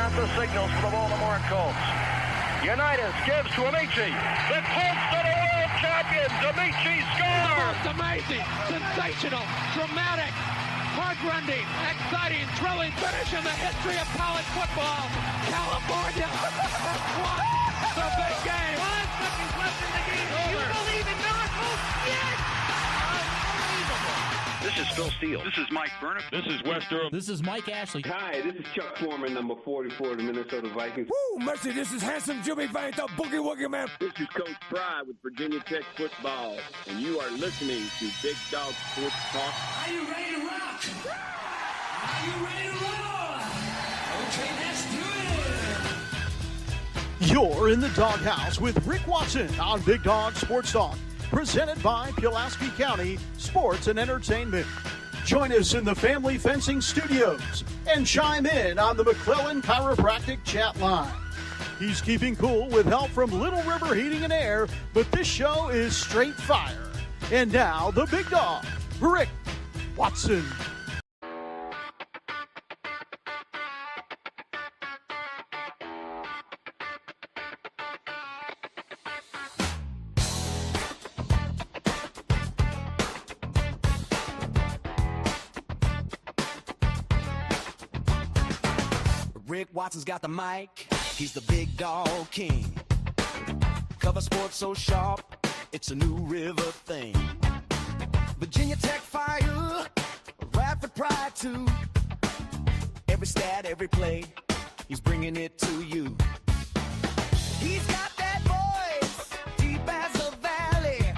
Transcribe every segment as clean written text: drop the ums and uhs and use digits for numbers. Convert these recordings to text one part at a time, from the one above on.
got the signals for the Baltimore Colts. Unitas gives to Amici. The Colts are the world champions. Amici scores. It's amazing, sensational, dramatic, heart-rending, exciting, thrilling finish in the history of college football. California won the big game. 5 seconds left in the game. Do you believe in miracles? Yes! Unbelievable. This is Phil Steele. This is Mike Burnham. This is Wes Durham. This is Mike Ashley. Hi, this is Chuck Foreman, number 44 of the Minnesota Vikings. Woo, mercy, this is handsome Jimmy Vance, the Boogie Woogie Man. This is Coach Fry with Virginia Tech Football, and you are listening to Big Dog Sports Talk. Are you ready to rock? Are you ready to roll? Okay, let's do it. You're in the doghouse with Rick Watson on Big Dog Sports Talk, presented by Pulaski County Sports and Entertainment. Join us in the Family Fencing Studios and chime in on the McClellan Chiropractic chat line. He's keeping cool with help from Little River Heating and Air, but this show is straight fire. And now, the big dog, Rick Watson. Rick Watson's got the mic, he's the big dog king. Cover sports so sharp, it's a New River thing. Virginia Tech fire, Radford pride too. Every stat, every play, he's bringing it to you. He's got that voice, deep as a valley,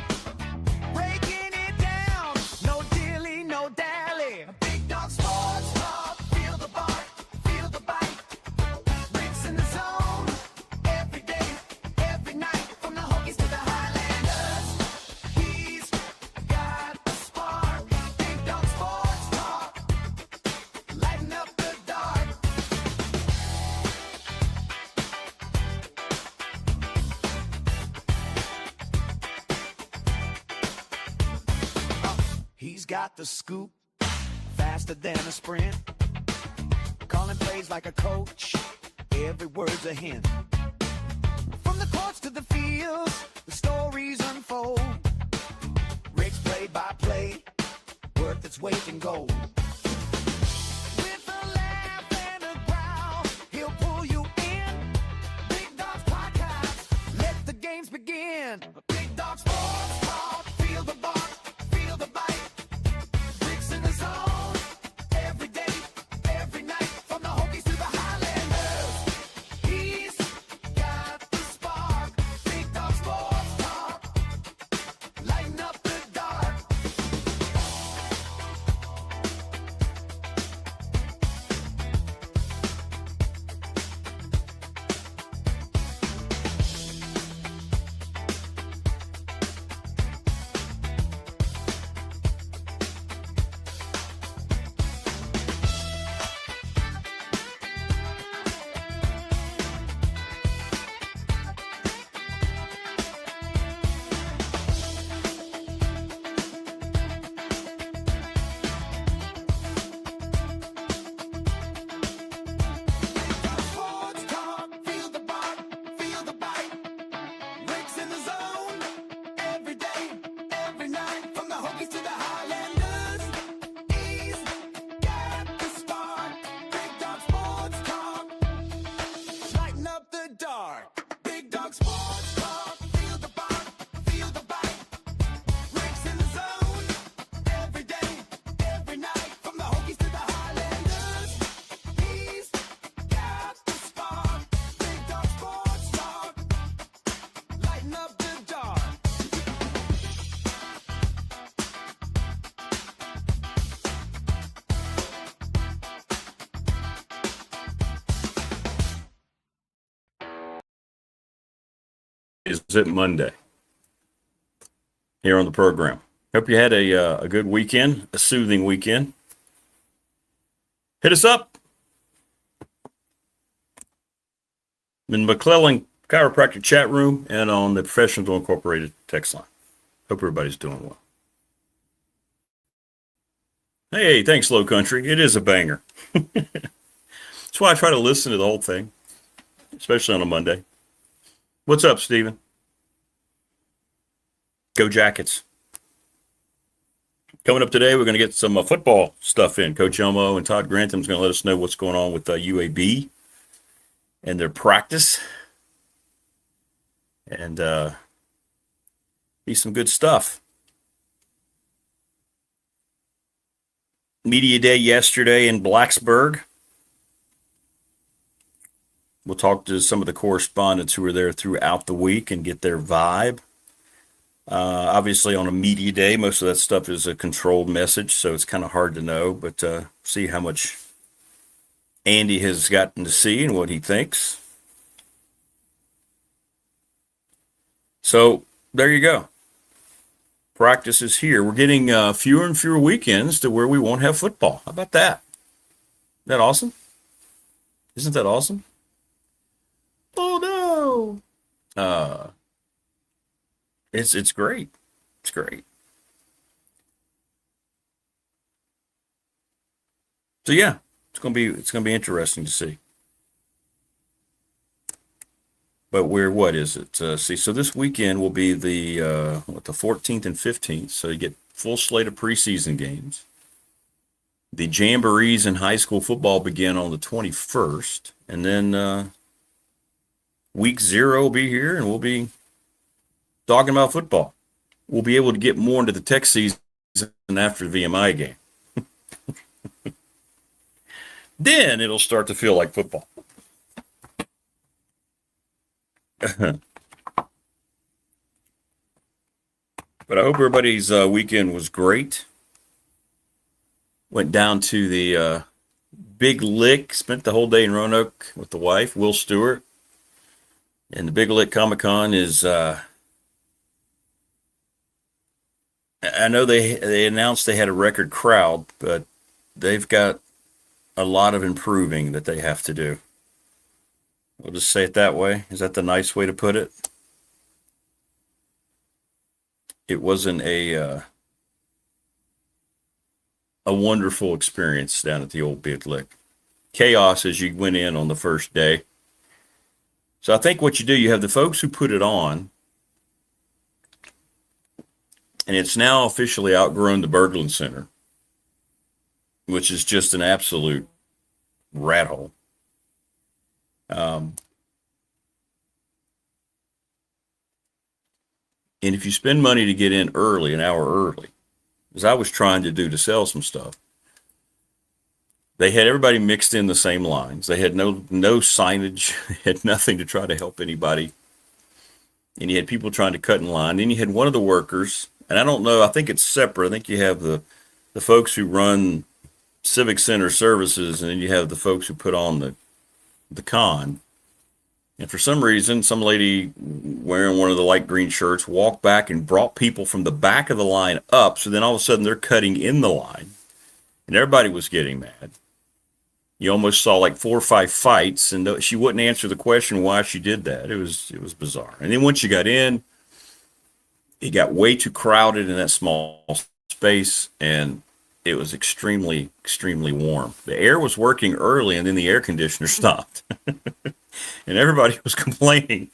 breaking it down, no dilly, no dally. Big dog sports talk, feel the bark, feel the bite. Rick's in the zone, every day, every night, from the Hokies to the Highlanders. He's got the spark, Big dog sports talk, lighten up the dark. He's got the scoop, faster than a sprint. Calling plays like a coach, every word's a hint. From the courts to the fields, the stories unfold. Rick's play-by-play, worth its weight in gold. With a laugh and a growl, he'll pull you in. Big Dog's podcast, let the games begin. Big Dog Sports Talk, feel the bark, feel the bite. Rick's in the zone, every day, every night, from the Hokies to the Highlanders. He's got the spark, Big Dog Sports Talk, lighten up the dark. Sports talk, feel the bark, feel the bite. Rick's in the zone, every day, every night, from the Hokies to the Highlanders. He's got the spark, Big Dog Sports Talk, lighten up the dark. Big Dog Sports Talk, feel the bark, feel the bite. Rick's in the zone, every day, every night, from the Hokies to the Highlanders. He's got the spark, Big Dog Sports Talk, lighten up the dark. Is it Monday here on the program? Hope you had a good weekend, a soothing weekend. Hit us up in McClellan Chiropractic chat room and on the Professional Incorporated text line. Hope everybody's doing well. Hey, thanks, Low Country. It is a banger. That's why I try to listen to the whole thing, especially on a Monday. What's up, Steven? Go Jackets. Coming up today, we're going to get some football stuff in. Coach Elmo and Todd Grantham's going to let us know what's going on with UAB and their practice. And be some good stuff. Media day yesterday in Blacksburg. We'll talk to some of the correspondents who were there throughout the week and get their vibe. Obviously, on a media day, most of that stuff is a controlled message, so it's kind of hard to know, but see how much Andy has gotten to see and what he thinks. So, there you go. Practice is here. We're getting fewer and fewer weekends to where we won't have football. How about that? Isn't that awesome? Isn't that awesome? Oh, no. It's great. It's great. So yeah, it's gonna be interesting to see. But what is it? See, so this weekend will be the 14th and 15th. So you get full slate of preseason games. The jamborees in high school football begin on the 21st, and then week 0 will be here, and we'll be talking about football. We'll be able to get more into the tech season after the VMI game. Then it'll start to feel like football. But I hope everybody's weekend was great. Went down to the Big Lick, spent the whole day in Roanoke with the wife, Will Stewart. And the Big Lick Comic-Con is... I know they announced they had a record crowd, but they've got a lot of improving that they have to do. We'll just say it that way. Is that the nice way to put it? It wasn't a wonderful experience down at the old Big Lick. Chaos as you went in on the first day. So I think what you do, you have the folks who put it on, and it's now officially outgrown the Berglund Center, which is just an absolute rat hole. And if you spend money to get in early, an hour early, as I was trying to do to sell some stuff, they had everybody mixed in the same lines. They had no signage, had nothing to try to help anybody. And you had people trying to cut in line. Then you had one of the workers, and I don't know, I think it's separate. I think you have the folks who run Civic Center services, and then you have the folks who put on the con. And for some reason, some lady wearing one of the light green shirts walked back and brought people from the back of the line up. So then all of a sudden they're cutting in the line, and everybody was getting mad. You almost saw like 4 or 5 fights, and she wouldn't answer the question why she did that. It was bizarre. And then once you got in, it got way too crowded in that small space, and it was extremely, extremely warm. The air was working early, and then the air conditioner stopped. And everybody was complaining.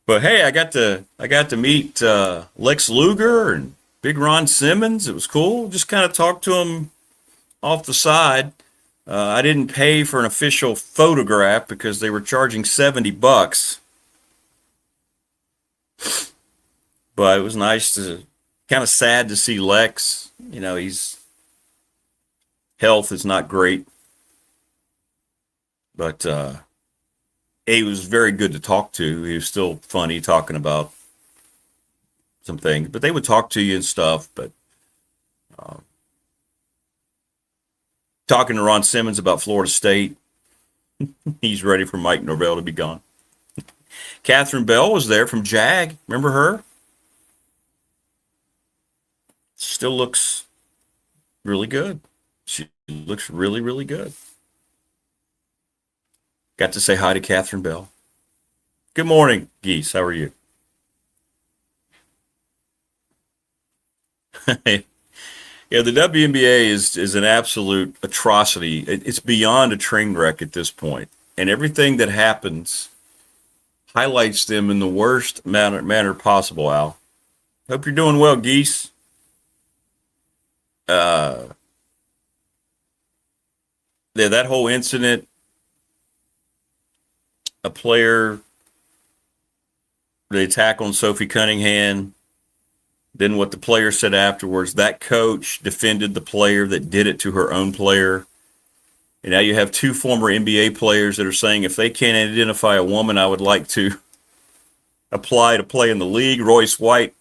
But hey, I got to meet Lex Luger and Big Ron Simmons. It was cool. Just kind of talked to him off the side. I didn't pay for an official photograph because they were charging $70. But it was nice to, kind of sad to see Lex. You know, health is not great. But he was very good to talk to. He was still funny talking about some things. But they would talk to you and stuff. But talking to Ron Simmons about Florida State, he's ready for Mike Norvell to be gone. Catherine Bell was there from JAG. Remember her? Still looks really good. She looks really, really good. Got to say hi to Catherine Bell. Good morning, Geese. How are you? Yeah, the WNBA is an absolute atrocity. It's beyond a train wreck at this point, and everything that happens highlights them in the worst manner possible. Al, hope you're doing well, Geese. Yeah, that whole incident, a player, the attack on Sophie Cunningham, then what the player said afterwards, that coach defended the player that did it to her own player. And now you have two former NBA players that are saying if they can't identify a woman I would like to apply to play in the league. Royce White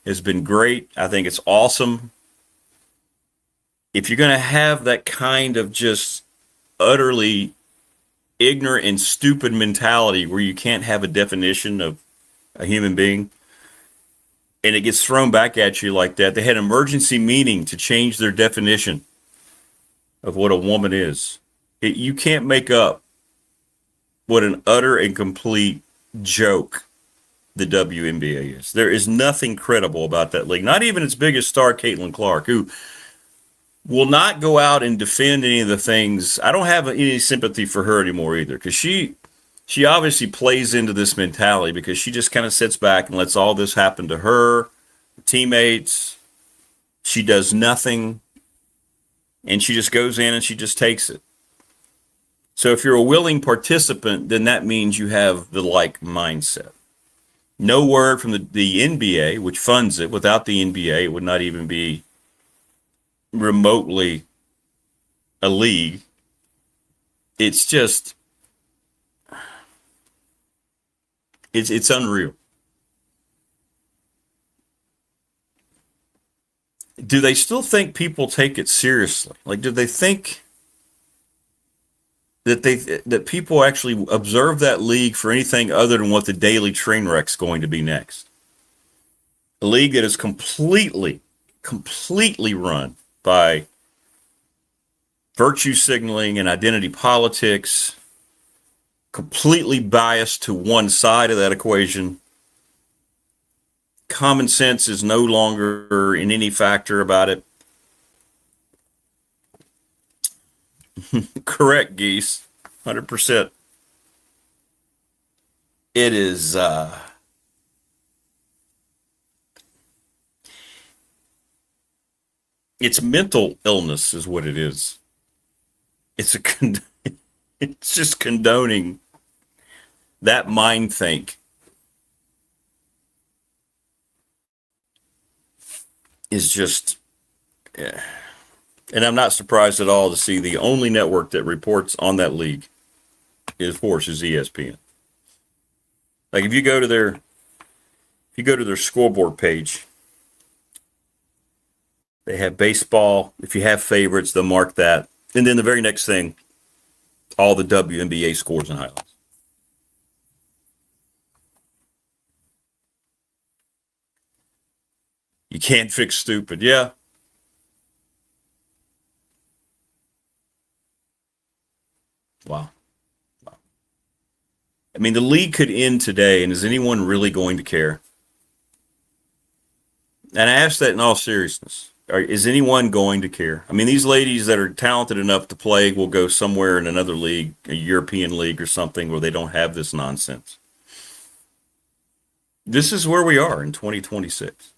has been great. I think it's awesome. If you're going to have that kind of just utterly ignorant and stupid mentality where you can't have a definition of a human being, and it gets thrown back at you like that. They had an emergency meeting to change their definition of what a woman is. You can't make up what an utter and complete joke the WNBA is. There is nothing credible about that league. Not even its biggest star, Caitlin Clark, who will not go out and defend any of the things. I don't have any sympathy for her anymore either, because she obviously plays into this mentality because she just kind of sits back and lets all this happen to her, teammates. She does nothing, and she just goes in and she just takes it. So if you're a willing participant, then that means you have the like mindset. No word from the NBA, which funds it. Without the NBA, it would not even be remotely a league. It's just, it's unreal. Do they still think people take it seriously? Like, do they think that people actually observe that league for anything other than what the daily train wreck's going to be next? A league that is completely run by virtue signaling and identity politics, completely biased to one side of that equation. Common sense is no longer in any factor about it. Correct, Geese. 100%. It is, it's mental illness is what it is. It's it's just condoning that mind think is just, yeah. And I'm not surprised at all to see the only network that reports on that league is, of course, is ESPN. Like if you go to their scoreboard page, they have baseball. If you have favorites, they'll mark that. And then the very next thing, all the WNBA scores and highlights. You can't fix stupid. Yeah. Wow. I mean, the league could end today, and is anyone really going to care? And I ask that in all seriousness. Is anyone going to care? I mean, these ladies that are talented enough to play will go somewhere in another league, a European league or something, where they don't have this nonsense. This is where we are in 2026.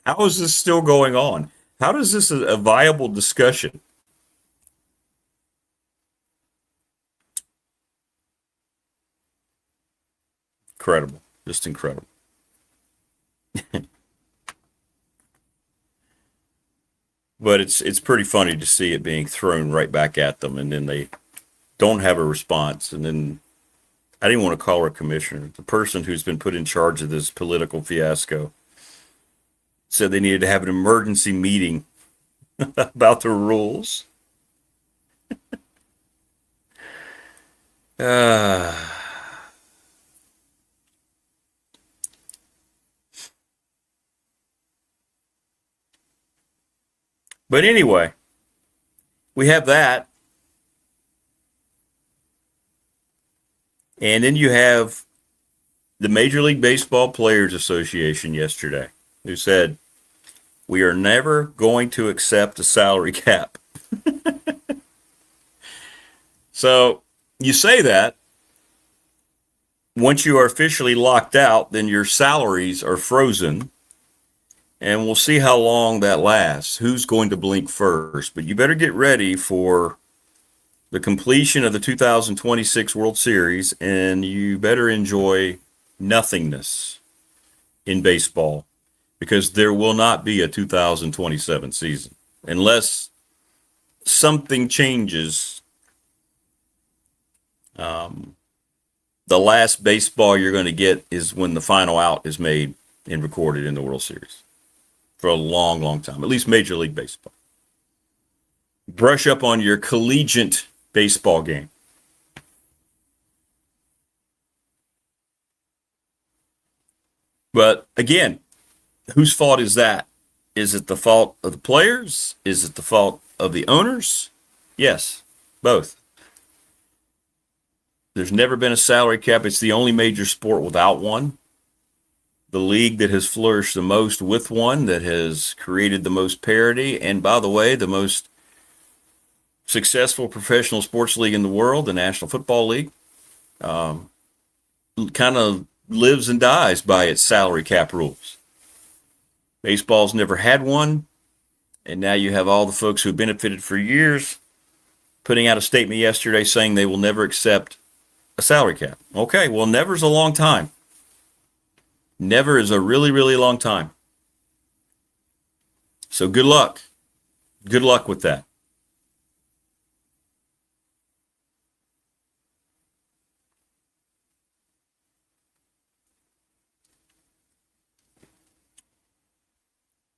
How is this still going on? How is this a viable discussion? Incredible. Just incredible. But it's pretty funny to see it being thrown right back at them, and then they don't have a response. And then I didn't want to call her a commissioner. The person who's been put in charge of this political fiasco said they needed to have an emergency meeting about the rules. But anyway, we have that. And then you have the Major League Baseball Players Association yesterday, who said, We are never going to accept a salary cap. So you say that. Once you are officially locked out, then your salaries are frozen. And we'll see how long that lasts. Who's going to blink first? But you better get ready for the completion of the 2026 World Series, and you better enjoy nothingness in baseball, because there will not be a 2027 season unless something changes. The last baseball you're going to get is when the final out is made and recorded in the World Series for a long, long time, at least Major League Baseball. Brush up on your collegiate baseball game. But again, whose fault is that? Is it the fault of the players? Is it the fault of the owners? Yes, both. There's never been a salary cap. It's the only major sport without one. The league that has flourished the most with one, that has created the most parity, and by the way, the most successful professional sports league in the world, the National Football League, kind of lives and dies by its salary cap rules. Baseball's never had one, and now you have all the folks who benefited for years putting out a statement yesterday saying they will never accept a salary cap. Okay, well, never's a long time. Never is a really, really long time. So good luck. Good luck with that.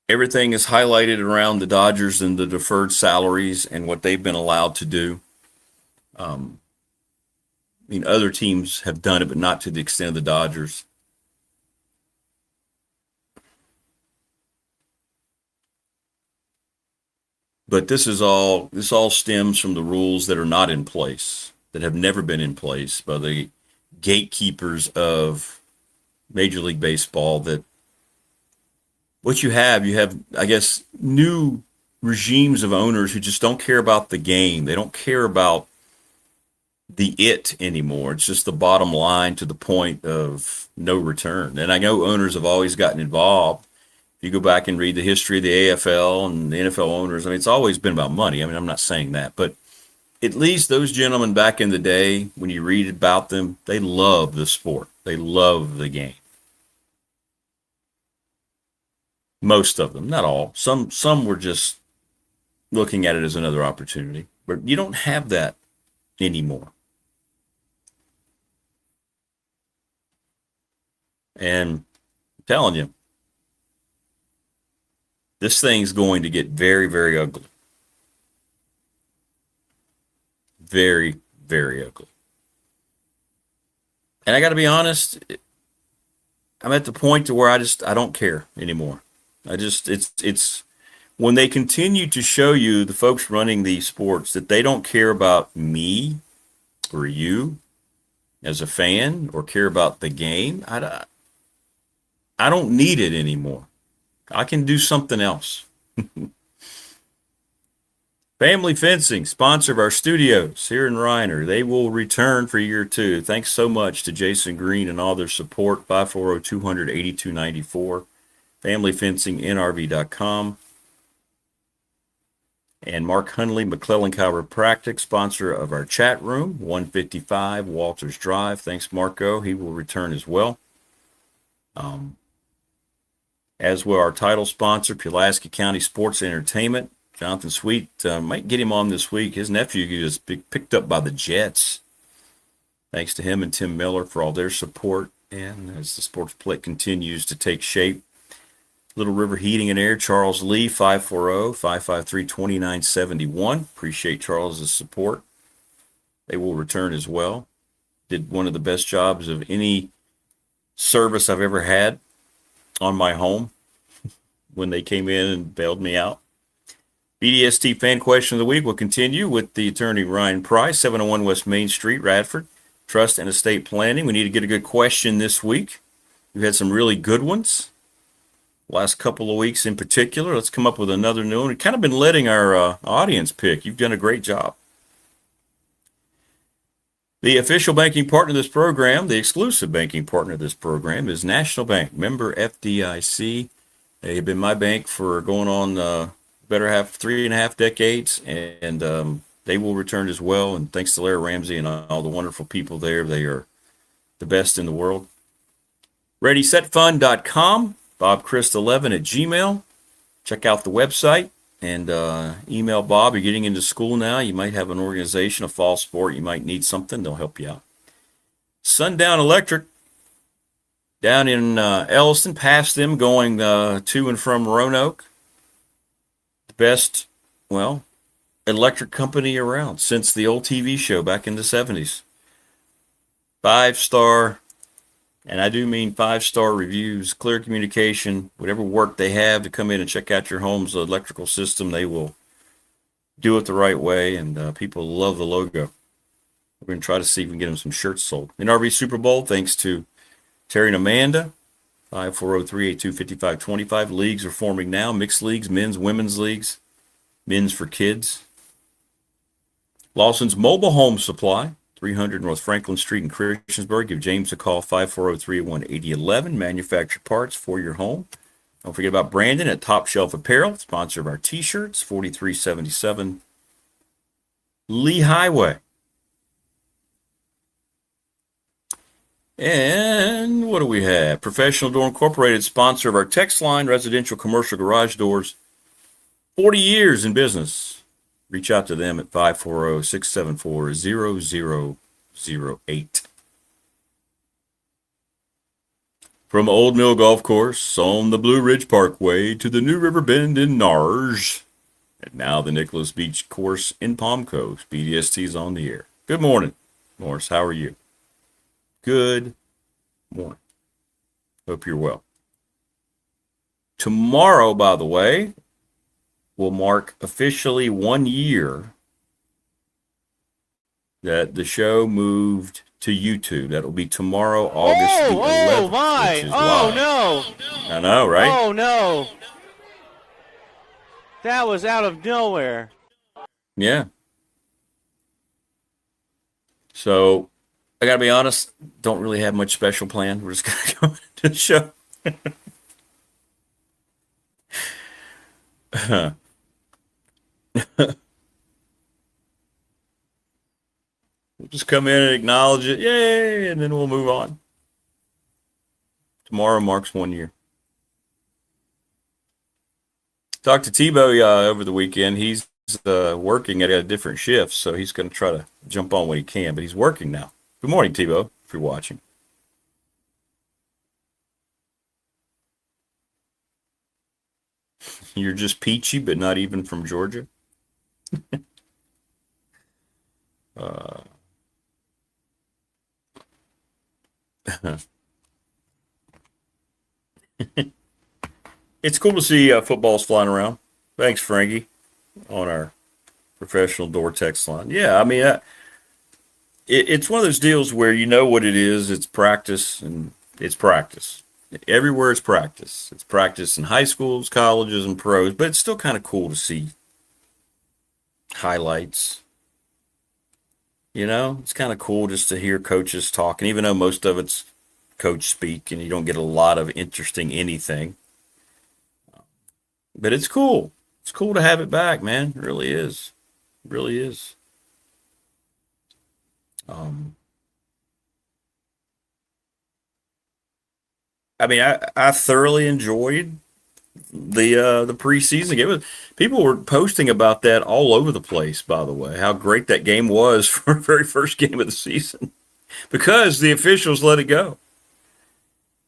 Everything is highlighted around the Dodgers and the deferred salaries and what they've been allowed to do. Other teams have done it, but not to the extent of the Dodgers. But this all stems from the rules that are not in place, that have never been in place by the gatekeepers of Major League Baseball. That what you have, I guess, new regimes of owners who just don't care about the game. They don't care about the it anymore. It's just the bottom line to the point of no return. And I know owners have always gotten involved. If you go back and read the history of the AFL and the NFL owners, it's always been about money. I'm not saying that, but at least those gentlemen back in the day, when you read about them, they love the sport. They love the game. Most of them, not all. Some were just looking at it as another opportunity. But you don't have that anymore. And I'm telling you, this thing's going to get very, very ugly. Very, very ugly. And I got to be honest, I'm at the point to where I don't care anymore. It's when they continue to show you, the folks running these sports, that they don't care about me or you as a fan or care about the game. I don't need it anymore. I can do something else. Family Fencing, sponsor of our studios here in Reiner. They will return for year 2. Thanks so much to Jason Green and all their support. 540-200-8294. FamilyFencingNRV.com. And Mark Hunley, McClellan Chiropractic, sponsor of our chat room, 155 Walters Drive. Thanks, Marco. He will return as well. As will our title sponsor, Pulaski County Sports Entertainment. Jonathan Sweet, might get him on this week. His nephew is picked up by the Jets. Thanks to him and Tim Miller for all their support. And as the sports plate continues to take shape, Little River Heating and Air, Charles Lee, 540-553-2971. Appreciate Charles's support. They will return as well. Did one of the best jobs of any service I've ever had on my home when they came in and bailed me out. BDST Fan Question of the Week will continue with the attorney Ryan Price, 701 West Main Street, Radford. Trust and estate planning. We need to get a good question this week. We've had some really good ones. last couple of weeks in particular. Let's come up with another new one. We've kind of been letting our audience pick. You've done a great job. The official banking partner of this program, the exclusive banking partner of this program, is National Bank, member FDIC. They've been my bank for going on better half 3.5 decades, and they will return as well. And thanks to Larry Ramsey and all the wonderful people there, they are the best in the world. ReadySetFund.com, BobChrist11 at Gmail. Check out the website and email Bob. You're getting into school now. You might have an organization, a fall sport. You might need something. They'll help you out. Sundown Electric down in Elliston, past them going to and from Roanoke. The best, electric company around since the old TV show back in the 70s. 5-star, and I do mean 5-star reviews, clear communication, whatever work they have to come in and check out your home's electrical system, they will do it the right way, and people love the logo. We're going to try to see if we can get them some shirts sold. NRV Super Bowl, thanks to Terry and Amanda, 5403-825525. Leagues are forming now, mixed leagues, men's, women's leagues, men's for kids. Lawson's Mobile Home Supply, 300 North Franklin Street in Christiansburg. Give James a call, 5403-8011. Manufactured parts for your home. Don't forget about Brandon at Top Shelf Apparel, sponsor of our t-shirts, 4377 Lee Highway. And what do we have? Professional Door Incorporated, sponsor of our text line, residential commercial garage doors. 40 years in business. Reach out to them at 540-674-0008. From Old Mill Golf Course on the Blue Ridge Parkway to the New River Bend in Narge, and now the Nicholas Beach Course in Palm Coast. BDST's on the air. Good morning, Morris. How are you? Good morning. Hope you're well. Tomorrow, by the way, will mark officially 1 year that the show moved to YouTube. That will be tomorrow, August the 11th. Oh, my. Oh, no. I know, right? Oh, no. That was out of nowhere. Yeah. So, I got to be honest, don't really have much special planned. We're just going to go into the show. We'll just come in and acknowledge it, yay, and then we'll move on. Tomorrow marks 1 year. Talked to Tebow over the weekend. He's working at a different shift, so he's going to try to jump on when he can, but he's working now. Good morning, Tebow, if you're watching. You're just peachy, but not even from Georgia. It's cool to see footballs flying around. Thanks, Frankie, on our professional door text line. Yeah, I mean, it's one of those deals where you know what it is. It's practice, and it's practice. Everywhere it's practice. It's practice in high schools, colleges, and pros, but it's still kind of cool to see highlights. You know, it's kind of cool just to hear coaches talking, even though most of it's coach speak and you don't get a lot of interesting anything. But it's cool. It's cool to have it back, man. It really is. It really is. I mean, I thoroughly enjoyed the preseason game. People were posting about that all over the place, by the way, how great that game was for the very first game of the season because the officials let it go,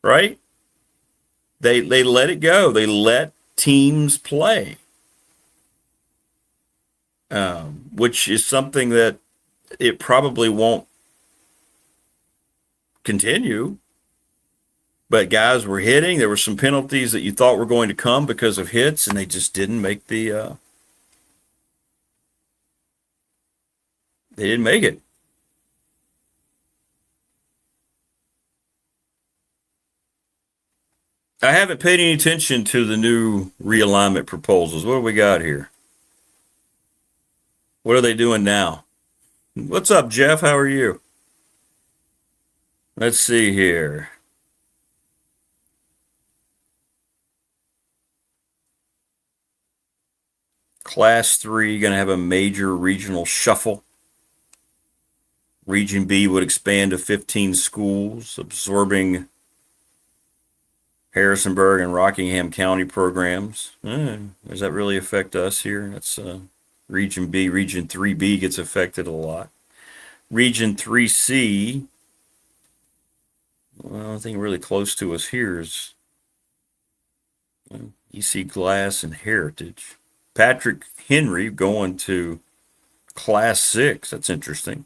right? They let it go. They let teams play, which is something that it probably won't continue. But guys were hitting. There were some penalties that you thought were going to come because of hits, and they just didn't make they didn't make it. I haven't paid any attention to the new realignment proposals. What do we got here? What are they doing now? What's up, Jeff? How are you? Let's see here. Class 3 going to have a major regional shuffle. Region B would expand to 15 schools, absorbing Harrisonburg and Rockingham County programs. Does that really affect us here? That's Region B. Region 3B gets affected a lot. Region 3C, well, I think really close to us here is EC Glass and Heritage. Patrick Henry going to Class 6. That's interesting.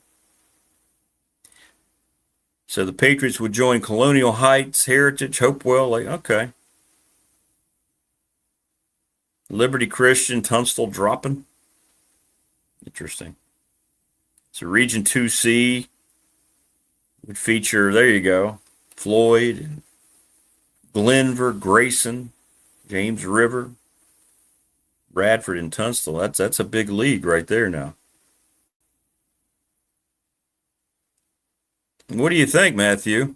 So the Patriots would join Colonial Heights, Heritage, Hopewell. Okay. Liberty Christian, Tunstall dropping. Interesting. So Region 2C would feature, there you go, Floyd, and Glenver, Grayson, James River, Bradford, and Tunstall. That's a big league right there now. What do you think, Matthew?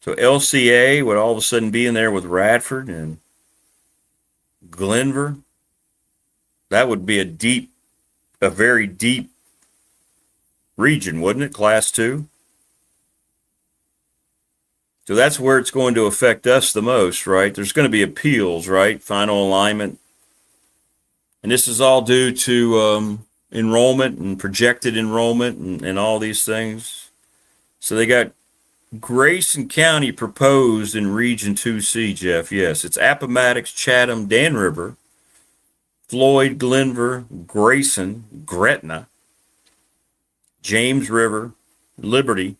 So LCA would all of a sudden be in there with Radford and Glenver. That would be a very deep region, wouldn't it? Class 2. So that's where it's going to affect us the most, right? There's going to be appeals, right? Final alignment. And this is all due to enrollment and projected enrollment and all these things. So they got Grayson County proposed in Region 2C, Jeff. Yes, it's Appomattox, Chatham, Dan River, Floyd, Glenver, Grayson, Gretna, James River, Liberty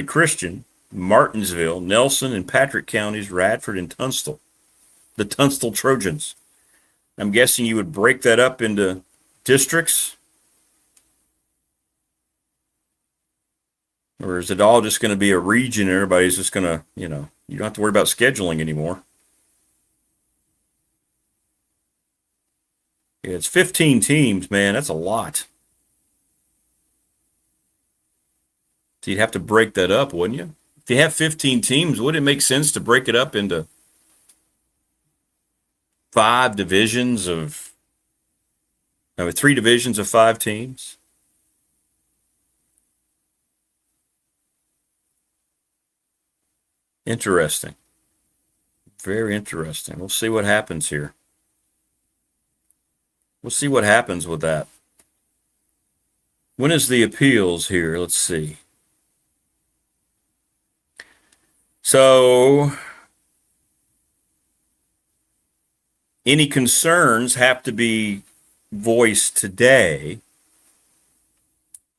Christian, Martinsville, Nelson, and Patrick counties, Radford, and Tunstall. The Tunstall Trojans. I'm guessing you would break that up into districts? Or is it all just going to be a region and everybody's just going to, you don't have to worry about scheduling anymore? Yeah, it's 15 teams, man. That's a lot. So you'd have to break that up, wouldn't you? If you have 15 teams, would it make sense to break it up into 3 divisions of 5 teams? Interesting. Very interesting. We'll see what happens here. We'll see what happens with that. When is the appeals here? Let's see. So, any concerns have to be voiced today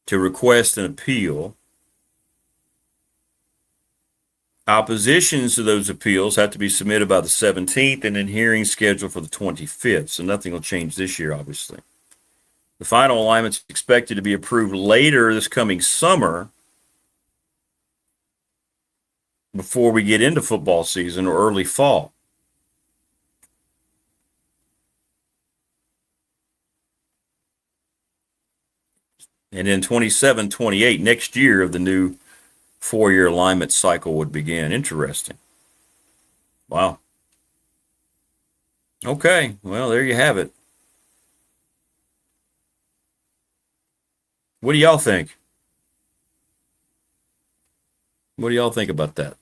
to request an appeal. Oppositions to those appeals have to be submitted by the 17th and then hearings scheduled for the 25th. So nothing will change this year, obviously. The final alignment is expected to be approved later this coming summer before we get into football season or early fall. And then 27, 28, next year of the new 4-year alignment cycle would begin. Interesting. Wow. Okay, well, there you have it. What do y'all think? What do y'all think about that?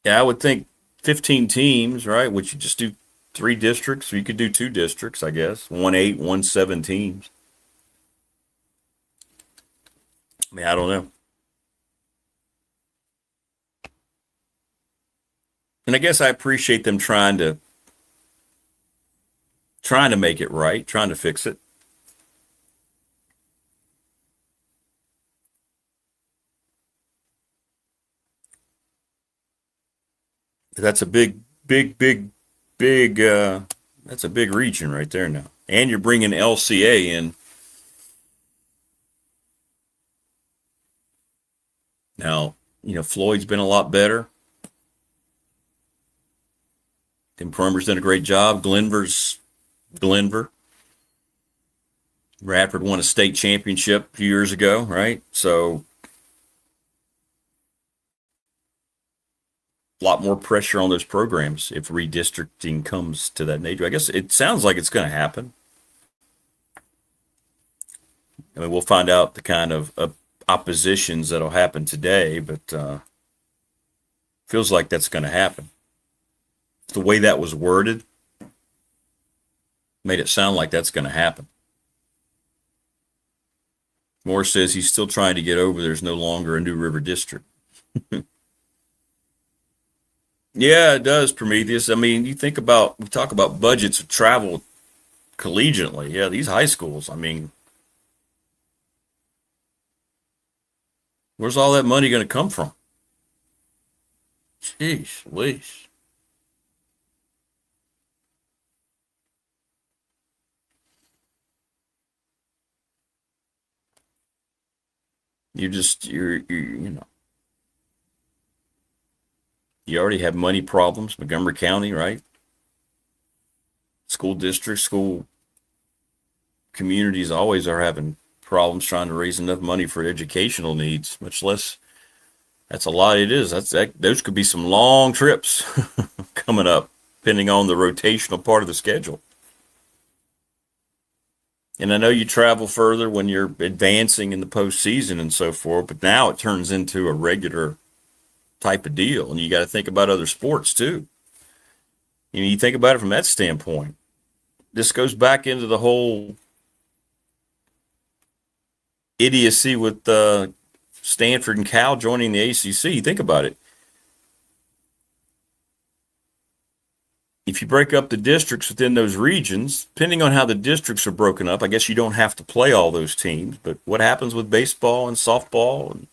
Yeah, I would think 15 teams, right? Would you just do 3 districts? Or you could do 2 districts, I guess. 1-8, 1-7 teams. I mean, I don't know. And I guess I appreciate them trying to make it right, trying to fix it. That's a big, that's a big region right there now. And you're bringing LCA in. Now, Floyd's been a lot better. Tim Crumber's done a great job. Glenver. Radford won a state championship a few years ago, right? So a lot more pressure on those programs if redistricting comes to that nature. I guess it sounds like it's going to happen. I mean, we'll find out the kind of oppositions that'll happen today, but feels like that's going to happen. The way that was worded made it sound like that's going to happen. Moore says he's still trying to get over there's no longer a New River district. Yeah, it does, Prometheus. I mean, we talk about budgets of travel collegiately. Yeah, these high schools, I mean, where's all that money going to come from? Jeez, Louise. You already have money problems, Montgomery County, right? School districts, school communities always are having problems trying to raise enough money for educational needs, much less, that's a lot it is. Those could be some long trips coming up, depending on the rotational part of the schedule. And I know you travel further when you're advancing in the postseason and so forth, but now it turns into a regular type of deal. And you got to think about other sports too. You think about it from that standpoint. This goes back into the whole idiocy with Stanford and Cal joining the ACC. Think about it. If you break up the districts within those regions, depending on how the districts are broken up, I guess you don't have to play all those teams. But what happens with baseball and softball and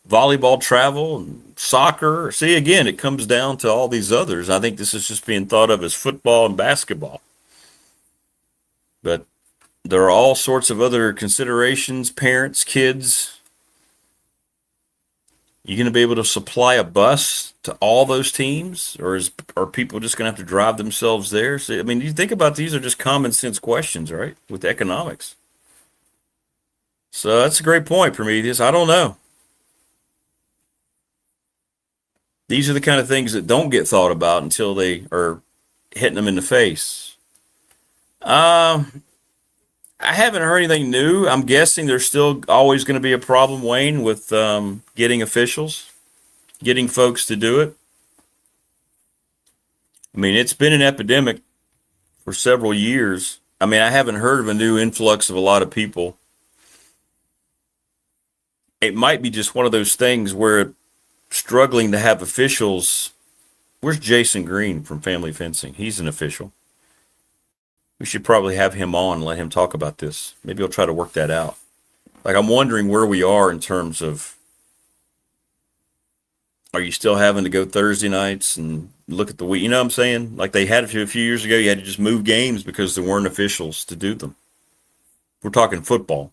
volleyball travel and soccer? See, again, it comes down to all these others. I think this is just being thought of as football and basketball. But there are all sorts of other considerations, parents, kids. You going to be able to supply a bus to all those teams, or are people just going to have to drive themselves there? So, I mean, you think about these are just common sense questions, right, with economics. So that's a great point, Prometheus. I don't know. These are the kind of things that don't get thought about until they are hitting them in the face. I haven't heard anything new. I'm guessing there's still always going to be a problem, Wayne, with getting officials, getting folks to do it. I mean, it's been an epidemic for several years. I mean, I haven't heard of a new influx of a lot of people. It might be just one of those things where struggling to have officials. Where's Jason Green from Family Fencing? He's an official. We should probably have him on and let him talk about this. Maybe he'll try to work that out. Like, I'm wondering where we are in terms of, are you still having to go Thursday nights and look at the week? You know what I'm saying? Like they had a few years ago, you had to just move games because there weren't officials to do them. We're talking football.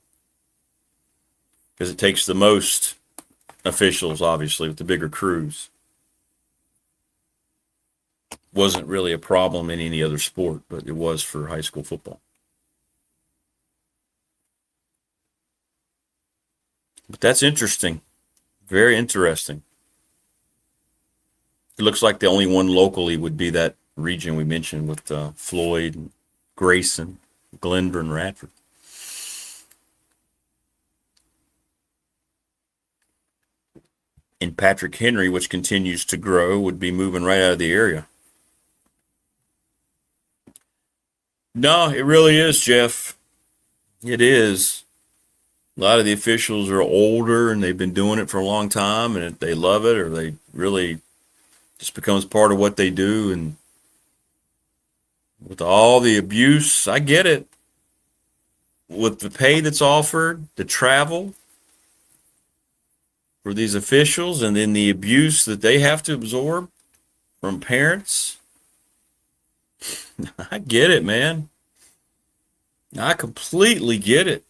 Because it takes the most officials, obviously, with the bigger crews. Wasn't really a problem in any other sport, but it was for high school football. But that's interesting. Very interesting. It looks like the only one locally would be that region we mentioned with Floyd, and Grayson, Glenver, and Radford. And Patrick Henry, which continues to grow, would be moving right out of the area. No, it really is, Jeff. It is. A lot of the officials are older and they've been doing it for a long time and they love it, or they really just becomes part of what they do. And with all the abuse, I get it. With the pay that's offered, the travel for these officials, and then the abuse that they have to absorb from parents. I get it, man. I completely get it.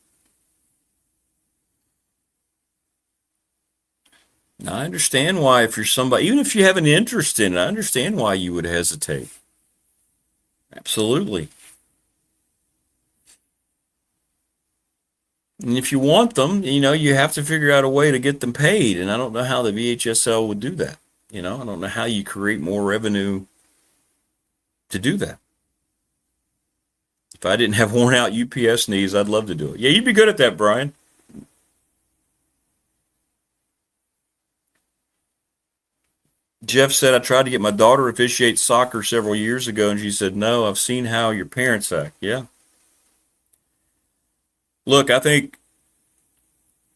I understand why, if you're somebody, even if you have an interest in it, I understand why you would hesitate. Absolutely. And if you want them, you have to figure out a way to get them paid. And I don't know how the VHSL would do that. I don't know how you create more revenue to do that. If I didn't have worn out UPS knees, I'd love to do it. Yeah, you'd be good at that, Brian. Jeff said, I tried to get my daughter to officiate soccer several years ago, and she said, no, I've seen how your parents act. Yeah. Look, I think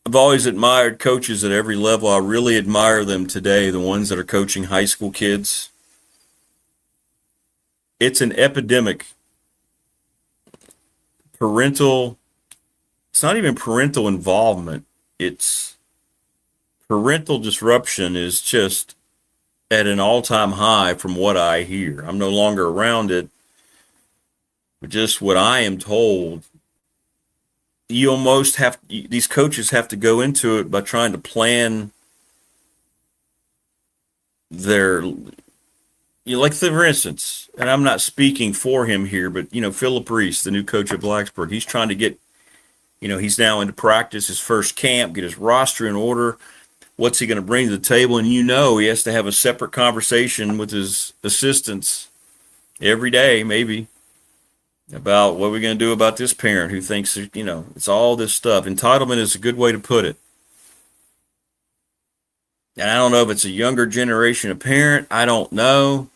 I've always admired coaches at every level. I really admire them today, the ones that are coaching high school kids. It's an epidemic. It's not even parental involvement. It's parental disruption is just at an all-time high from what I hear. I'm no longer around it, but just what I am told, you almost these coaches have to go into it by trying to plan their, like, for instance, and I'm not speaking for him here, but, Philip Reese, the new coach of Blacksburg, he's trying to get, he's now into practice, his first camp, get his roster in order. What's he going to bring to the table? And he has to have a separate conversation with his assistants every day, maybe, about what we're going to do about this parent who thinks, it's all this stuff. Entitlement is a good way to put it. And I don't know if it's a younger generation of parent. I don't know.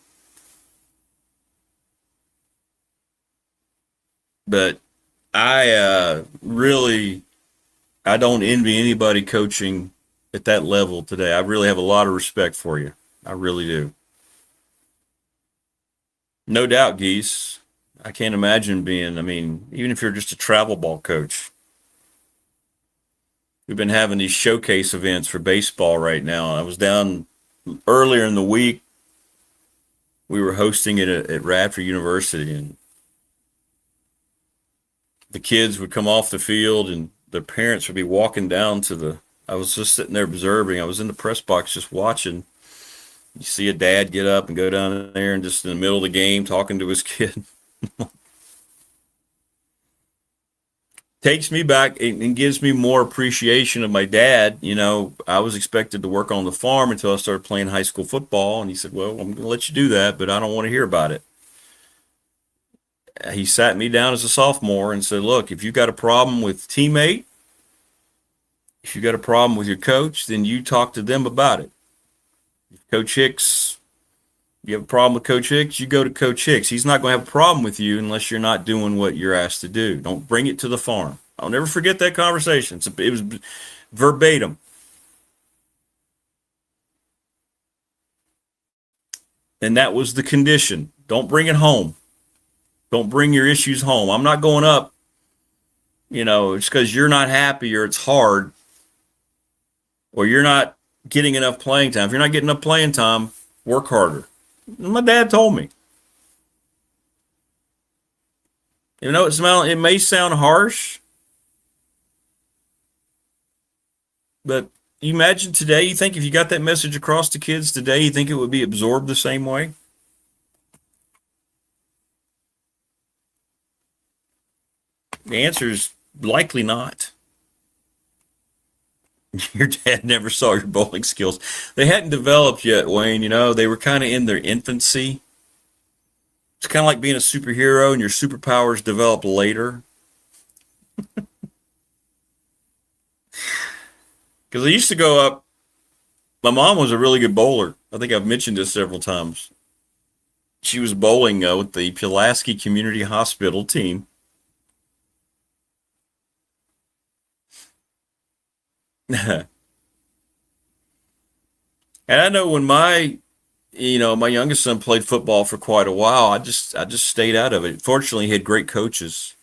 But I don't envy anybody coaching at that level today. I really have a lot of respect for you. I really do. No doubt, Geese. I can't imagine even if you're just a travel ball coach. We've been having these showcase events for baseball right now. I was down earlier in the week. We were hosting it at Radford University, and the kids would come off the field and their parents would be walking down I was just sitting there observing. I was in the press box just watching. You see a dad get up and go down there and just in the middle of the game talking to his kid. Takes me back and gives me more appreciation of my dad. I was expected to work on the farm until I started playing high school football. And he said, well, I'm going to let you do that, but I don't want to hear about it. He sat me down as a sophomore and said, look, if you got a problem with teammate, if you got a problem with your coach, then you talk to them about it. If Coach Hicks, you have a problem with Coach Hicks, you go to Coach Hicks. He's not going to have a problem with you unless you're not doing what you're asked to do. Don't bring it to the farm. I'll never forget that conversation. It was verbatim. And that was the condition. Don't bring it home. Don't bring your issues home. I'm not going up, it's because you're not happy or it's hard or you're not getting enough playing time. If you're not getting enough playing time, work harder. And my dad told me. It may sound harsh, but you imagine today, you think if you got that message across to kids today, you think it would be absorbed the same way? The answer is likely not. Your dad never saw your bowling skills. They hadn't developed yet, Wayne. They were kind of in their infancy. It's kind of like being a superhero and your superpowers develop later. Because I used to go up. My mom was a really good bowler. I think I've mentioned this several times. She was bowling with the Pulaski Community Hospital team. And I know when my youngest son played football for quite a while, I just stayed out of it. Fortunately, he had great coaches.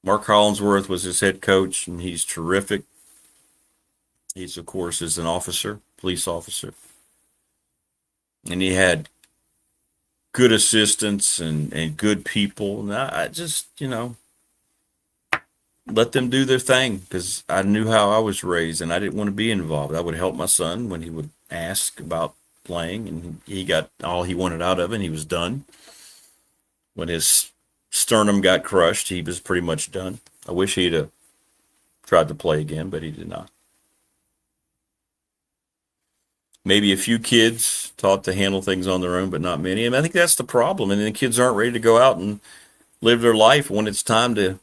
Mark Hollingsworth was his head coach, and he's terrific. He's, of course, is an officer, police officer. And he had good assistants and good people. And I just, let them do their thing, because I knew how I was raised and I didn't want to be involved. I would help my son when he would ask about playing, and he got all he wanted out of it and he was done. When his sternum got crushed, he was pretty much done. I wish he'd have tried to play again, but he did not. Maybe a few kids taught to handle things on their own, but not many. And I think that's the problem. And then kids aren't ready to go out and live their life when it's time to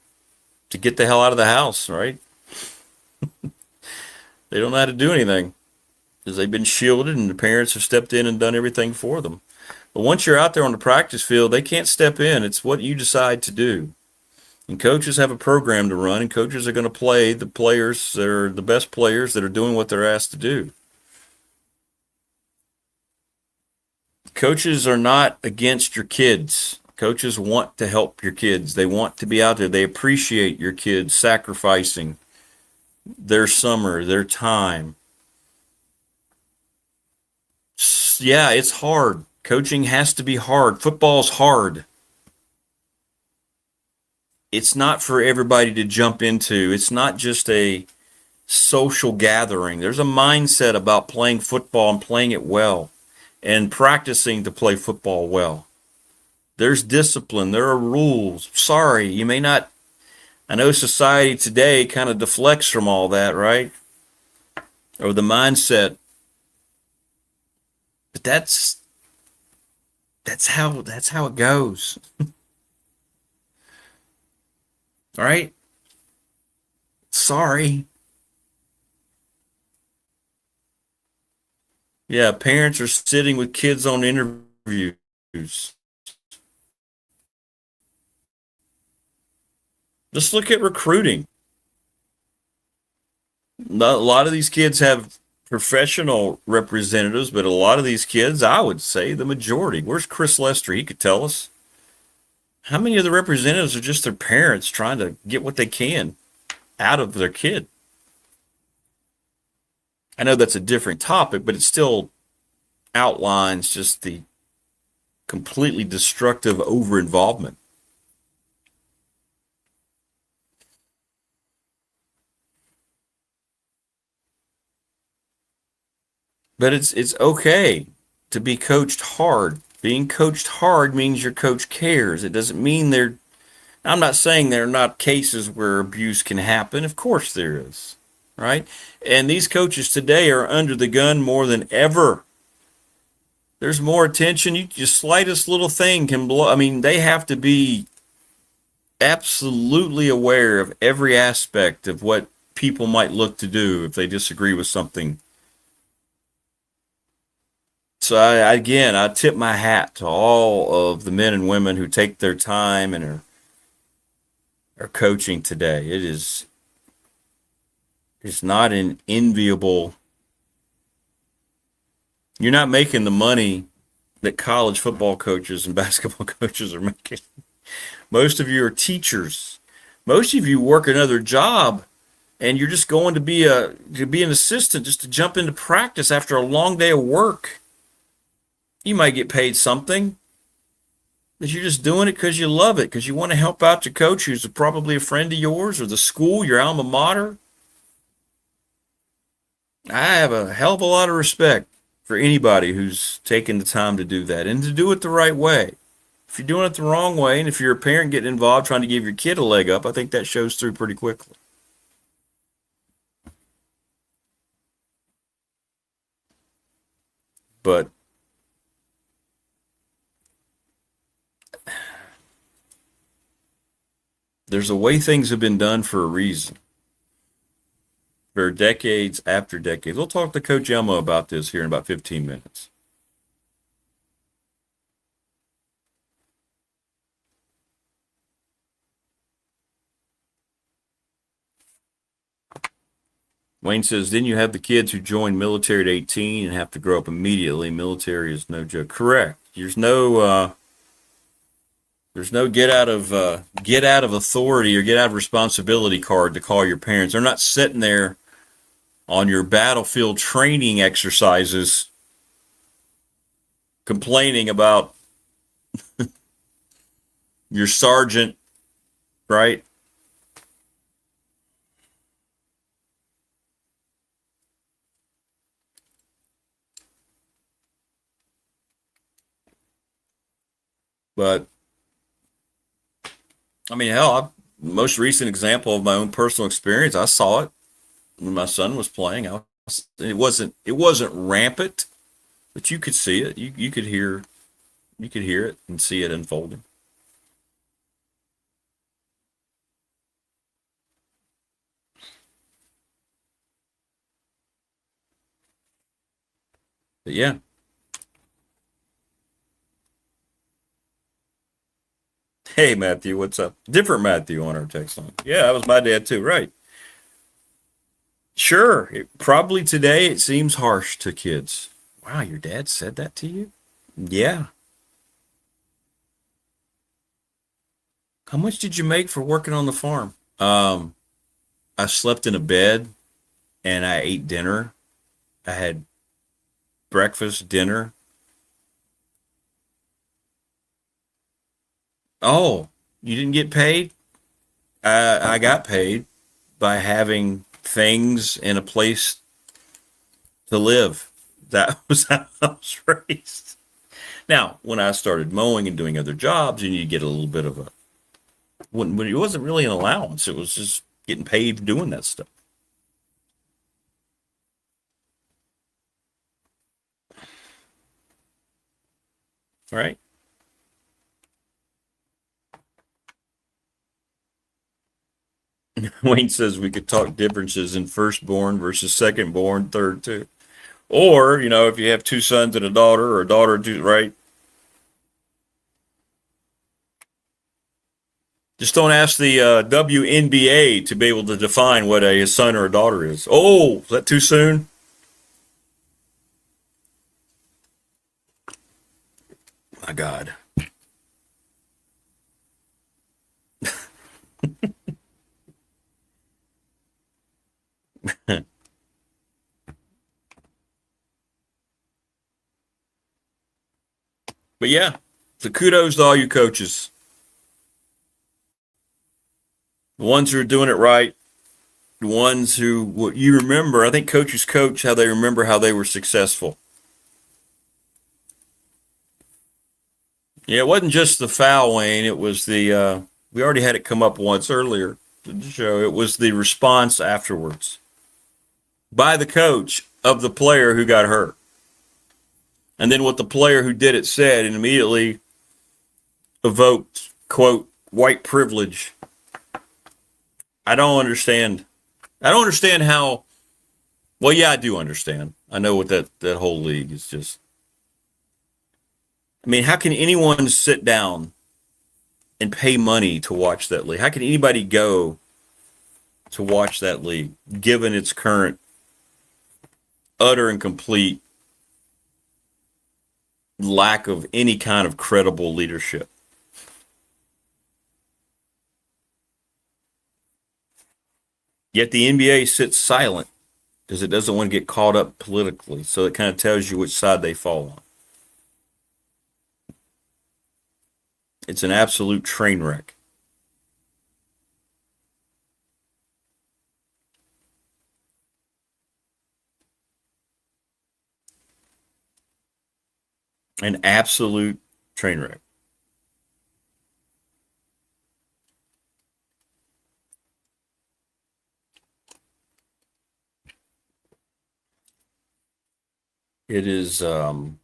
get the hell out of the house, right? They don't know how to do anything because they've been shielded and the parents have stepped in and done everything for them. But once you're out there on the practice field, they can't step in. It's what you decide to do. And coaches have a program to run, and coaches are going to play the players that are the best players that are doing what they're asked to do. Coaches are not against your kids. Coaches want to help your kids. They want to be out there. They appreciate your kids sacrificing their summer, their time. Yeah, it's hard. Coaching has to be hard. Football's hard. It's not for everybody to jump into. It's not just a social gathering. There's a mindset about playing football and playing it well and practicing to play football well. There's discipline. There are rules. Sorry, you may not. I know society today kind of deflects from all that, right? Or the mindset. But that's how it goes. All right? Sorry. Yeah, parents are sitting with kids on interviews. Just look at recruiting. A lot of these kids have professional representatives, but a lot of these kids, I would say the majority. Where's Chris Lester? He could tell us. How many of the representatives are just their parents trying to get what they can out of their kid? I know that's a different topic, but it still outlines just the completely destructive over-involvement. But it's okay to be coached hard. Being coached hard means your coach cares. It doesn't mean I'm not saying there are not cases where abuse can happen. Of course there is, right? And these coaches today are under the gun more than ever. There's more attention. Your slightest little thing can blow. I mean, they have to be absolutely aware of every aspect of what people might look to do if they disagree with something. So I tip my hat to all of the men and women who take their time and are coaching today. It's not an enviable. You're not making the money that college football coaches and basketball coaches are making. Most of you are teachers. Most of you work another job, and you're just going to be an assistant just to jump into practice after a long day of work. You might get paid something, but you're just doing it because you love it, because you want to help out your coach who's probably a friend of yours or the school, your alma mater. I have a hell of a lot of respect for anybody who's taken the time to do that and to do it the right way. If you're doing it the wrong way, and if you're a parent getting involved trying to give your kid a leg up, I think that shows through pretty quickly. But there's a way things have been done for a reason. For decades after decades. We'll talk to Coach Elmo about this here in about 15 minutes. Wayne says, then you have the kids who join military at 18 and have to grow up immediately. Military is no joke. Correct. There's no get out of authority or get out of responsibility card to call your parents. They're not sitting there on your battlefield training exercises complaining about your sergeant, right? But I mean, hell, most recent example of my own personal experience, I saw it when my son was playing. It wasn't rampant, but you could see it. You could hear it and see it unfolding. But yeah. Hey, Matthew, what's up? Different Matthew on our text line. Yeah, that was my dad too, right? Sure. Probably today it seems harsh to kids. Wow, your dad said that to you? Yeah. How much did you make for working on the farm? I slept in a bed and I ate dinner. I had breakfast, dinner. Oh, you didn't get paid? I got paid by having things in a place to live. That was how I was raised. Now, when I started mowing and doing other jobs, and you get a little bit of a, when it wasn't really an allowance, it was just getting paid for doing that stuff. Right? Wayne says we could talk differences in firstborn versus secondborn, third too. Or, if you have two sons and a daughter, or a daughter and two, right? Just don't ask the WNBA to be able to define what a son or a daughter is. Oh, is that too soon? My God. But yeah, so kudos to all you coaches. The ones who are doing it right, the ones who, what you remember, I think coaches coach how they remember how they were successful. Yeah, it wasn't just the foul, Wayne. It was the, we already had it come up once earlier to the show. It was the response afterwards by the coach of the player who got hurt. And then what the player who did it said, and immediately evoked, quote, white privilege. I don't understand. I don't understand how, well, yeah, I do understand. I know what that whole league is just. I mean, how can anyone sit down and pay money to watch that league? How can anybody go to watch that league, given its current utter and complete lack of any kind of credible leadership? Yet the NBA sits silent because it doesn't want to get caught up politically. So it kind of tells you which side they fall on. It's an absolute train wreck. An absolute train wreck. It is, wow.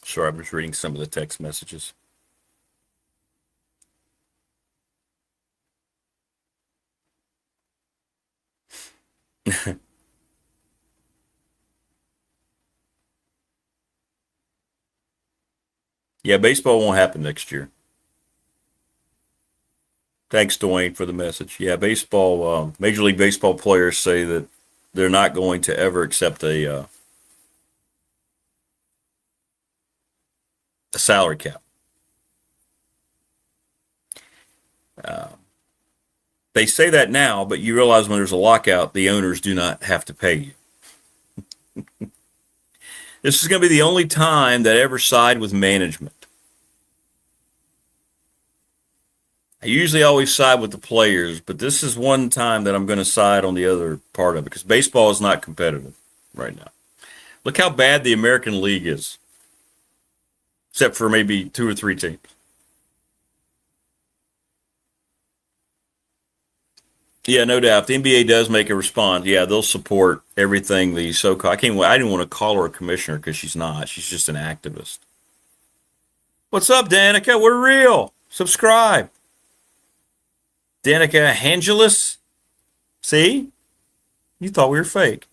Sorry, I'm just reading some of the text messages. Yeah, baseball won't happen next year. Thanks, Dwayne, for the message. Yeah, baseball, Major League Baseball players say that they're not going to ever accept a salary cap. They say that now, but you realize when there's a lockout, the owners do not have to pay you. This is going to be the only time that I ever side with management. I usually always side with the players, but this is one time that I'm going to side on the other part of it because baseball is not competitive right now. Look how bad the American League is, except for maybe 2 or 3 teams. Yeah, no doubt. If the NBA does make a response, yeah, they'll support everything the so-called. I didn't want to call her a commissioner because she's not. She's just an activist. What's up, Danica? We're real. Subscribe. Danica Angelis. See? You thought we were fake.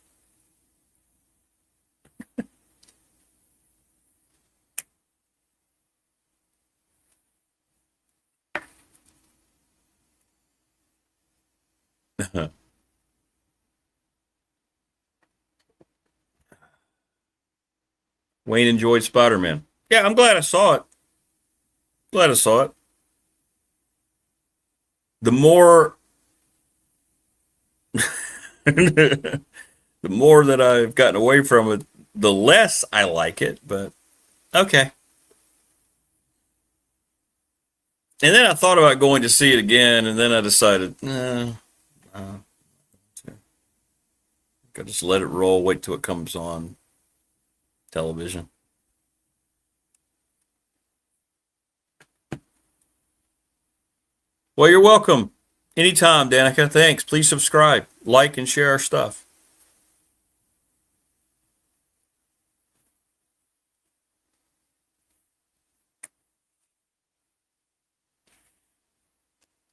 Wayne enjoyed Spider-Man. Yeah, I'm glad I saw it. Glad I saw it. The more the more that I've gotten away from it, the less I like it, but okay. And then I thought about going to see it again, and then I decided, I just let it roll, wait till it comes on television. Well, you're welcome. Anytime, Danica. Thanks. Please subscribe, like, and share our stuff.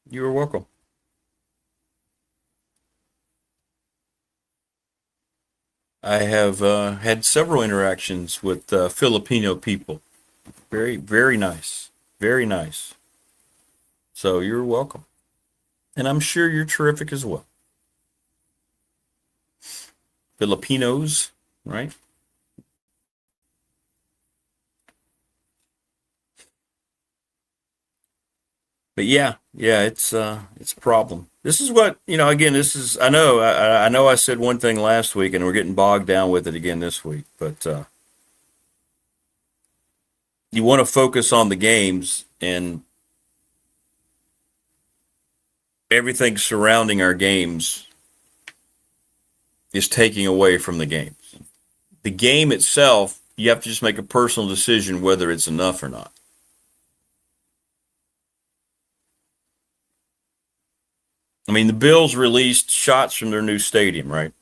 You're welcome. I have had several interactions with Filipino people. Very, very nice. Very nice. So you're welcome. And I'm sure you're terrific as well. Filipinos, right? But yeah, it's a problem. This is what, again, this is, I know I said one thing last week and we're getting bogged down with it again this week, but you want to focus on the games, and everything surrounding our games is taking away from the games. The game itself, you have to just make a personal decision whether it's enough or not. I mean, the Bills released shots from their new stadium, right?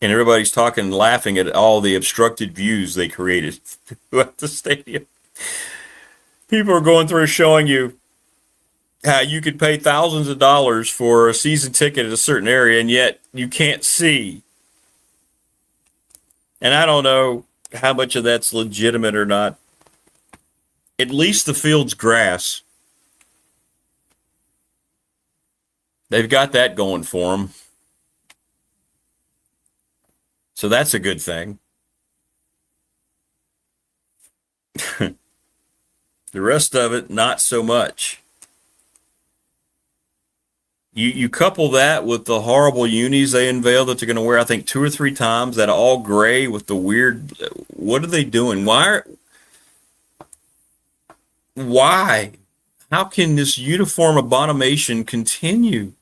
And everybody's talking and laughing at all the obstructed views they created throughout the stadium. People are going through showing you how you could pay thousands of dollars for a season ticket at a certain area, and yet you can't see. And I don't know how much of that's legitimate or not. At least the field's grass. They've got that going for them. So that's a good thing. The rest of it, not so much. You couple that with the horrible unis they unveiled that they're going to wear, I think, 2 or 3 times, that all gray with the weird, what are they doing? Why? How can this uniform abomination continue?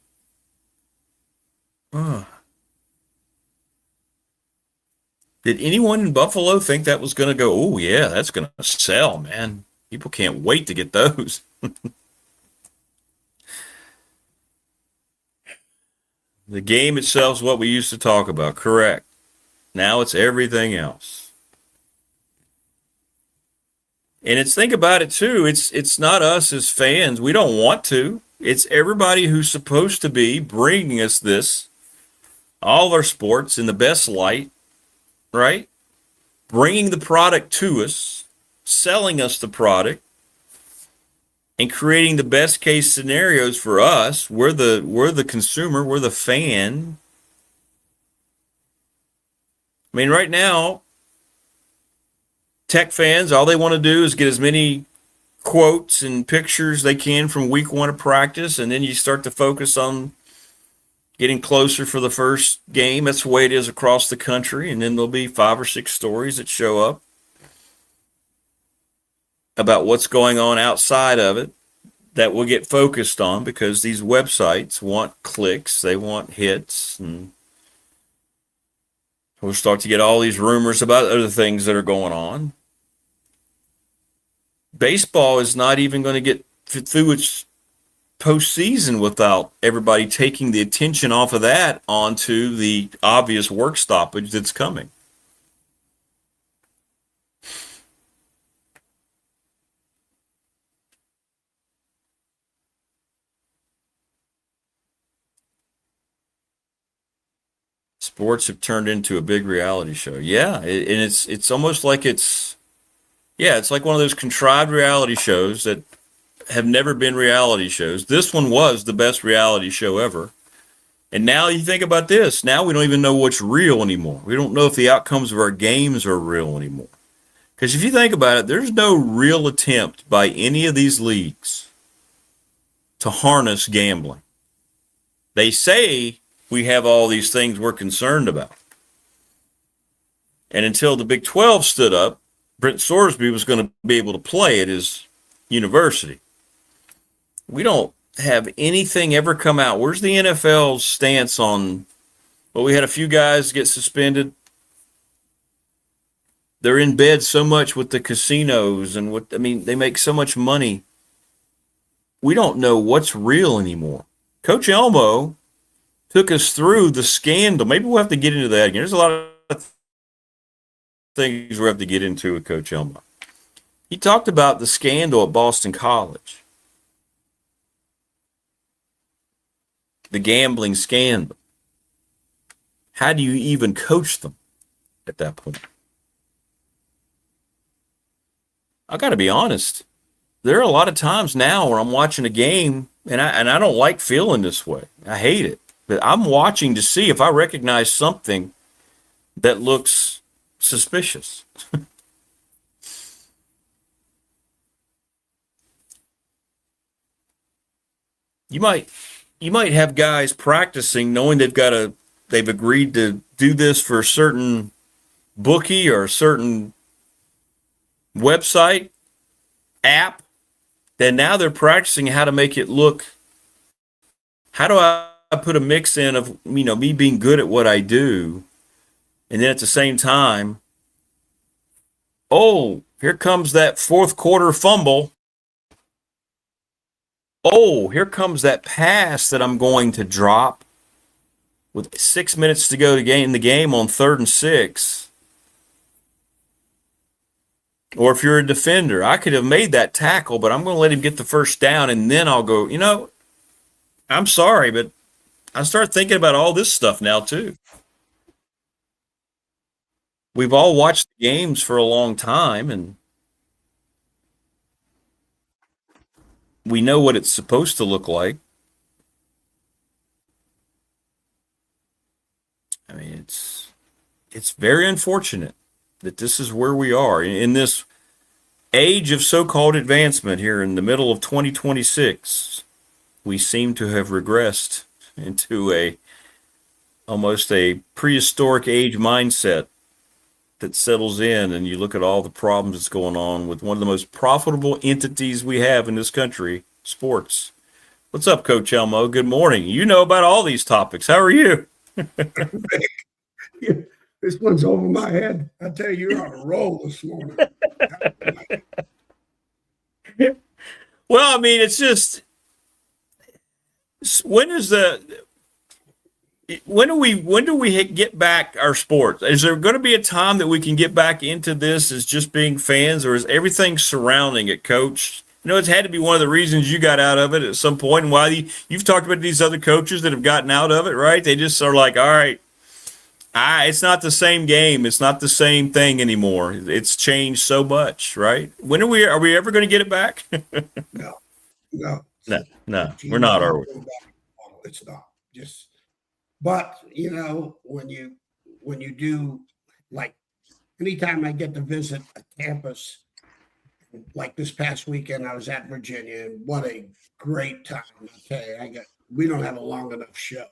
Did anyone in Buffalo think that was going to go, oh, yeah, that's going to sell, man. People can't wait to get those. The game itself is what we used to talk about, correct. Now it's everything else. And think about it too, it's not us as fans. We don't want to. It's everybody who's supposed to be bringing us this, all of our sports in the best light, right? Bringing the product to us, selling us the product, and creating the best case scenarios for us. We're the consumer, we're the fan. I mean, right now, Tech fans, all they want to do is get as many quotes and pictures they can from week 1 of practice, and then you start to focus on getting closer for the first game. That's the way it is across the country, and then there'll be 5 or 6 stories that show up about what's going on outside of it. that will get focused on because these websites want clicks, they want hits, and we'll start to get all these rumors about other things that are going on. Baseball is not even going to get through its postseason without everybody taking the attention off of that onto the obvious work stoppage that's coming. Sports have turned into a big reality show. Yeah, and it's almost like it's like one of those contrived reality shows that have never been reality shows. This one was the best reality show ever. And now you think about this. Now we don't even know what's real anymore. We don't know if the outcomes of our games are real anymore. Because if you think about it, there's no real attempt by any of these leagues to harness gambling. They say we have all these things we're concerned about. And until the Big 12 stood up, Brent Sorsby was going to be able to play at his university. We don't have anything ever come out. Where's the NFL's stance on, well, we had a few guys get suspended. They're in bed so much with the casinos and they make so much money. We don't know what's real anymore. Coach Elmo took us through the scandal. Maybe we'll have to get into that again. There's a lot of things we'll have to get into with Coach Elmo. He talked about the scandal at Boston College. The gambling scandal. How do you even coach them at that point? I got to be honest. There are a lot of times now where I'm watching a game and I don't like feeling this way. I hate it. But I'm watching to see if I recognize something that looks suspicious. You might have guys practicing knowing they've agreed to do this for a certain bookie or a certain website, app, then now they're practicing how to make it look. How do I put a mix in of, me being good at what I do, and then at the same time, oh, here comes that fourth quarter fumble. Oh, here comes that pass that I'm going to drop with 6 minutes to go to gain the game on 3rd and 6. Or if you're a defender, I could have made that tackle, but I'm going to let him get the first down, and then I'll go, I'm sorry, but I start thinking about all this stuff now too. We've all watched the games for a long time, and we know what it's supposed to look like. I mean, it's very unfortunate that this is where we are in this age of so-called advancement here in the middle of 2026. We seem to have regressed into almost a prehistoric age mindset that settles in, and you look at all the problems that's going on with one of the most profitable entities we have in this country, sports. What's up, Coach Elmo? Good morning. You know about all these topics. How are you? This one's over my head. I tell you, you're on a roll this morning. Well, I mean, it's just, when do we get back our sports? Is there going to be a time that we can get back into this as just being fans, or is everything surrounding it, Coach? It's had to be one of the reasons you got out of it at some point, and why you've talked about these other coaches that have gotten out of it, right? They just are like, all right, it's not the same game. It's not the same thing anymore. It's changed so much, right? Are we ever going to get it back? No, we're not, are we? It's not. But when you do, like, anytime I get to visit a campus, like this past weekend, I was at Virginia, and what a great time! Okay, we don't have a long enough show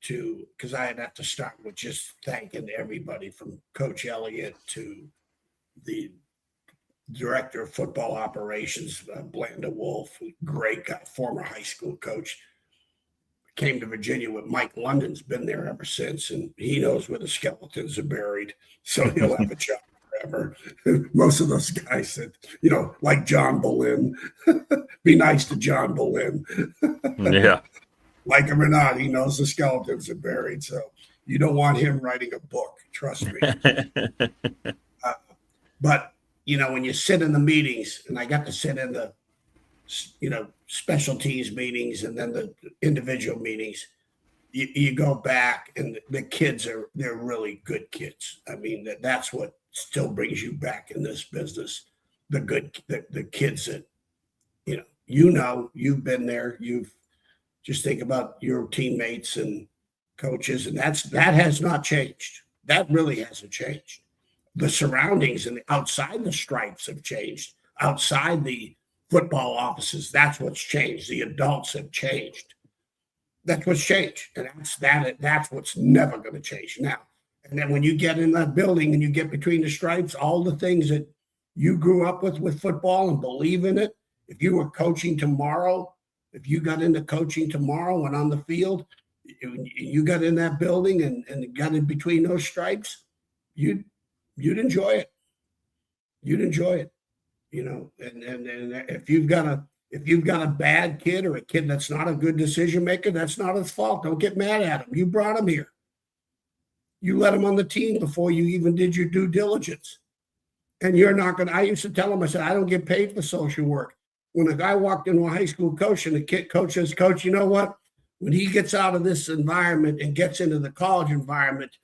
because I'd have to start with just thanking everybody from Coach Elliott to the director of football operations, Blanda Wolf, great guy, former high school coach. Came to Virginia with Mike London's been there ever since, and he knows where the skeletons are buried, so he'll have a job forever. Most of those guys said, like John Boleyn, be nice to John Boleyn. Yeah. Like him or not, he knows the skeletons are buried, so you don't want him writing a book, trust me. But, when you sit in the meetings, and I got to sit in the specialties meetings and then the individual meetings, you go back and the kids they're really good kids. I mean, that's what still brings you back in this business. The kids that, you've been there. You've just think about your teammates and coaches, and that has not changed. That really hasn't changed. The surroundings and outside the stripes have changed. Outside the football offices, that's what's changed. The adults have changed. That's what's changed, and that's what's never going to change now. And then when you get in that building and you get between the stripes, all the things that you grew up with football and believe in it. If you were coaching tomorrow, if you got into coaching tomorrow and on the field, you got in that building and got in between those stripes, you'd enjoy it. You'd enjoy it. And if you've got a bad kid or a kid that's not a good decision maker, that's not his fault. Don't get mad at him. You brought him here. You let him on the team before you even did your due diligence. And you're not going to, I used to tell him, I said, I don't get paid for social work. When a guy walked into a high school coach and the kid coach says, Coach, you know what? When he gets out of this environment and gets into the college environment,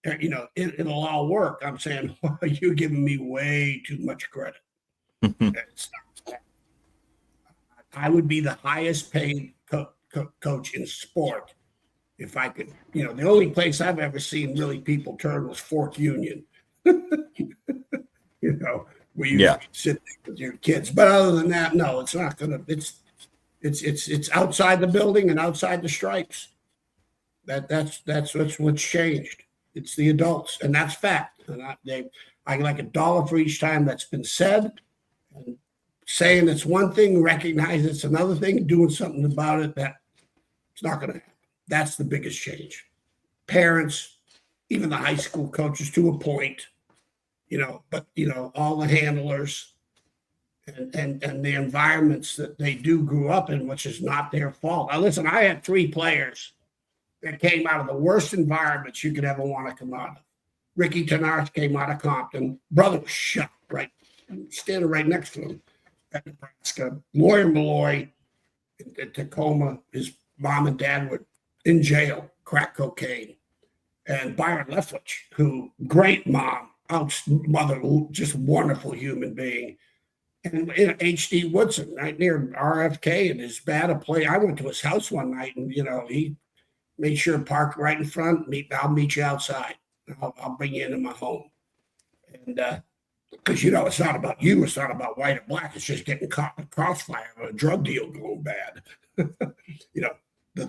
it'll all work. I'm saying, well, you're giving me way too much credit. I would be the highest paid coach in sport if I could. The only place I've ever seen really people turn was Fork Union. Where you sit with your kids. But other than that, no, it's not gonna. It's outside the building and outside the stripes. That's what's changed. It's the adults, and that's fact. And I like $1 for each time that's been said. And saying it's one thing, recognize it's another thing, doing something about it, that it's not going to happen. That's the biggest change. Parents, even the high school coaches to a point, but all the handlers and the environments that they grew up in, which is not their fault. Now, listen, I had 3 players that came out of the worst environments you could ever want to come out of. Ricky Tenarth came out of Compton. Brother was shot, right? Standing right next to him at Nebraska. Lawyer Malloy in Tacoma, his mom and dad were in jail, crack cocaine. And Byron Leftwich, who great mom, mother, just wonderful human being. And H.D. Woodson, right near RFK, and as bad a play. I went to his house one night, and he made sure to park right in front. I'll meet you outside. I'll bring you into my home. And because it's not about you, it's not about white or black. It's just getting caught in a crossfire of a drug deal going bad. The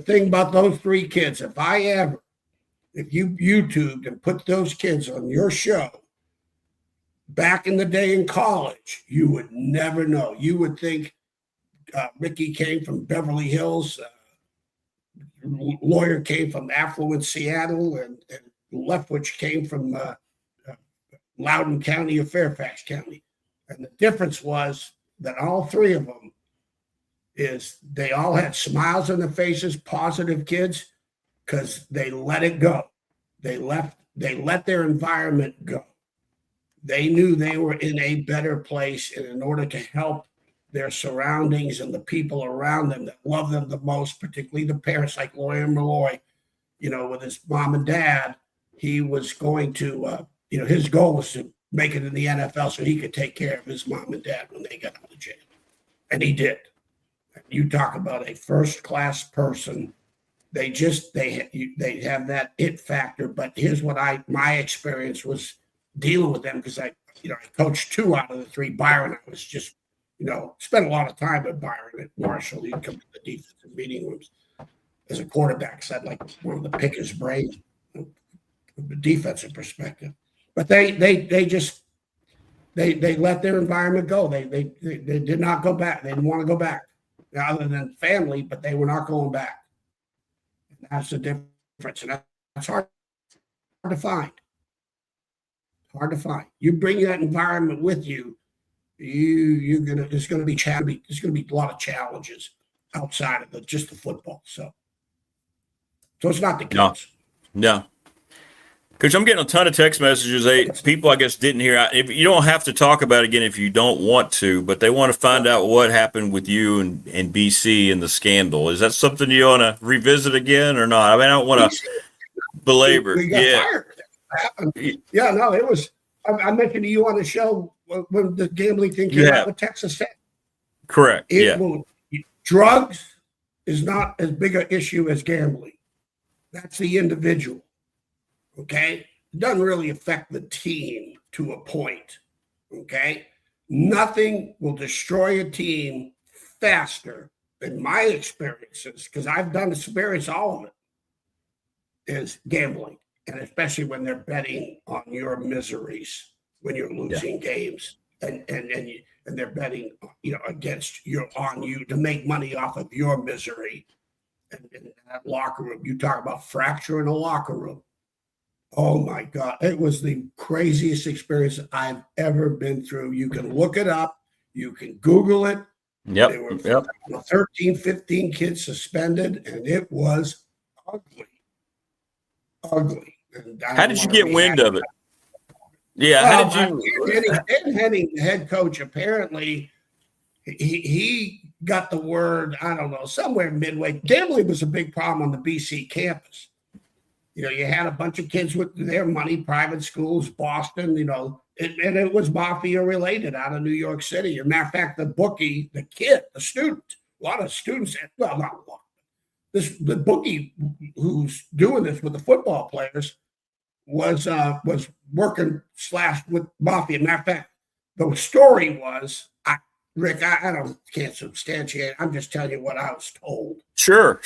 thing about those 3 kids, if you YouTubed and put those kids on your show back in the day in college, you would never know. You would think Ricky came from Beverly Hills, Lawyer came from affluent Seattle, and Leftwich came from Loudoun County or Fairfax County. And the difference was that all 3 of them is they all had smiles on their faces, positive kids, because they let it go. They let their environment go. They knew they were in a better place, and in order to help their surroundings and the people around them that love them the most, particularly the parents like Lawyer Malloy, with his mom and dad, he was going to, his goal was to make it in the NFL so he could take care of his mom and dad when they got out of jail. And he did. You talk about a first-class person. They have that it factor. But here's what my experience was dealing with them, because I coached 2 out of the 3. Byron, I was just, spent a lot of time with Byron at Marshall. He'd come to the defensive meeting rooms as a quarterback. So I'd like one of the pickers' brains from the defensive perspective. But they just They let their environment go. They did not go back. They didn't want to go back, other than family, but they were not going back. And that's the difference, and that's hard to find. Hard to find. You bring that environment with you. There's going to be a lot of challenges outside of just the football. So it's not the kids. No. Coach, I'm getting a ton of text messages. People, I guess, didn't hear. If you don't have to talk about it again if you don't want to, but they want to find out what happened with you and BC and the scandal. Is that something you want to revisit again or not? I mean, I don't want to belabor. We got fired. Yeah, no, it was. I mentioned to you on the show when the gambling thing came out with Texas Tech. Correct. Drugs is not as big an issue as gambling. That's the individual. Okay? It doesn't really affect the team to a point. Okay? Nothing will destroy a team faster, in my experiences, because I've done experience all of it, is gambling. And especially when they're betting on your miseries, when you're losing games, and they're betting, against on you to make money off of your misery. And in that locker room, you talk about fracturing a locker room. Oh my God, it was the craziest experience I've ever been through. You can look it up, you can Google it. Yep. There were 13, 15 kids suspended, and it was ugly. How did you get wind of it? Yeah, how did you? Ed Henning, the head coach, apparently he got the word, I don't know, somewhere midway. Gambling was a big problem on the BC campus. You had a bunch of kids with their money, private schools, Boston, and it was mafia related out of New York City. As a matter of fact, the bookie, the student, a lot of students, well, not a lot. The bookie who's doing this with the football players was working / with mafia. Matter of fact, the story was, Rick, I can't substantiate. I'm just telling you what I was told. Sure.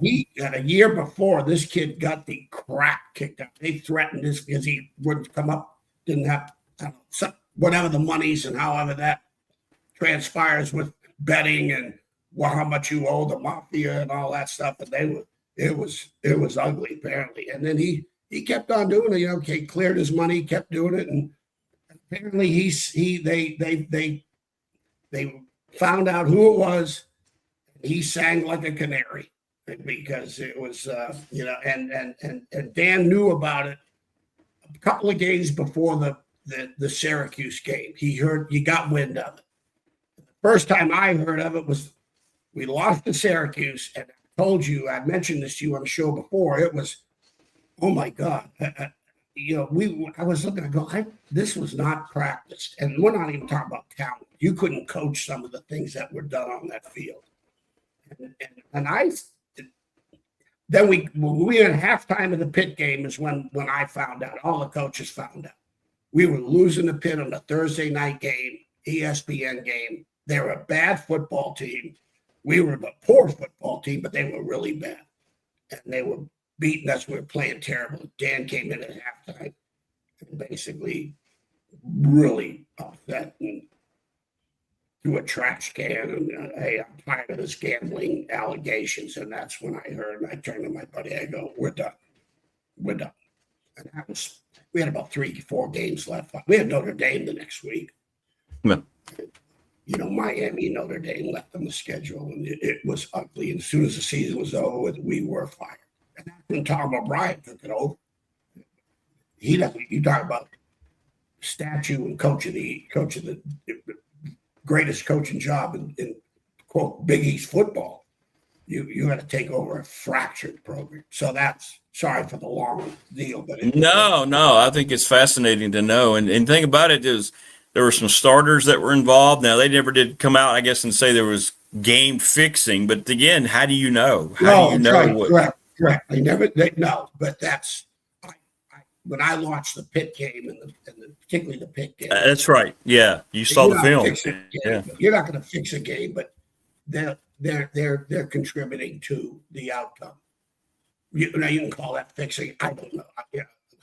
He had a year before, this kid got the crap kicked out. They threatened this because he wouldn't come up, didn't have whatever the monies and however that transpires with betting and how much you owe the mafia and all that stuff. And it was ugly apparently. And then he kept on doing it. Okay, cleared his money, kept doing it, and apparently they found out who it was. He sang like a canary because it was and Dan knew about it a couple of days before the Syracuse game. He got wind of it. The first time I heard of it was we lost to Syracuse, and I told you, I mentioned this to you on the show before. It was, oh my God. I was looking, I go, this was not practiced. And we're not even talking about talent. You couldn't coach some of the things that were done on that field. Then we were at halftime of the Pitt game is when I found out, all the coaches found out. We were losing the Pitt on a Thursday night game, ESPN game. They were a bad football team. We were a poor football team, but they were really bad. And they were beating us. We were playing terrible. Dan came in at halftime and basically really upset and threw a trash can. And, hey, I'm tired of this gambling allegations. And that's when I heard, and I turned to my buddy, I go, we're done. And we had about 3-4 games left. We had Notre Dame the next week. Yeah. Miami, Notre Dame left on the schedule, and it was ugly. And as soon as the season was over, we were fired. And that's when Tom O'Brien took it over. You talk about statue and coach of the greatest coaching job in quote Big East football. You had to take over a fractured program. So that's sorry for the long deal, but no, I think it's fascinating to know. And thing about it is, there were some starters that were involved. Now, they never did come out, I guess, and say there was game fixing. But again, how do you know? How do you know? Correct. But that's when I watched the Pitt game and particularly the Pitt game. That's right. Yeah, you saw the film. Yeah, you're not going to fix a game, but they're contributing to the outcome. You can call that fixing. I don't know.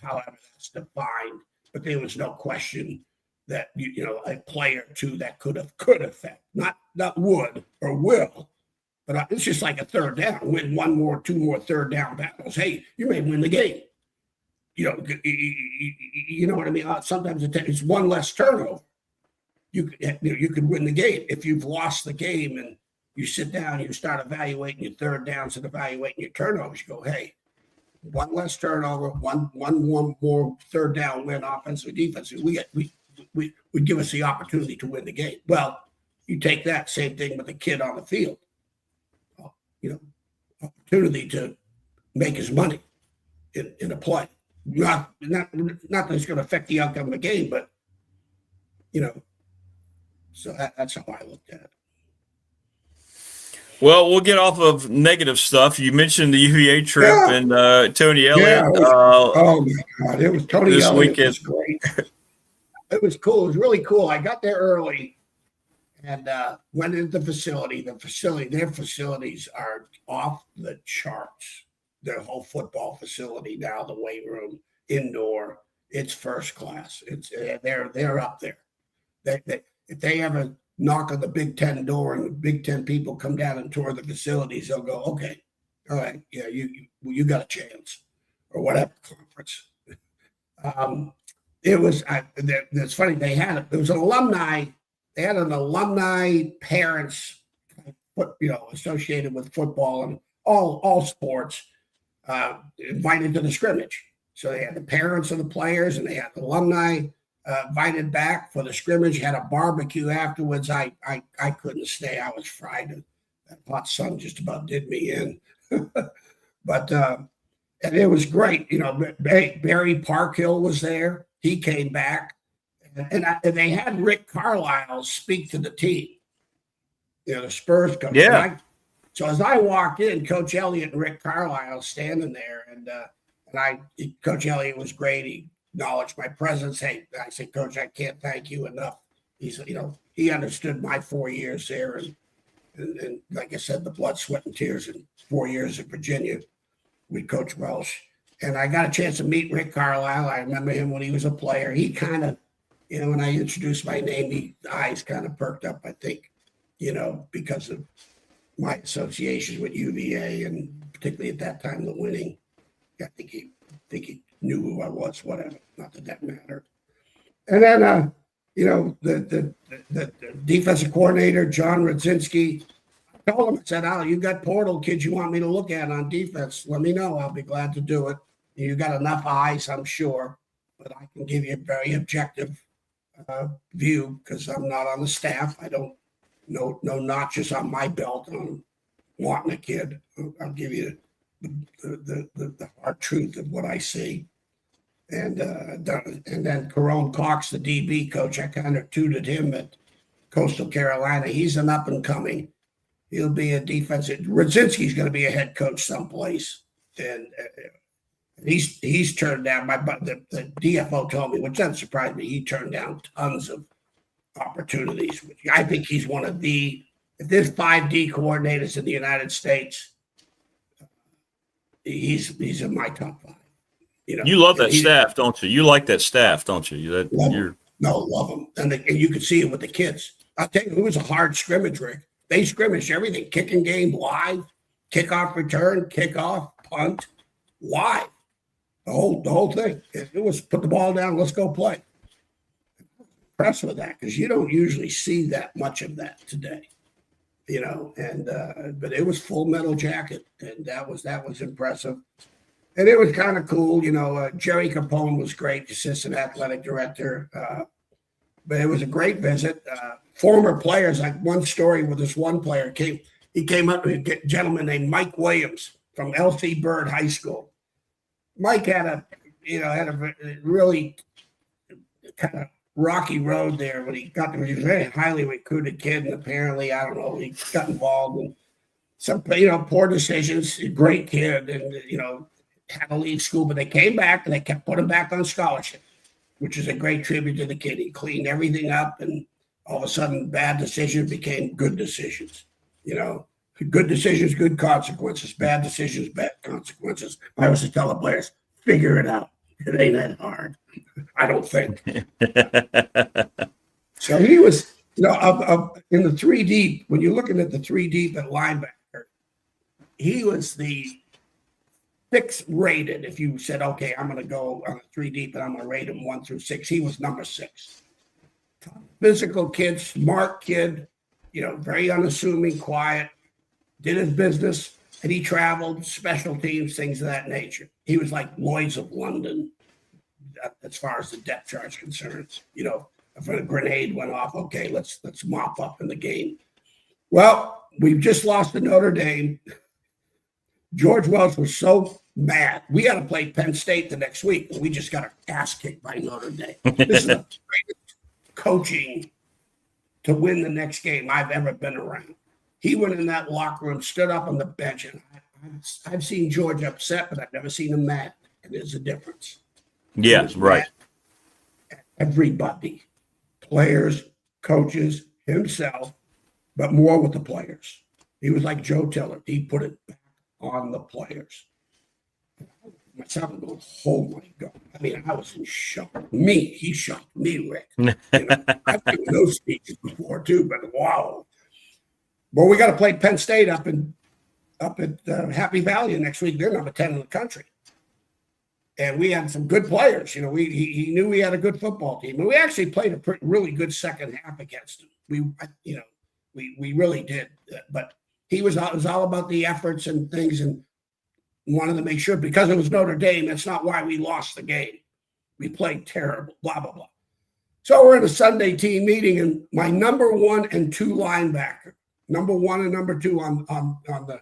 However that's defined, but there was no question. that a player or two that could affect, not would or will, but it's just like a third down. Win two more third down battles. Hey, you may win the game. You know what I mean? Sometimes it's one less turnover. You could win the game. If you've lost the game and you sit down, you start evaluating your third downs and evaluating your turnovers. You go, hey, one less turnover, one more third down win, offensive, defensive. Would give us the opportunity to win the game. Well, you take that same thing with the kid on the field. Opportunity to make his money in a play. Not that it's going to affect the outcome of the game, but so that's how I looked at it. Well, we'll get off of negative stuff. You mentioned the UVA trip and Tony Elliott. Oh my God, it was Tony this Elliott. Weekend. Was great. It was cool. It was really cool. I got there early and went into the facility. Their facilities are off the charts. Their whole football facility now, the weight room, indoor, it's first class. They're up there. If they ever knock on the Big Ten door and the Big Ten people come down and tour the facilities, they'll go, okay, all right, yeah, you got a chance, or whatever conference. It's funny, there was an alumni. They had an alumni parents, associated with football and all sports, invited to the scrimmage. So they had the parents of the players and they had the alumni invited back for the scrimmage. Had a barbecue afterwards. I couldn't stay. I was fried. That hot sun just about did me in. But and it was great. Barry Parkhill was there. He came back, and they had Rick Carlisle speak to the team. The Spurs coach. Yeah. So as I walked in, Coach Elliott and Rick Carlisle standing there, and Coach Elliott was great. He acknowledged my presence. Hey, I said, Coach, I can't thank you enough. He understood my 4 years there, and like I said, the blood, sweat, and tears in 4 years at Virginia with Coach Welsh. And I got a chance to meet Rick Carlisle. I remember him when he was a player. He kind of, when I introduced my name, his eyes kind of perked up, I think, because of my associations with UVA and particularly at that time, the winning. I think he knew who I was, whatever. Not that mattered. And then, the defensive coordinator, John Radzinski, I told him, I said, "Oh, you got portal kids you want me to look at on defense? Let me know. I'll be glad to do it. You got enough eyes, I'm sure, but I can give you a very objective view because I'm not on the staff. I don't no notches on my belt on wanting a kid. I'll give you the hard truth of what I see." And then Carone Cox, the DB coach, I kind of tutored him at Coastal Carolina. He's an up and coming. He'll be a defensive. Radzinski's going to be a head coach someplace, and he's turned down. The DFO told me, which doesn't surprise me. He turned down tons of opportunities. Which I think he's one of the. If there's 5 D coordinators in the United States, he's in my top 5. You love that staff, don't you? You like that staff, don't you? Love them. And you could see it with the kids. I'll tell you, it was a hard scrimmage, Rick. They scrimmaged everything. Kicking game, live. Kickoff return, kickoff, punt, live. The whole thing. It was put the ball down, let's go play. Impressed with that because you don't usually see that much of that today. But it was full metal jacket, and that was impressive. And it was kind of cool, Jerry Capone was great, assistant athletic director. But it was a great visit. Former players, like one story with this one player he came up with a gentleman named Mike Williams from L.C. Byrd High School. Mike had a really kind of rocky road there when he got there. He was a very highly recruited kid, and apparently, I don't know, he got involved in some, poor decisions. A great kid, and had to leave school, but they came back and they kept putting him back on scholarship, which is a great tribute to the kid. He cleaned everything up, and all of a sudden, bad decisions became good decisions. Good decisions, good consequences. Bad decisions, bad consequences. I always tell the players, figure it out. It ain't that hard. I don't think. So he was, in the 3 deep, when you're looking at the 3 deep at linebacker, he was the 6th rated. If you said, okay, I'm going to go on a 3 deep and I'm going to rate him 1 through 6, he was number 6. Physical kid, smart kid, very unassuming, quiet, did his business, and he traveled, special teams, things of that nature. He was like Lloyd's of London as far as the depth chart is concerned. If a grenade went off, okay, let's mop up in the game. Well, we've just lost to Notre Dame. George Welch was so mad. We got to play Penn State the next week, and we just got our ass kicked by Notre Dame. This is the greatest coaching to win the next game I've ever been around. He went in that locker room, stood up on the bench, and I've seen George upset, but I've never seen him mad. And there's a difference. Yeah, right. Everybody, players, coaches, himself, but more with the players. He was like Joe Tiller. He put it back on the players. Myself, I'm going, oh my God. I mean, I was in shock. He shocked me, Rick. I've given those speeches before too, but wow. Well, we got to play Penn State up at Happy Valley next week. They're number 10 in the country. And we had some good players. He knew we had a good football team. And we actually played a really good second half against him. We really did. But it was all about the efforts and things, and wanted to make sure, because it was Notre Dame, that's not why we lost the game. We played terrible, blah, blah, blah. So we're in a Sunday team meeting, and my number 1 and 2 linebacker, number 1 and number 2 on the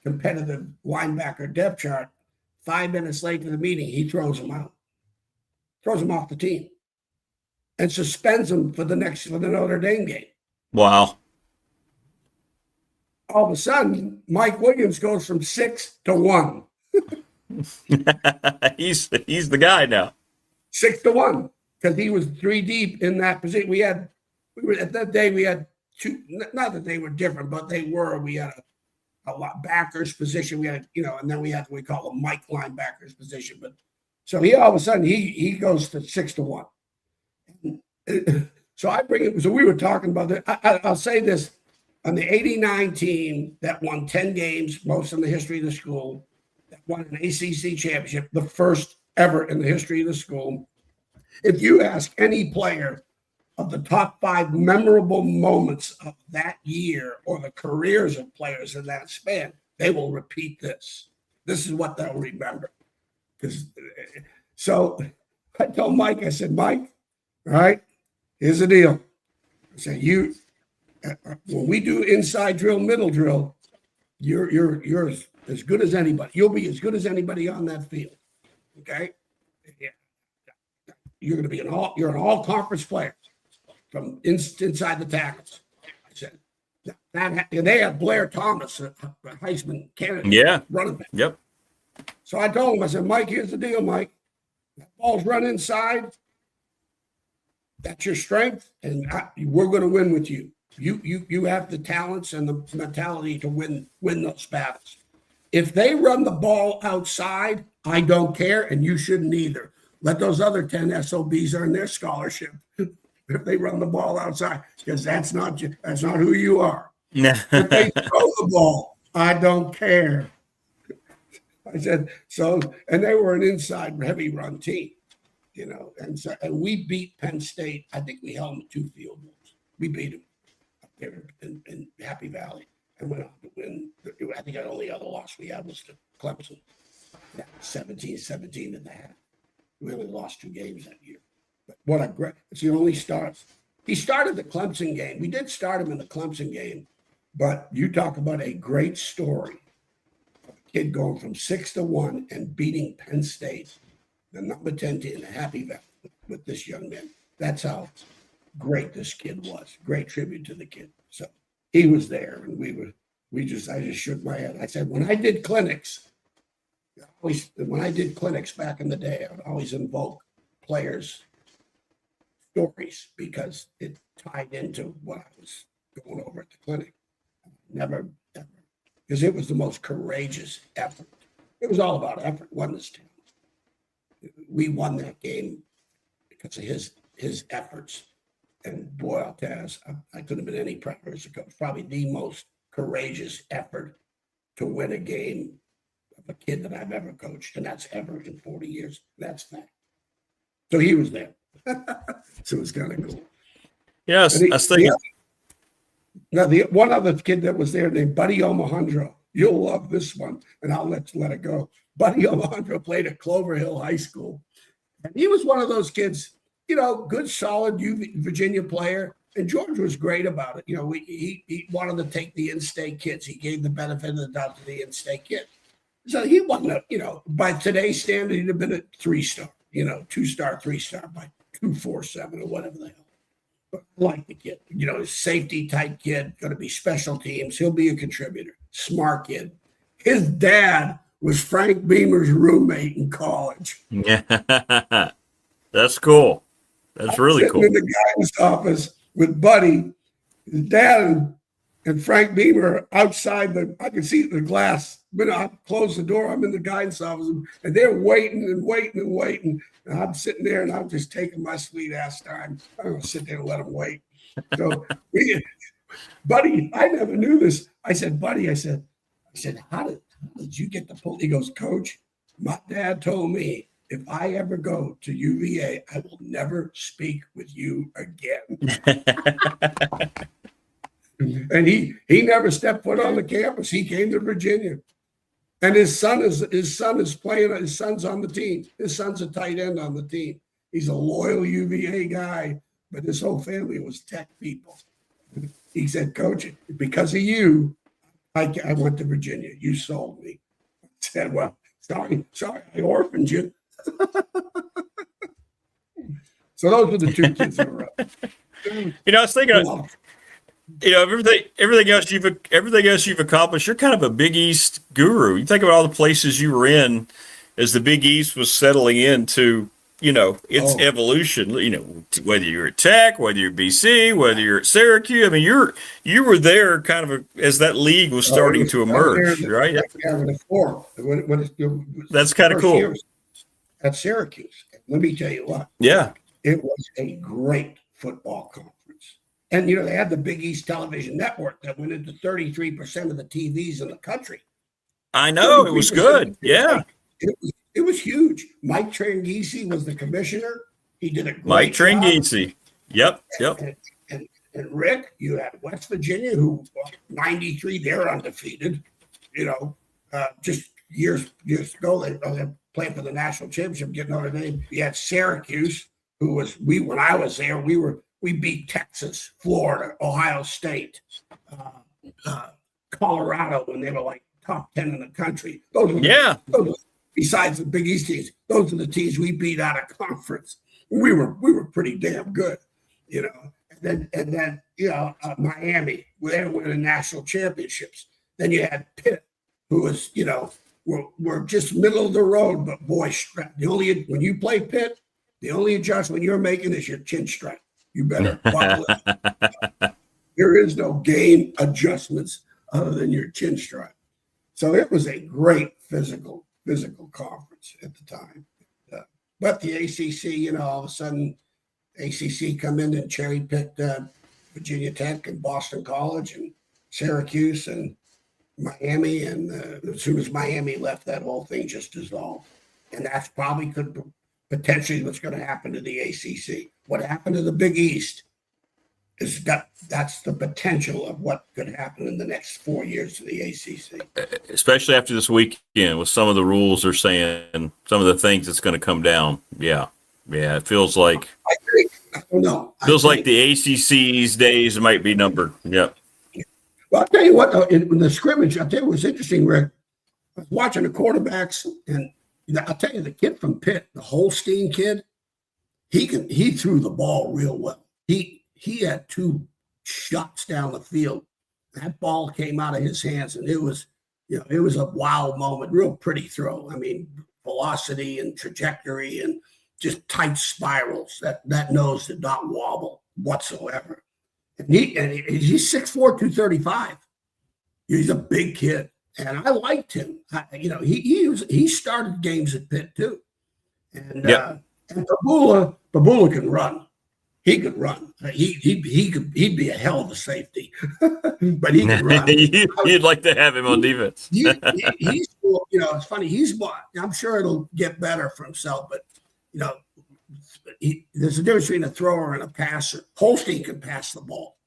competitive linebacker depth chart, 5 minutes late to the meeting, he throws him out, throws him off the team, and suspends him for the Notre Dame game. Wow. All of a sudden, Mike Williams goes from 6 to 1. He's the guy now. 6 to 1, because he was 3 deep in that position. We had 2. Not that they were different, but they were. We had a lot backers position. We had and then we had what we call a Mike linebackers position. But so he all of a sudden he goes to 6 to 1. So I bring it. So we were talking about that. I'll say this. On the 89 team that won 10 games, most in the history of the school, that won an ACC championship, the first ever in the history of the school. If you ask any player of the top 5 memorable moments of that year or the careers of players in that span, they will repeat this. This is what they'll remember. So I told Mike, I said, Mike, all right, here's the deal. I said, when we do inside drill, middle drill, you're as good as anybody. You'll be as good as anybody on that field. Okay? Yeah. You're going to be you're an all-conference player from inside the tackles. I said, and they had Blair Thomas, a Heisman candidate. Yeah. Running back. Yep. So I told him, I said, Mike, here's the deal, Mike. That ball's run inside. That's your strength, and we're going to win with you. You have the talents and the mentality to win those battles. If they run the ball outside, I don't care, and you shouldn't either. Let those other 10 SOBs earn their scholarship if they run the ball outside, because that's not who you are. If they throw the ball, I don't care. I said so, and they were an inside heavy run team, and we beat Penn State. I think we held them 2 field goals. We beat them up there in Happy Valley and went on to win. I think the only other loss we had was to Clemson. 17 and a half. We only lost 2 games that year. But what a great, it's the only start. He started the Clemson game. We did start him in the Clemson game, but you talk about a great story of a kid going from 6 to 1 and beating Penn State, the number 10 team in Happy Valley with this young man. That's how great this kid was. Great tribute to the kid. So he was there, and I just shook my head. I said, when I did clinics back in the day, I would always invoke players' stories because it tied into what I was going over at the clinic. Never, ever. Because it was the most courageous effort. It was all about effort, wasn't it, Tim? we won that game because of his efforts. And boy, I'll tell you, I couldn't have been any prouder as a coach. Probably the most courageous effort to win a game of a kid that I've ever coached, and that's ever in 40 years. That's fact. So he was there. So it was kind of cool. Yes, I was thinking. Now, the one other kid that was there named Buddy Omohundro. You'll love this one, and I'll let it go. Buddy Omohundro played at Clover Hill High School. And he was one of those kids, good, solid Virginia player. And George was great about it. He wanted to take the in-state kids. He gave the benefit of the doubt to the in-state kid. So he wasn't, by today's standard, he'd have been a 3-star, 2-star, 3-star by 247 or whatever the hell. But I like the kid, safety type kid, going to be special teams. He'll be a contributor, smart kid. His dad was Frank Beamer's roommate in college. Yeah, that's cool. That's really cool. In the guidance office with Buddy, his dad and Frank Beamer outside I can see the glass. When I close the door, I'm in the guidance office, and they're waiting and waiting and waiting. And I'm sitting there, and I'm just taking my sweet ass time. I'm going to sit there and let them wait. So, Buddy, I never knew this. I said, Buddy, I said, how did you get the pull? He goes, Coach, my dad told me if I ever go to UVA, I will never speak with you again. And he never stepped foot on the campus. He came to Virginia. And his son is playing. His son's on the team. His son's a tight end on the team. He's a loyal UVA guy, but his whole family was Tech people. He said, Coach, because of you, I went to Virginia. You sold me. I said, well, sorry, I orphaned you. So those were the two kids that were up. I was thinking. Everything else you've accomplished, you're kind of a Big East guru. You think about all the places you were in as the Big East was settling into, its evolution. Whether you're at Tech, whether you're at BC, whether you're at Syracuse. I mean, you were there kind of as that league was starting to emerge, right? That's kind of cool. At Syracuse, let me tell you what. Yeah, it was a great football conference. And, they had the Big East Television Network that went into 33% of the TVs in the country. I know. It was good. Yeah. It was huge. Mike Tranghese was the commissioner. He did a great Mike Tranghese. Yep. And Rick, you had West Virginia, who 93, they're undefeated. Just years ago, they playing for the national championship, getting Notre Dame. You had Syracuse, who was when I was there, we beat Texas, Florida, Ohio State, Colorado when they were like top 10 in the country. Those were besides the Big East teams, those are the teams we beat out of conference. We were pretty damn good, And then Miami, they were winning national championships. Then you had Pitt, who was we're just middle of the road, but boy, when you play Pitt, the only adjustment you're making is your chin strap. You better buckle it. There is no game adjustments other than your chin strap. So it was a great physical conference at the time. But the ACC, all of a sudden, ACC come in and cherry picked Virginia Tech and Boston College and Syracuse and Miami. And as soon as Miami left, that whole thing just dissolved. And that's probably potentially what's going to happen to the ACC. What happened to the Big East is that's the potential of what could happen in the next 4 years to the ACC. Especially after this weekend with some of the rules they're saying, some of the things that's going to come down. Yeah, it feels like I don't know. Feels like the ACC's days might be numbered. Yep. Well, I'll tell you what, in the scrimmage, I'll tell you what's interesting, Rick. I was watching the quarterbacks, and I'll tell you, the kid from Pitt, the Holstein kid, he threw the ball real well. He had 2 shots down the field. That ball came out of his hands, and it was a wow moment, real pretty throw. I mean, velocity and trajectory and just tight spirals. That nose did not wobble whatsoever. And he's 6'4", 235. He's a big kid, and I liked him. He started games at Pitt too. And Yep. and Pabula can run. He could run. He'd be a hell of a safety, but he could run. You'd like to have him on defense. He's it's funny. He's more. I'm sure it'll get better for himself, but there's a difference between a thrower and a passer. Holstein can pass the ball,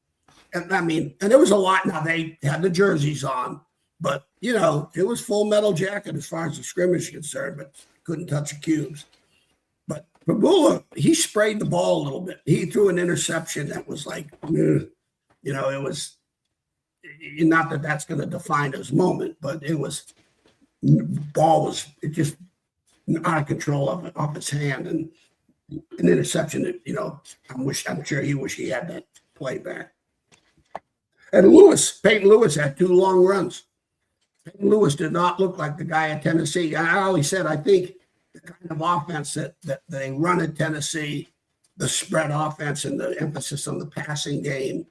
and there was a lot. Now they had the jerseys on, but it was full metal jacket as far as the scrimmage is concerned, but couldn't touch the cubes. But Pabula, he sprayed the ball a little bit. He threw an interception that was like, it was not that that's going to define his moment, but ball was just out of control off his hand, and an interception that, I'm sure he wish he had that play back. And Peyton Lewis had 2 long runs. Peyton Lewis did not look like the guy at Tennessee. I always said, I think the kind of offense that they run at Tennessee, the spread offense and the emphasis on the passing game,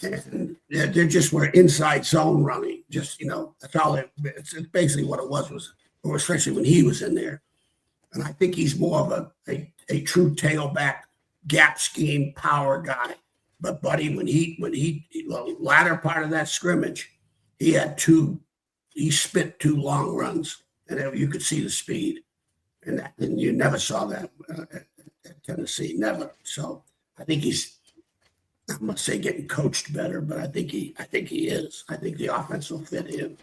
and they just were inside zone running. Just, that's all it's basically what it was, or especially when he was in there. And I think he's more of a true tailback, gap scheme, power guy. But Buddy, when he the latter part of that scrimmage, he spit 2 long runs, and you could see the speed. And you never saw that at Tennessee, never. So I think I must say getting coached better, but I think he is. I think the offense will fit him.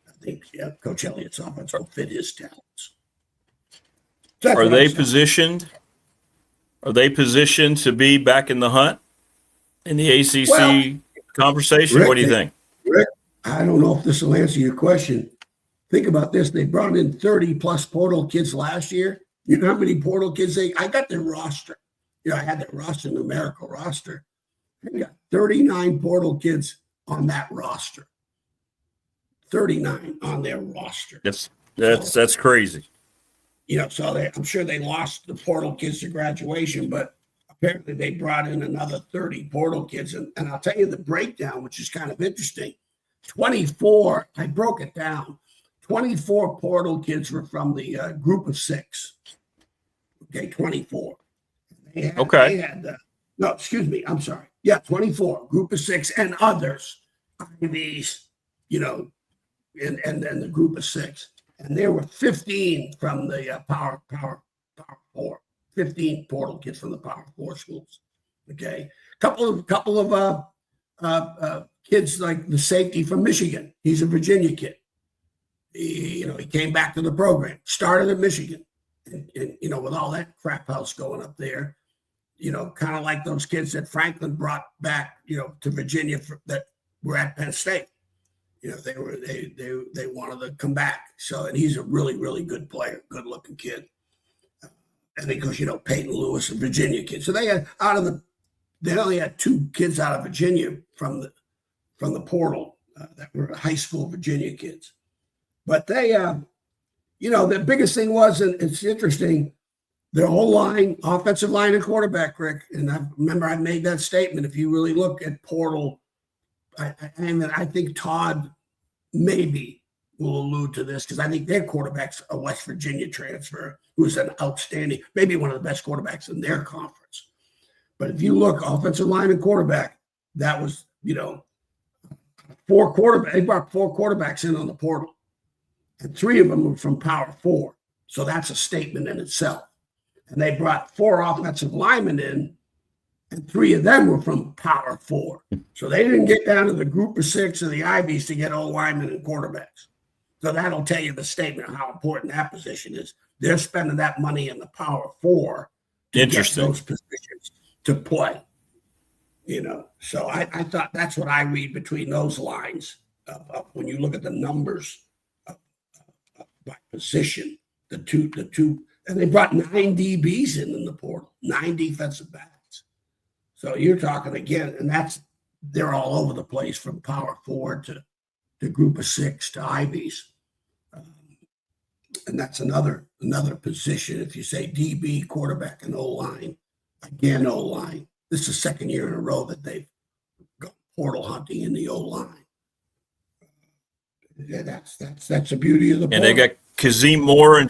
I think Coach Elliott's offense will fit his talents. So Are they positioned to be back in the hunt in the ACC conversation? Rick, what do you think? Rick, I don't know if this will answer your question. Think about this. They brought in 30-plus portal kids last year. You know how many portal kids I got their roster. I had their roster, numerical roster. They got 39 portal kids on that roster. 39 on their roster. That's crazy. So I'm sure they lost the portal kids to graduation, but apparently they brought in another 30 portal kids. And I'll tell you the breakdown, which is kind of interesting. 24, I broke it down. 24 portal kids were from the group of 6. Okay, 24. No, excuse me. I'm sorry. Yeah, 24, group of 6 and others. Ivies, and then the group of 6. And there were 15 from the Power 4. 15 portal kids from the Power 4 schools. Okay, couple of kids like the safety from Michigan. He's a Virginia kid. He came back to the program, started at Michigan, and with all that crap house going up there, kind of like those kids that Franklin brought back, to Virginia that were at Penn State. They wanted to come back. So, and he's a really, really good player, good looking kid. And because, Peyton Lewis, a Virginia kid. So they only had 2 kids out of Virginia from the portal that were high school Virginia kids. But they, the biggest thing was, and it's interesting, their whole line, offensive line and quarterback, Rick. And I remember I made that statement. If you really look at portal, I think Todd maybe will allude to this because I think their quarterback's a West Virginia transfer who's an outstanding, maybe one of the best quarterbacks in their conference. But if you look, offensive line and quarterback, that was, 4 quarterbacks. They brought 4 quarterbacks in on the portal. And 3 of them were from Power 4. So that's a statement in itself. And they brought 4 offensive linemen in, and 3 of them were from Power 4. So they didn't get down to the group of 6 of the Ivies to get old linemen and quarterbacks. So that'll tell you the statement of how important that position is. They're spending that money in the Power 4 to get those positions to play. So I thought that's what I read between those lines of when you look at the numbers by position, the two, and they brought 9 DBs in the portal, 9 defensive backs. So you're talking again, and they're all over the place from Power 4 to group of 6 to Ivies. And that's another position. If you say DB, quarterback, and O-line, again, O-line. This is the 2nd year in a row that they've got portal hunting in the O-line. That's the beauty of the portal. And Kazim Moore and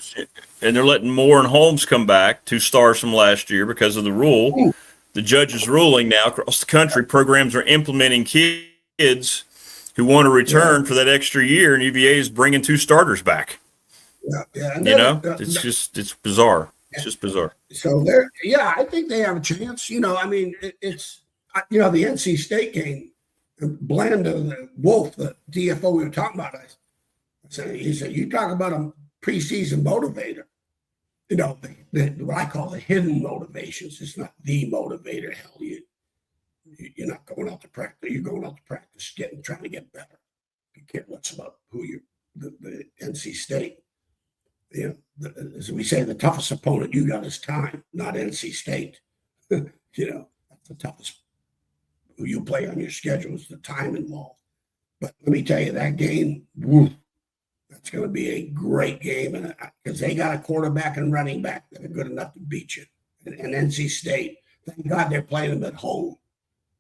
they're letting Moore and Holmes come back, 2 stars from last year because of the rule. Ooh. The judge's ruling now across the country, programs are implementing kids who want to return for that extra year, and UVA is bringing 2 starters back. Yeah. You know, it's bizarre. It's just bizarre. So I think they have a chance. You know, I mean, it's the NC State game, Blanda, the Wolf, the DFO we were talking about. He said, you talk about a preseason motivator. You know, what I call the hidden motivations. It's not the motivator. Hell, you're not going out to practice. You're going out to practice, trying to get better. You care what's about who the NC State. You know, as we say, the toughest opponent you got is time, not NC State. You know, that's the toughest. Who you play on your schedule is the time involved. But let me tell you, that game, that's going to be a great game, and because they got a quarterback and running back that are good enough to beat you. And NC State, thank God they're playing them at home.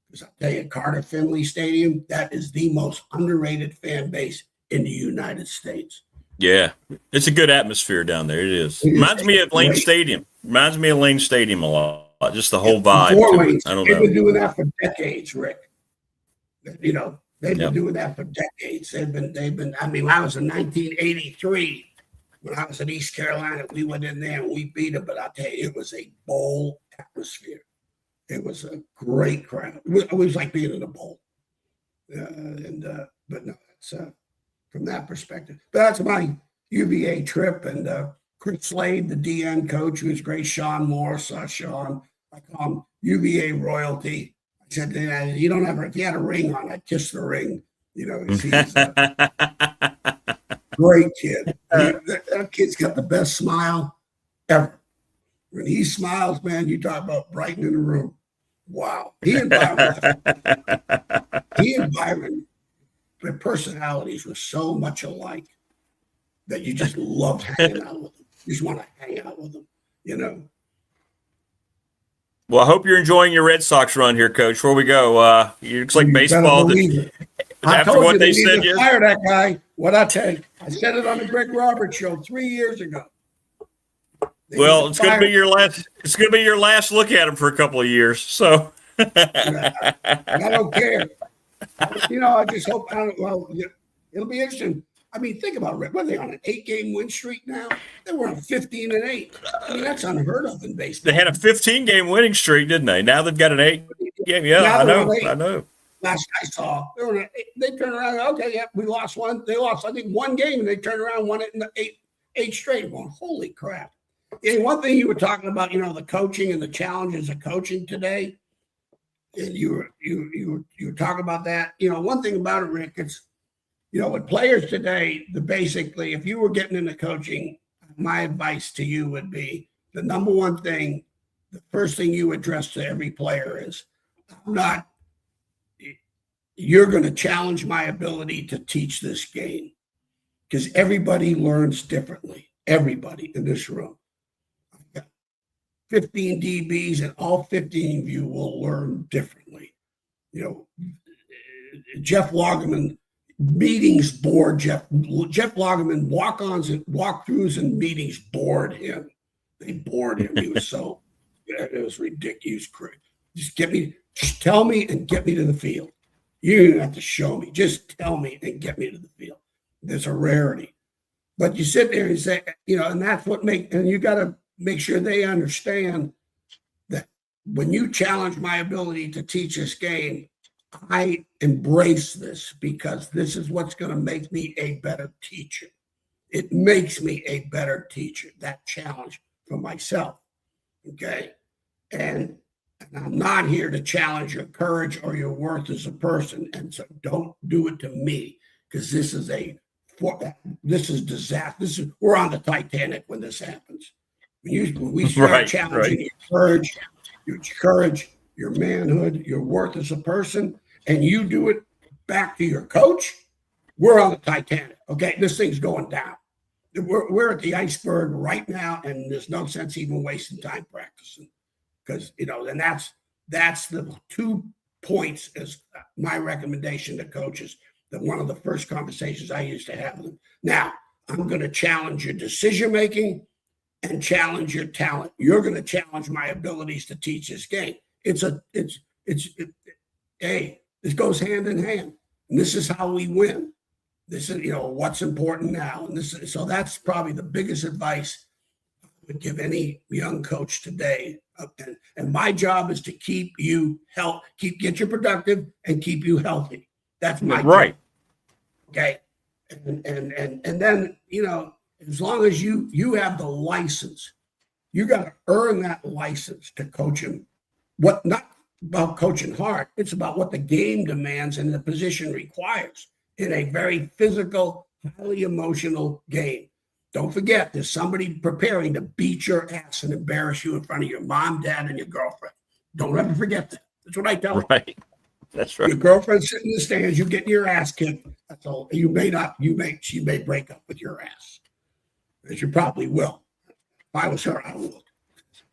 Because I'll tell you, Carter Finley Stadium, that is the most underrated fan base in the United States. Yeah, it's a good atmosphere down there. It is. Reminds me of Lane Stadium. Reminds me of Lane Stadium a lot. Just the whole vibe. I don't know. They've been doing that for decades, Rick. You know, they've been doing that for decades. They've been. I mean, I was in 1983 when I was in East Carolina. We went in there and we beat them. But I'll tell you, it was a bowl atmosphere. It was a great crowd. It was like being in a bowl. But no, it's from that perspective. But that's my UVA trip. And Chris Slade, the DN coach, who was great. Sean Moore, Sean. I call him UVA royalty. I said, you don't ever, if you had a ring on, I'd kiss the ring. You know, he's a great kid. That kid's got the best smile ever. When he smiles, man, you talk about brightening the room. Wow. He and Byron, their personalities were so much alike that you just loved hanging out with them. You just want to hang out with them, you know. Well, I hope you're enjoying your Red Sox run here, Coach. Before we go, it looks like baseball. I told you they need to fire that guy. What I tell you, I said it on the Greg Roberts show 3 years ago. Well, it's going to be your last. It's going to be your last look at him for a couple of years. So I don't care. You know, I just hope. Well, it'll be interesting. I mean, think about it. What are they on, an 8-game win streak now? They were on 15-8. I mean, that's unheard of in baseball. They had a 15-game winning streak, didn't they? Now they've got an 8-game. Yeah, I know. Last I saw, they turned around. Okay, yeah, we lost one. They lost, I think, one game, and they turned around, won it in the eight straight. I'm going, holy crap! And one thing you were talking about, you know, the coaching and the challenges of coaching today, and you were talking about that. You know, one thing about it, Rick, it's, you know, with players today, basically, if you were getting into coaching, my advice to you would be the number one thing, the first thing you address to every player is, you're going to challenge my ability to teach this game, because everybody learns differently. Everybody in this room. I've got 15 DBs, and all 15 of you will learn differently. You know, Jeff Lagerman, meetings bored Jeff Lagerman, walk-ons and walkthroughs and meetings bored him. They bored him. He was so, it was ridiculous. Just tell me and get me to the field. You don't have to show me. Just tell me and get me to the field. There's a rarity. But you sit there and say, you know, and that's what and you got to make sure they understand that when you challenge my ability to teach this game, I embrace this, because this is what's going to make me a better teacher. It makes me a better teacher, that challenge for myself. Okay. And I'm not here to challenge your courage or your worth as a person. And so don't do it to me, because this is disaster. We're on the Titanic when this happens. When we start challenging your courage, your manhood, your worth as a person, and you do it back to your coach, we're on the Titanic. Okay, this thing's going down. We're at the iceberg right now, and there's no sense even wasting time practicing, because, you know, and that's the 2 points as my recommendation to coaches. That one of the first conversations I used to have with them. Now, I'm going to challenge your decision making and challenge your talent. You're going to challenge my abilities to teach this game. Hey, this goes hand in hand. And this is how we win. This is, what's important now. And so that's probably the biggest advice I would give any young coach today. And my job is to keep you get you productive and keep you healthy. That's my right. Job. Okay. And then, as long as you have the license, you got to earn that license to coach him. Not about coaching hard. It's about what the game demands and the position requires in a very physical, highly emotional game. Don't forget, there's somebody preparing to beat your ass and embarrass you in front of your mom, dad, and your girlfriend. Don't ever forget that. That's what I tell them. Right. That's right. Your girlfriend's sitting in the stands, you getting your ass kicked. That's all. She may break up with your ass. And she probably will. If I was her, I would.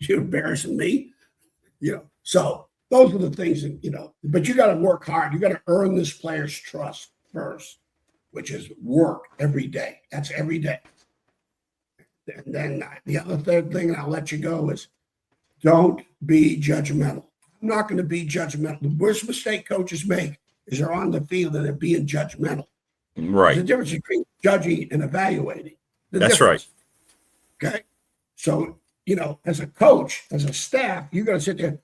She's embarrassing me. So those are the things that, but you got to work hard. You got to earn this player's trust first, which is work every day. That's every day. And then the other third thing, and I'll let you go, is don't be judgmental. I'm not going to be judgmental. The worst mistake coaches make is they're on the field and they're being judgmental. Right. There's a difference between judging and evaluating. That's right. Okay. So, as a coach, as a staff, you got to sit there.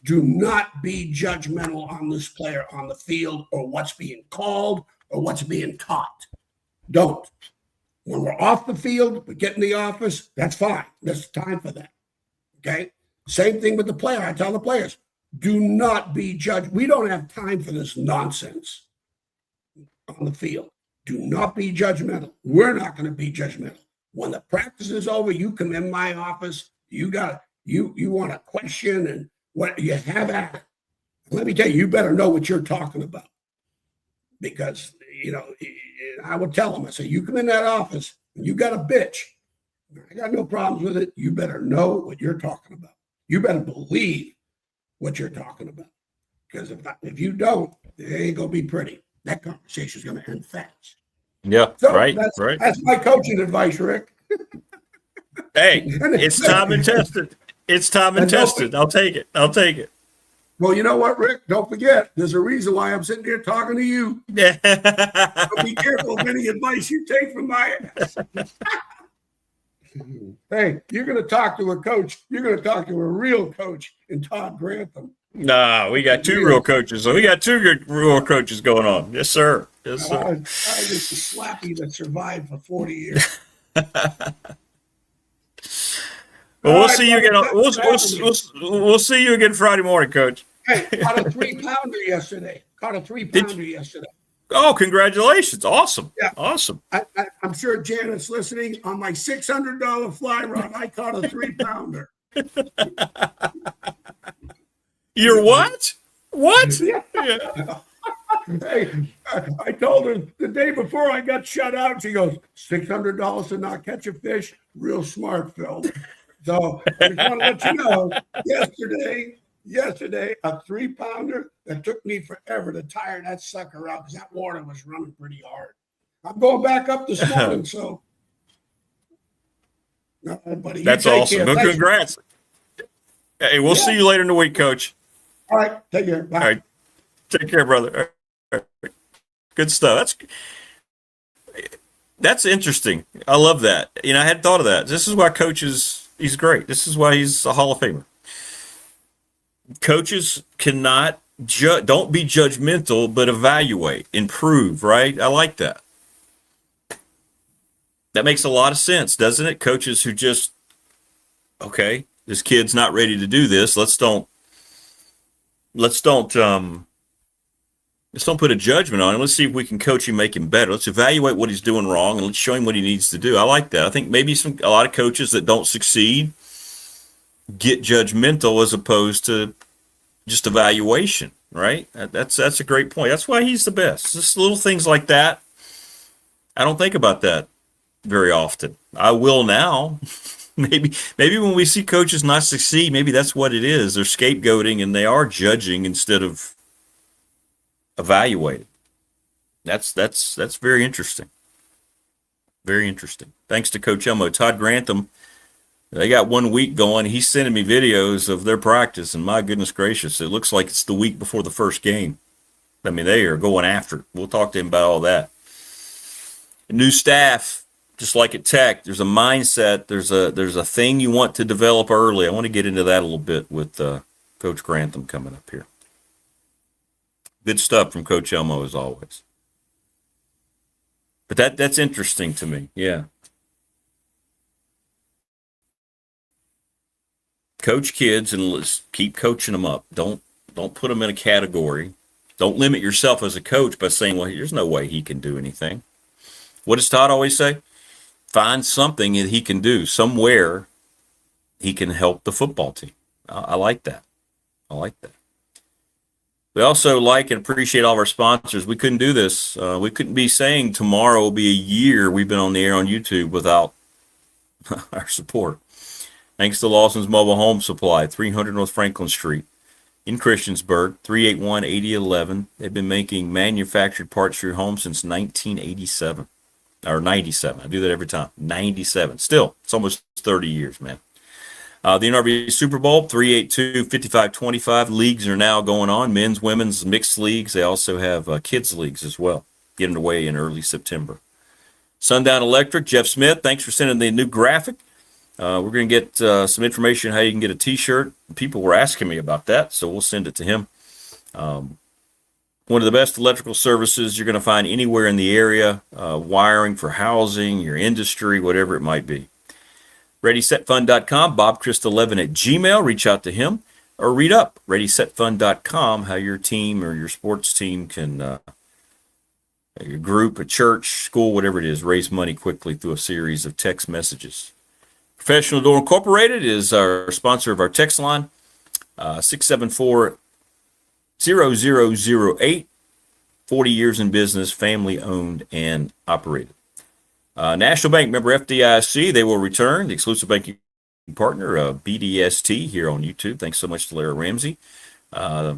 Do not be judgmental on this player on the field or what's being called or what's being taught. Don't. When we're off the field, we get in the office, that's fine. There's time for that. Okay? Same thing with the player. I tell the players, do not be judged. We don't have time for this nonsense on the field. Do not be judgmental. We're not going to be judgmental. When the practice is over, you come in my office, you want a question and what you have at it. Let me tell you, you better know what you're talking about. Because, I would tell them, I say, you come in that office and you got a bitch. I got no problems with it. You better know what you're talking about. You better believe what you're talking about. Because if you don't, it ain't going to be pretty. That conversation is going to end fast. Yeah, so right. That's my coaching advice, Rick. Hey, it's time and tested. It's time and tested. I'll take it. Well, you know what, Rick? Don't forget, there's a reason why I'm sitting here talking to you. So be careful of any advice you take from my ass. Hey, you're going to talk to a coach. You're going to talk to a real coach in Todd Grantham. Nah, we got two real coaches. So we got two good real coaches going on. Yes, sir. Yes, sir. I just a slappy that survived for 40 years. Well, we'll see you again. We'll see you again Friday morning, Coach. Hey, caught a 3-pounder yesterday. Oh, congratulations! Awesome. Yeah. Awesome. I'm sure Janet's listening. On my $600 fly rod, I caught a 3-pounder. You're what? What? Yeah. Hey, I told her the day before I got shut out. She goes, $600 to not catch a fish. Real smart, Phil. So I just want to let you know, yesterday, a 3-pounder that took me forever to tire that sucker out because that water was running pretty hard. I'm going back up this morning, so. Buddy, that's awesome. Well, congrats. Hey, we'll see you later in the week, Coach. All right. Take care. Bye. All right. Take care, brother. All right. Good stuff. That's interesting. I love that. I hadn't thought of that. This is why he's great. This is why he's a Hall of Famer. Coaches cannot don't be judgmental, but evaluate, improve, right? I like that. That makes a lot of sense, doesn't it? Coaches who just, okay, this kid's not ready to do this. Let's don't put a judgment on him. Let's see if we can coach him, make him better. Let's evaluate what he's doing wrong, and let's show him what he needs to do. I like that. I think maybe a lot of coaches that don't succeed get judgmental as opposed to just evaluation, right? That's a great point. That's why he's the best. Just little things like that. I don't think about that very often. I will now. Maybe when we see coaches not succeed, maybe that's what it is. They're scapegoating and they are judging instead of evaluating. That's very interesting. Very interesting. Thanks to Coach Elmo. Todd Grantham, they got 1 week going. He's sending me videos of their practice, and my goodness gracious, it looks like it's the week before the first game. I mean, they are going after it. We'll talk to him about all that. New staff, just like at Tech, there's a mindset, there's a thing you want to develop early. I want to get into that a little bit with Coach Grantham coming up here. Good stuff from Coach Elmo as always. But that's interesting to me. Yeah. Coach kids and let's keep coaching them up. Don't put them in a category. Don't limit yourself as a coach by saying, well, there's no way he can do anything. What does Todd always say? Find something that he can do, somewhere he can help the football team. I like that. I like that. We also like and appreciate all of our sponsors. We couldn't do this. We couldn't be saying tomorrow will be a year we've been on the air on YouTube without our support. Thanks to Lawson's Mobile Home Supply, 300 North Franklin Street in Christiansburg, 381-8011. They've been making manufactured parts for your home since 1987. Or 97. I do that every time. 97. Still, it's almost 30 years, man. The NRV Super Bowl, 382-5525. Leagues are now going on. Men's, women's, mixed leagues. They also have kids leagues as well. Getting away in early September. Sundown Electric, Jeff Smith, thanks for sending the new graphic. We're going to get some information how you can get a T-shirt. People were asking me about that, so we'll send it to him. One of the best electrical services you're going to find anywhere in the area, wiring for housing, your industry, whatever it might be. ReadySetFund.com, BobChrist11@gmail. Reach out to him or read up, ReadySetFund.com, how your team or your sports team can, your group, a church, school, whatever it is, raise money quickly through a series of text messages. Professional Door Incorporated is our sponsor of our text line, 674-0008, 40 years in business, family owned and operated. National Bank, member FDIC, they will return. The exclusive banking partner, BDST, here on YouTube. Thanks so much to Larry Ramsey. I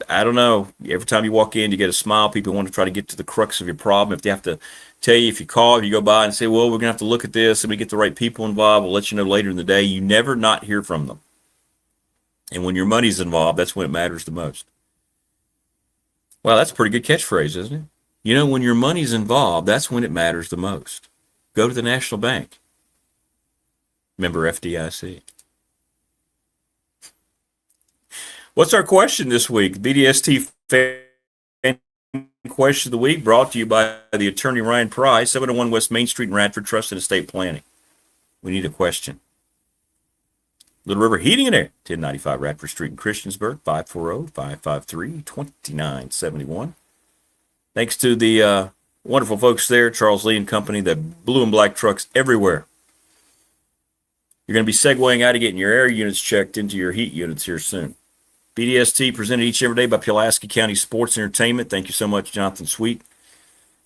don't know. Every time you walk in, you get a smile. People want to try to get to the crux of your problem. If they have to tell you, if you call, if you go by and say, well, we're going to have to look at this and we get the right people involved, we'll let you know later in the day. You never not hear from them. And when your money's involved, that's when it matters the most. Well, that's a pretty good catchphrase, isn't it? You know, when your money's involved, that's when it matters the most. Go to the National Bank. Member FDIC. What's our question this week? BDST fan question of the week brought to you by the attorney Ryan Price, 701 West Main Street in Radford, Trust and Estate Planning. We need a question. Little River Heating and Air, 1095 Radford Street in Christiansburg, 540-553-2971. Thanks to the wonderful folks there, Charles Lee and Company, the blue and black trucks everywhere. You're going to be segueing out of getting your air units checked into your heat units here soon. BDST presented each and every day by Pulaski County Sports Entertainment. Thank you so much, Jonathan Sweet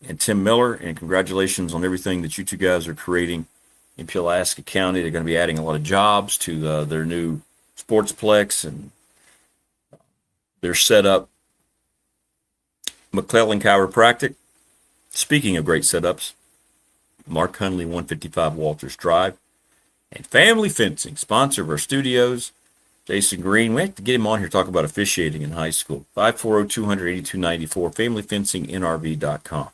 and Tim Miller, and congratulations on everything that you two guys are creating in Pulaski County. They're going to be adding a lot of jobs to their new sportsplex and their setup. McClellan Chiropractic. Speaking of great setups, Mark Hunley, 155 Walters Drive. And Family Fencing, sponsor of our studios. Jason Green, we have to get him on here to talk about officiating in high school. 540-200-8294, familyfencingnrv.com.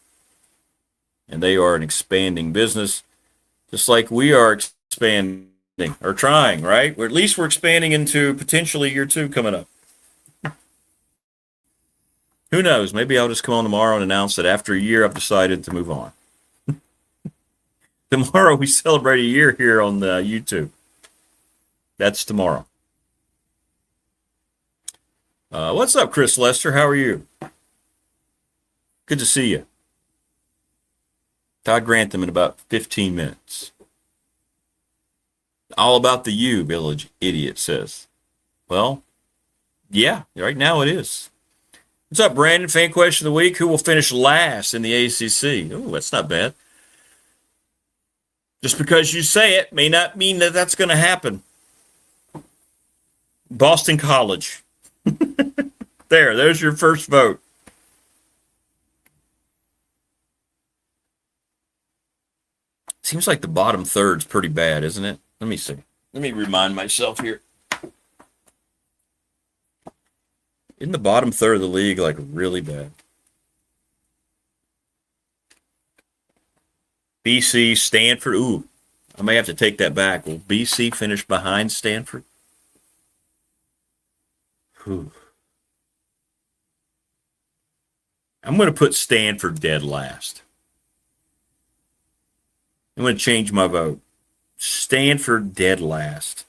And they are an expanding business, just like we are expanding, or trying, right? Or at least we're expanding into potentially year 2 coming up. Who knows? Maybe I'll just come on tomorrow and announce that after a year I've decided to move on. Tomorrow we celebrate a year here on the YouTube. That's tomorrow. What's up, Chris Lester? How are you? Good to see you. Todd Grantham in about 15 minutes. All about the you, Village Idiot says. Well, yeah, right now it is. What's up, Brandon? Fan question of the week. Who will finish last in the ACC? Oh, that's not bad. Just because you say it may not mean that that's going to happen. Boston College. There's your first vote. Seems like the bottom third's pretty bad, isn't it? Let me see. Let me remind myself here. Isn't the bottom third of the league like really bad? BC, Stanford. Ooh, I may have to take that back. Will BC finish behind Stanford? Whew. I'm going to put Stanford dead last. I'm going to change my vote. Stanford dead last.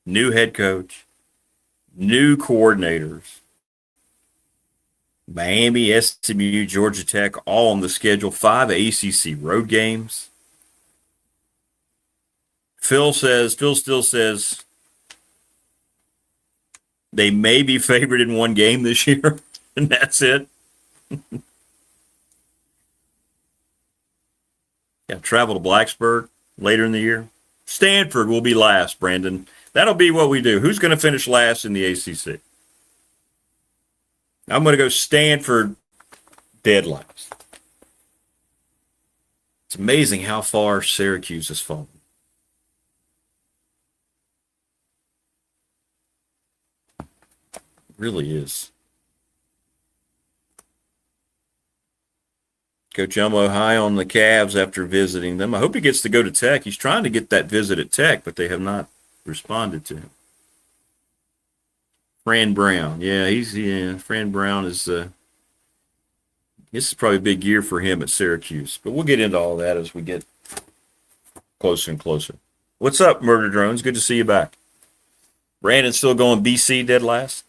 New head coach, new coordinators. Miami, SMU, Georgia Tech, all on the schedule. 5 ACC road games. Phil still says they may be favored in one game this year, and that's it. Yeah, travel to Blacksburg later in the year. Stanford will be last, Brandon. That'll be what we do. Who's going to finish last in the ACC? I'm going to go Stanford dead last. It's amazing how far Syracuse has fallen. It really is. Coach Elmo high on the Cavs after visiting them. I hope he gets to go to Tech. He's trying to get that visit at Tech, but they have not responded to him. Fran Brown. Yeah, Fran Brown is this is probably a big year for him at Syracuse. But we'll get into all that as we get closer and closer. What's up, Murder Drones? Good to see you back. Brandon still going BC dead last?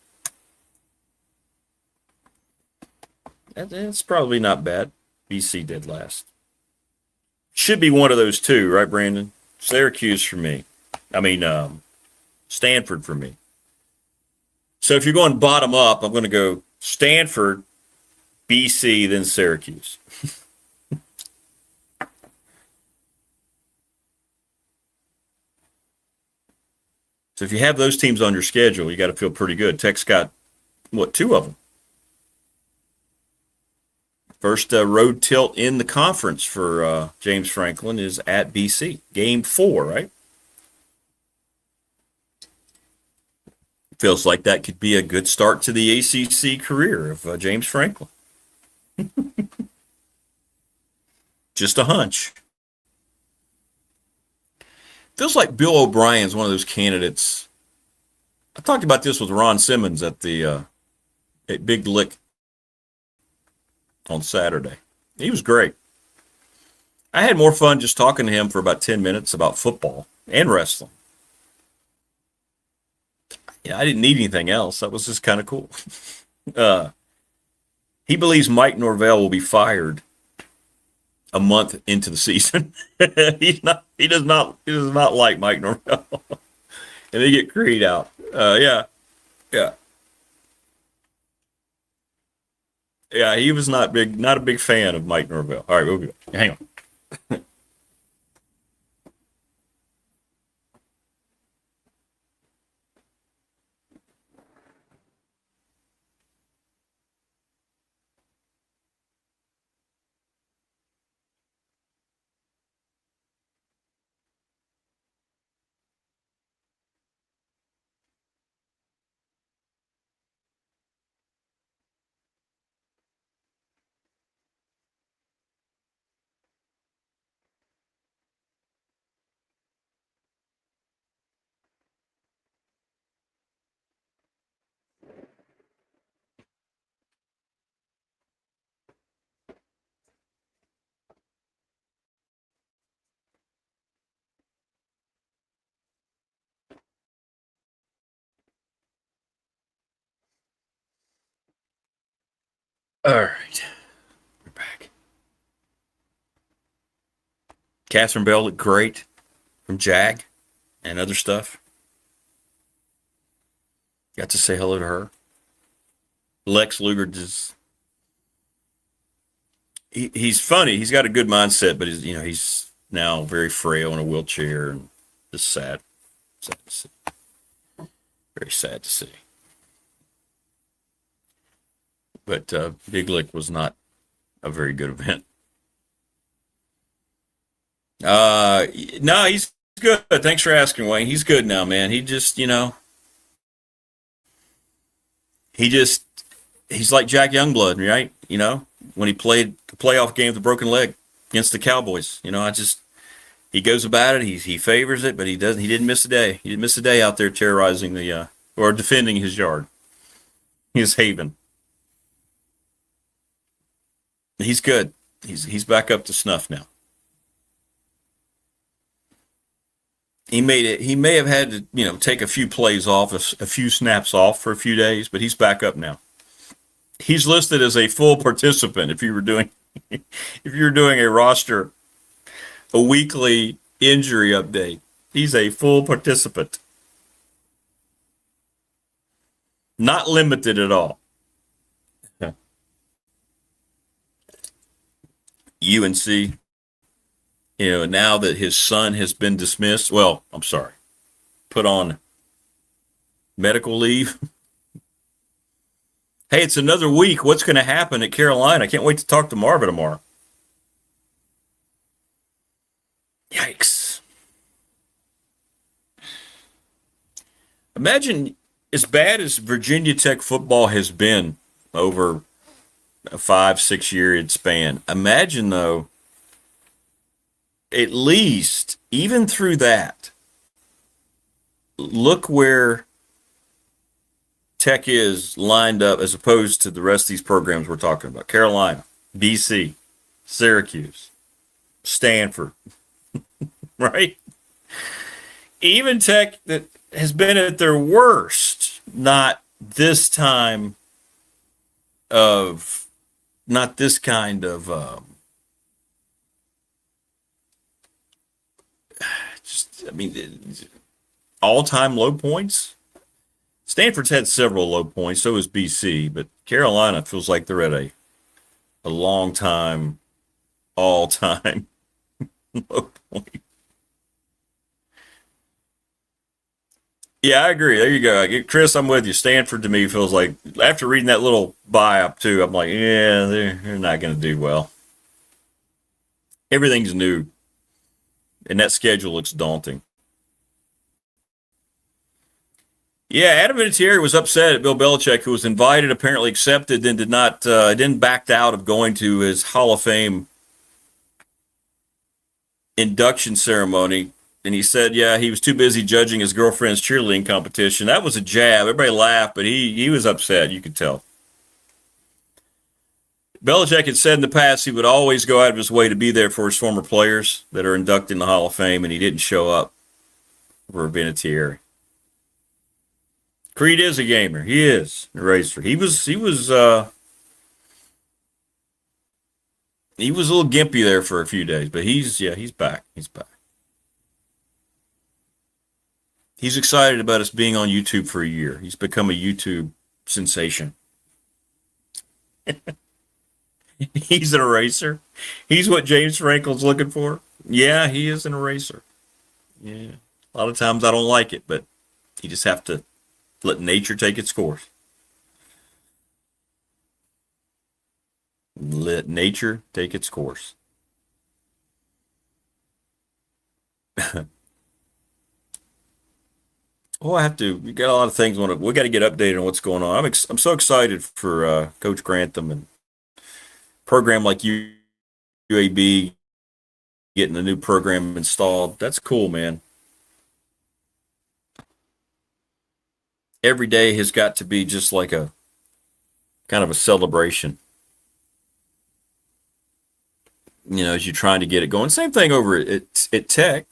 That's probably not bad. BC dead last. Should be one of those two, right, Brandon? Syracuse for me. Stanford for me. So if you're going bottom up, I'm going to go Stanford, BC, then Syracuse. So if you have those teams on your schedule, you got to feel pretty good. Tech's got, two of them? First road tilt in the conference for James Franklin is at BC. Game 4, right? Feels like that could be a good start to the ACC career of James Franklin. Just a hunch. Feels like Bill O'Brien's one of those candidates. I talked about this with Ron Simmons at the at Big Lick on Saturday. He was great. I had more fun just talking to him for about 10 minutes about football and wrestling. Yeah, I didn't need anything else. That was just kind of cool. He believes Mike Norvell will be fired a month into the season. He does not like Mike Norvell. And they get Creed out. Yeah. Yeah, he was not a big fan of Mike Norvell. All right, we'll go. Hang on. All right. We're back. Catherine Bell looked great from Jag and other stuff. Got to say hello to her. Lex Luger he's funny. He's got a good mindset, but he's now very frail in a wheelchair and just sad. Sad to see. Very sad to see. But Big Lick was not a very good event. No, he's good. Thanks for asking, Wayne. He's good now, man. He just, he just he's like Jack Youngblood, right? When he played the playoff game with a broken leg against the Cowboys. He goes about it. He favors it, but he doesn't. He didn't miss a day. He didn't miss a day out there terrorizing the or defending his yard, his haven. He's good. He's back up to snuff now. He made it. He may have had to, take a few plays off, a few snaps off for a few days, but he's back up now. He's listed as a full participant. If you were doing a roster, a weekly injury update, he's a full participant, not limited at all. UNC. Now that his son has been dismissed, put on medical leave. Hey, it's another week. What's going to happen at Carolina? I can't wait to talk to Marva tomorrow. Yikes. Imagine as bad as Virginia Tech football has been over a 5-6 year span. Imagine, though, at least, even through that, look where Tech is lined up as opposed to the rest of these programs we're talking about. Carolina, BC, Syracuse, Stanford, right? Even Tech that has been at their worst, not this kind of all-time low points. Stanford's had several low points, so has BC, but Carolina feels like they're at a long-time, all-time low point. Yeah, I agree. There you go. Chris, I'm with you. Stanford, to me, feels like, after reading that little buy-up, too, I'm like, yeah, they're not going to do well. Everything's new, and that schedule looks daunting. Yeah, Adam Vinatieri was upset at Bill Belichick, who was invited, apparently accepted, then didn't backed out of going to his Hall of Fame induction ceremony. And he said, yeah, he was too busy judging his girlfriend's cheerleading competition. That was a jab. Everybody laughed, but he was upset, you could tell. Belichick had said in the past he would always go out of his way to be there for his former players that are inducted in the Hall of Fame, and he didn't show up for Vinatieri. Creed is a gamer. He is a racer. He was a little gimpy there for a few days, but he's back. He's back. He's excited about us being on YouTube for a year. He's become a YouTube sensation. He's an eraser. He's what James Franklin's looking for. Yeah, he is an eraser. Yeah. A lot of times I don't like it, but you just have to let nature take its course. Let nature take its course. We got a lot of things we got to get updated on what's going on. I'm so excited for Coach Grantham and program like UAB getting the new program installed. That's cool, man. Every day has got to be just like a kind of a celebration. As you're trying to get it going. Same thing over at Tech.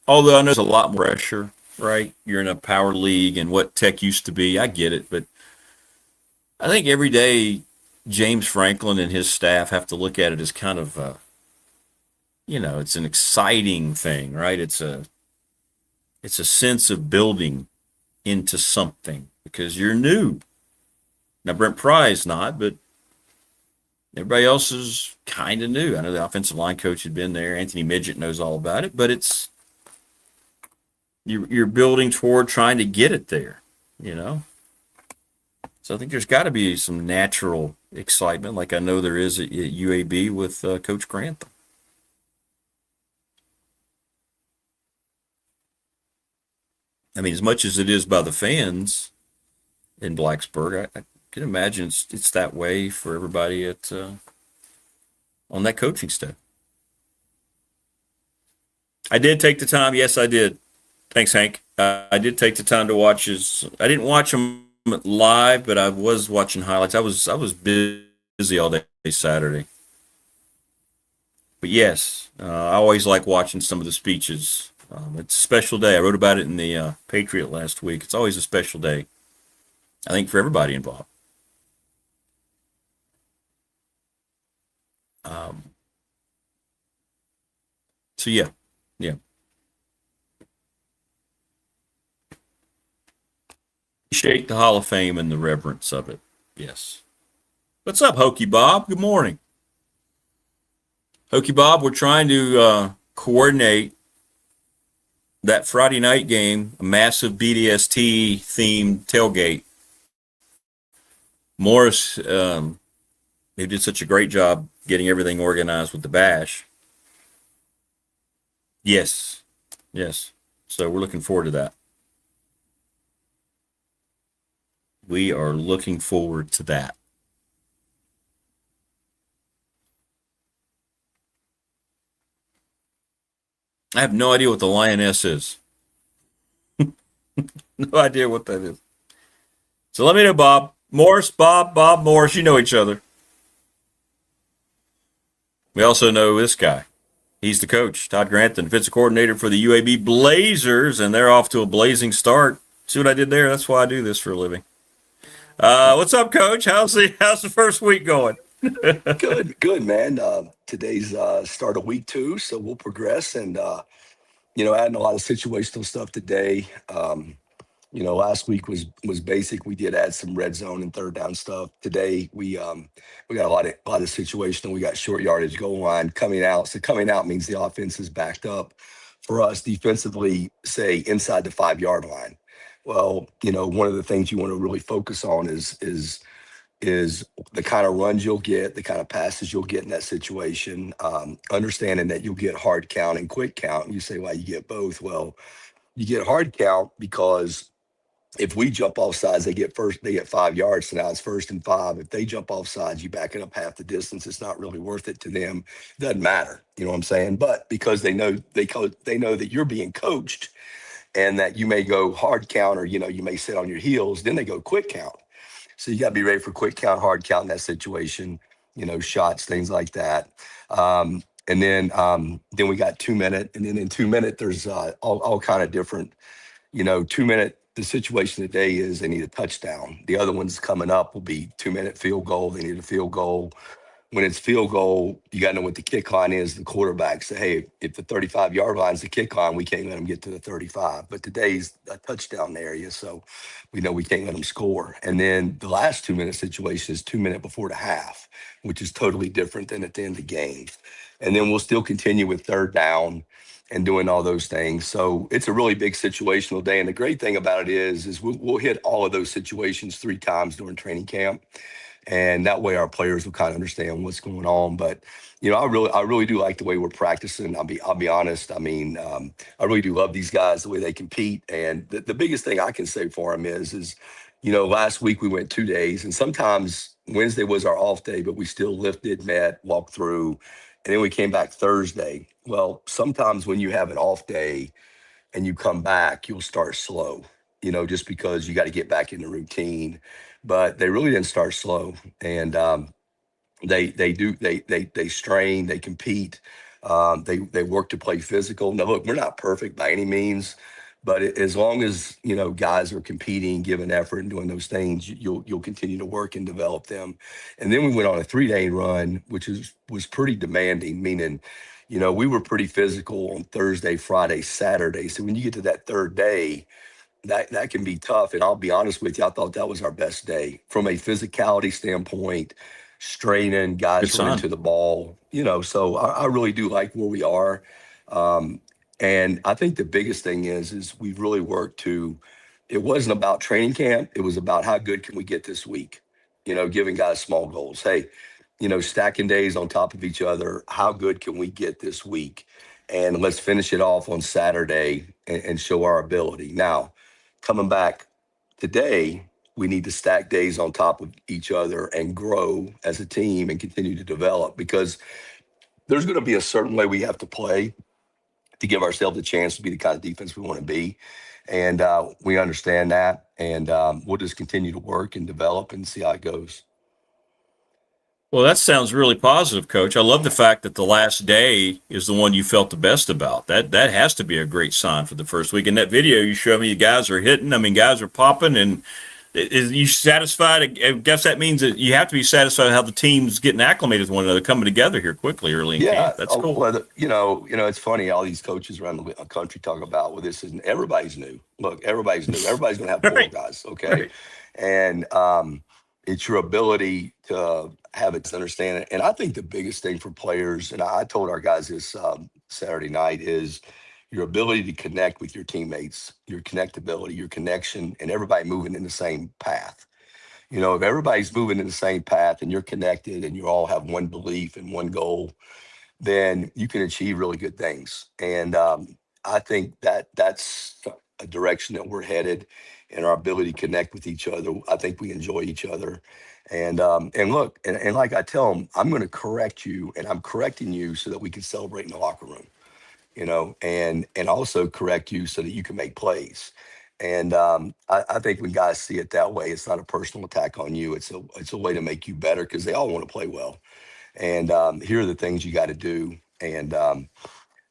Although I know there's a lot more pressure, right? You're in a power league and what Tech used to be. I get it. But I think every day James Franklin and his staff have to look at it as kind of, it's an exciting thing, right? It's a sense of building into something because you're new. Now, Brent Pry's not, but everybody else is kind of new. I know the offensive line coach had been there. Anthony Midget knows all about it, but you're building toward trying to get it there, So I think there's got to be some natural excitement, like I know there is at UAB with Coach Grantham. I mean, as much as it is by the fans in Blacksburg, I can imagine it's that way for everybody at on that coaching staff. I did take the time. Yes, I did. Thanks, Hank. I did take the time to watch his. I didn't watch him live, but I was watching highlights. I was busy all day Saturday. But yes, I always like watching some of the speeches. It's a special day. I wrote about it in the Patriot last week. It's always a special day, I think, for everybody involved. So yeah. Shake the Hall of Fame and the reverence of it. Yes. What's up, Hokey Bob? Good morning. Hokey Bob, we're trying to coordinate that Friday night game, a massive BDST themed tailgate. Morris, they did such a great job getting everything organized with the bash. Yes. So we're looking forward to that. We are looking forward to that. I have no idea what the lioness is. No idea what that is. So let me know, Bob. Bob Morris, you know each other. We also know this guy. He's the coach, Todd Grant, the defensive coordinator for the UAB Blazers, and they're off to a blazing start. See what I did there? That's why I do this for a living. What's up, Coach? How's the first week going? Good, man. Today's start of week 2, so we'll progress and adding a lot of situational stuff today. Last week was basic. We did add some red zone and third down stuff. Today we got a lot of situational. We got short yardage goal line coming out. So coming out means the offense is backed up for us defensively, say inside the 5-yard line. Well, one of the things you want to really focus on is the kind of runs you'll get, the kind of passes you'll get in that situation, understanding that you'll get hard count and quick count. And you say, well, you get both. Well, you get hard count because if we jump off sides, they get 5 yards. So now it's 1st and 5. If they jump off sides, you back it up half the distance. It's not really worth it to them. Doesn't matter. You know what I'm saying? But because they know that you're being coached and that you may go hard count or, you may sit on your heels, then they go quick count. So you got to be ready for quick count, hard count in that situation, shots, things like that. And then we got 2 minute. And then in 2 minute, there's all kind of different, 2 minute. The situation today is they need a touchdown. The other ones coming up will be 2 minute field goal. They need a field goal. When it's field goal, you got to know what the kick line is. The quarterback say, hey, if the 35-yard line is the kick line, we can't let them get to the 35. But today's a touchdown area, so we know we can't let them score. And then the last 2 minute situation is 2 minutes before the half, which is totally different than at the end of the game. And then we'll still continue with third down and doing all those things. So it's a really big situational day. And the great thing about it is we'll hit all of those situations 3 times during training camp. And that way our players will kind of understand what's going on. But, I really do like the way we're practicing. I'll be honest. I mean, I really do love these guys, the way they compete. And the biggest thing I can say for them is, last week we went 2 days, and sometimes Wednesday was our off day, but we still lifted, met, walked through, and then we came back Thursday. Well, sometimes when you have an off day and you come back, you'll start slow, just because you got to get back in the routine. But they really didn't start slow, and they strain, they compete, they work to play physical. Now, look, we're not perfect by any means, but as long as guys are competing, giving effort, and doing those things, you'll continue to work and develop them. And then we went on a 3-day run, which was pretty demanding, meaning we were pretty physical on Thursday, Friday, Saturday. So when you get to that 3rd day, that can be tough. And I'll be honest with you, I thought that was our best day from a physicality standpoint, straining, guys running to the ball, so I really do like where we are. And I think the biggest thing is we've really worked it wasn't about training camp. It was about how good can we get this week, giving guys small goals. Hey, stacking days on top of each other. How good can we get this week? And let's finish it off on Saturday and show our ability. Now, coming back today, we need to stack days on top of each other and grow as a team and continue to develop, because there's going to be a certain way we have to play to give ourselves a chance to be the kind of defense we want to be. And we understand that. And we'll just continue to work and develop and see how it goes. Well, that sounds really positive, Coach. I love the fact that the last day is the one you felt the best about. That has to be a great sign for the first week. In that video you showed me, you guys are hitting. I mean, guys are popping. And is you satisfied? I guess that means that you have to be satisfied with how the team's getting acclimated to one another, coming together here quickly early in camp. That's cool. Well, it's funny. All these coaches around the country talk about, well, this isn't, everybody's new. Look, everybody's new. Everybody's going to have portal guys, okay? Right. And it's your ability to have it to understand it. And I think the biggest thing for players, and I told our guys this Saturday night, is your ability to connect with your teammates, your connectability, your connection, and everybody moving in the same path. You know, if everybody's moving in the same path and you're connected and you all have one belief and one goal, then you can achieve really good things. And I think that's a direction that we're headed, and our ability to connect with each other. I think we enjoy each other. And look, and like I tell them, I'm going to correct you, and I'm correcting you so that we can celebrate in the locker room, you know, and also correct you so that you can make plays. And I think when guys see it that way, it's not a personal attack on you. It's a way to make you better, because they all want to play well. And here are the things you got to do. And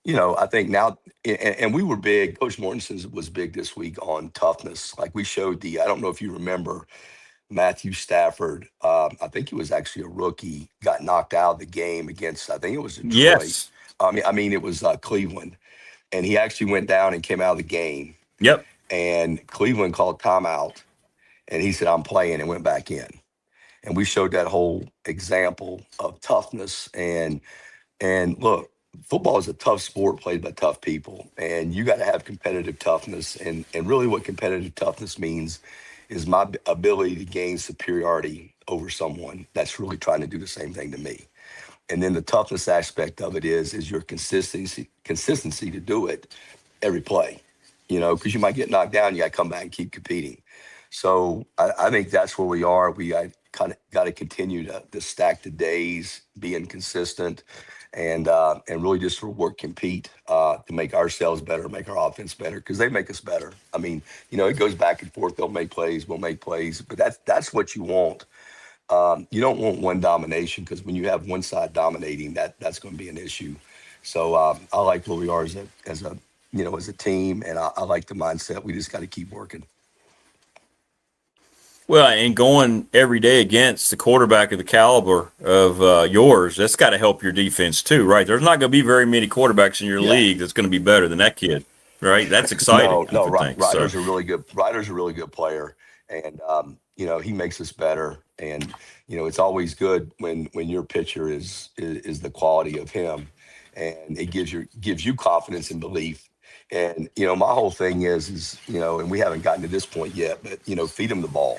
you know, I think now, and we were big. Coach Mortensen was big this week on toughness. Like we showed I don't know if you remember, Matthew Stafford, I think he was actually a rookie, got knocked out of the game against, I think it was Detroit. Yes. I mean, it was Cleveland. And he actually went down and came out of the game. Yep. And Cleveland called timeout. And he said, I'm playing, and went back in. And we showed that whole example of toughness. And look, football is a tough sport played by tough people. And you got to have competitive toughness. And really what competitive toughness means is my ability to gain superiority over someone that's really trying to do the same thing to me. And then the toughness aspect of it is your consistency to do it every play, you know, because you might get knocked down, you got to come back and keep competing. So I think that's where we are. We kind of got to continue to stack the days, being consistent, and really just compete to make ourselves better, make our offense better, because they make us better. I mean, you know, it goes back and forth. They'll make plays, we'll make plays, but that's what you want. You don't want one domination, because when you have one side dominating, that's going to be an issue. So I like where we are as a team, and I like the mindset. We just got to keep working. Well, and going every day against the quarterback of the caliber of yours, that's got to help your defense too, right? There's not going to be very many quarterbacks in your league that's going to be better than that kid, right? That's exciting. No, Ryder's a really good. Ryder's a really good player, and you know, he makes us better. And you know, it's always good when your pitcher is the quality of him, and it gives you confidence and belief. And you know, my whole thing is you know, and we haven't gotten to this point yet, but you know, feed him the ball.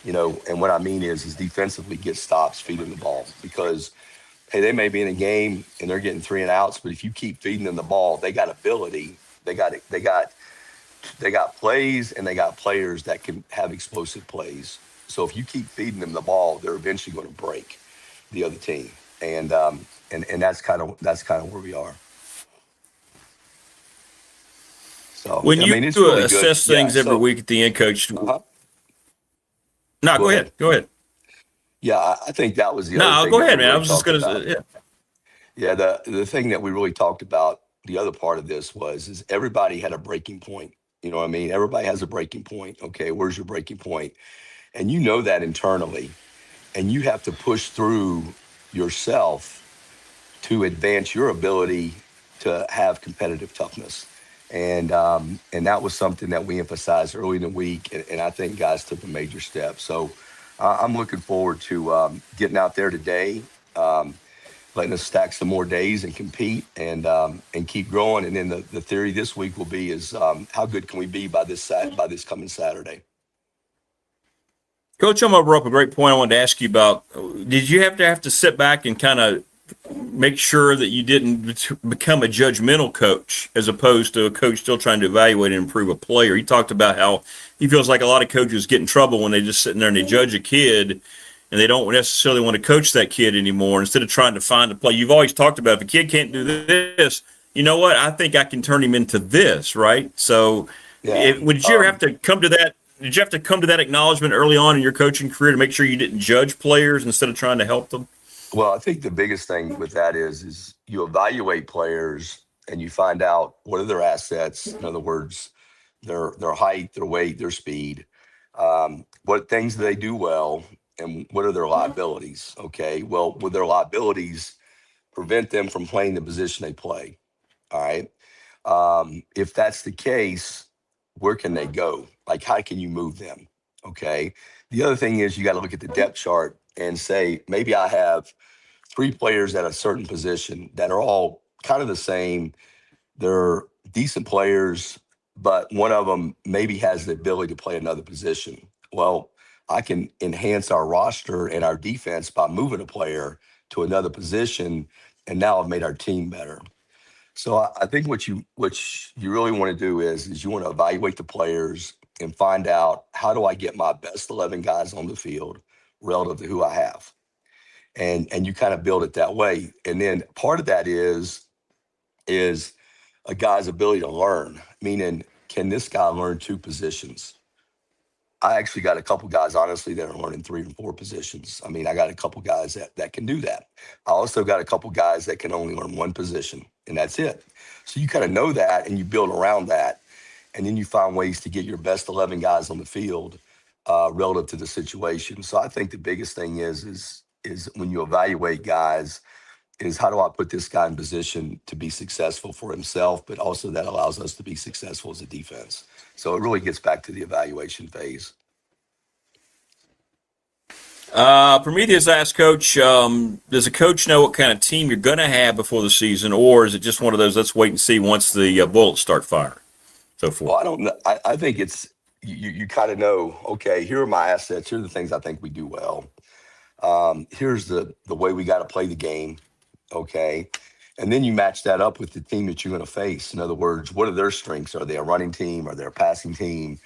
You know, and what I mean is defensively get stops, feed them the ball, because hey, they may be in a game and they're getting 3 and outs, but if you keep feeding them the ball, they got ability, they got plays, and they got players that can have explosive plays. So if you keep feeding them the ball, they're eventually going to break the other team, and that's kind of where we are. So when you it's really assess good. things every week at the end, Coach. No, go ahead. Go ahead. Yeah, I think that was the other thing. No, go ahead, man. I was just going to say, yeah. The thing that we really talked about, the other part of this is everybody had a breaking point. You know what I mean? Everybody has a breaking point. Okay, where's your breaking point? And you know that internally, and you have to push through yourself to advance your ability to have competitive toughness. And that was something that we emphasized early in the week, and I think guys took a major step. So I'm looking forward to getting out there today, letting us stack some more days and compete and keep growing. And then the theory this week will be is how good can we be by this coming Saturday? Coach, I'm going to bring up a great point I wanted to ask you about. Did you have to sit back and kind of make sure that you didn't become a judgmental coach as opposed to a coach still trying to evaluate and improve a player. He talked about how he feels like a lot of coaches get in trouble when they just sitting there and they judge a kid and they don't necessarily want to coach that kid anymore. Instead of trying to find a play, you've always talked about if a kid can't do this, you know what? I think I can turn him into this, right? So would you ever have to come to that? Did you have to come to that acknowledgement early on in your coaching career to make sure you didn't judge players instead of trying to help them? Well, I think the biggest thing with that is you evaluate players and you find out what are their assets. In other words, their height, their weight, their speed, what things do they do well, and what are their liabilities? Okay, well, would their liabilities prevent them from playing the position they play? All right. If that's the case, where can they go? Like, how can you move them? Okay. The other thing is you got to look at the depth chart and say, maybe I have 3 players at a certain position that are all kind of the same. They're decent players, but one of them maybe has the ability to play another position. Well, I can enhance our roster and our defense by moving a player to another position, and now I've made our team better. So I think what you really want to do is you want to evaluate the players and find out, how do I get my best 11 guys on the field relative to who I have? And you kind of build it that way. And then part of that is a guy's ability to learn, meaning, can this guy learn 2 positions? I actually got a couple guys, honestly, that are learning 3 and 4 positions. I mean, I got a couple guys that can do that. I also got a couple guys that can only learn 1 position, and that's it. So you kind of know that, and you build around that, and then you find ways to get your best 11 guys on the field relative to the situation. So I think the biggest thing is when you evaluate guys, is how do I put this guy in position to be successful for himself, but also that allows us to be successful as a defense. So it really gets back to the evaluation phase. Prometheus asked Coach, does a coach know what kind of team you're going to have before the season, or is it just one of those, let's wait and see once the bullets start firing? So forth. Well, I don't know. I think it's, you kind of know, okay, here are my assets. Here are the things I think we do well. Here's the way we got to play the game. Okay. And then you match that up with the team that you're going to face. In other words, what are their strengths? Are they a running team? Are they a passing team?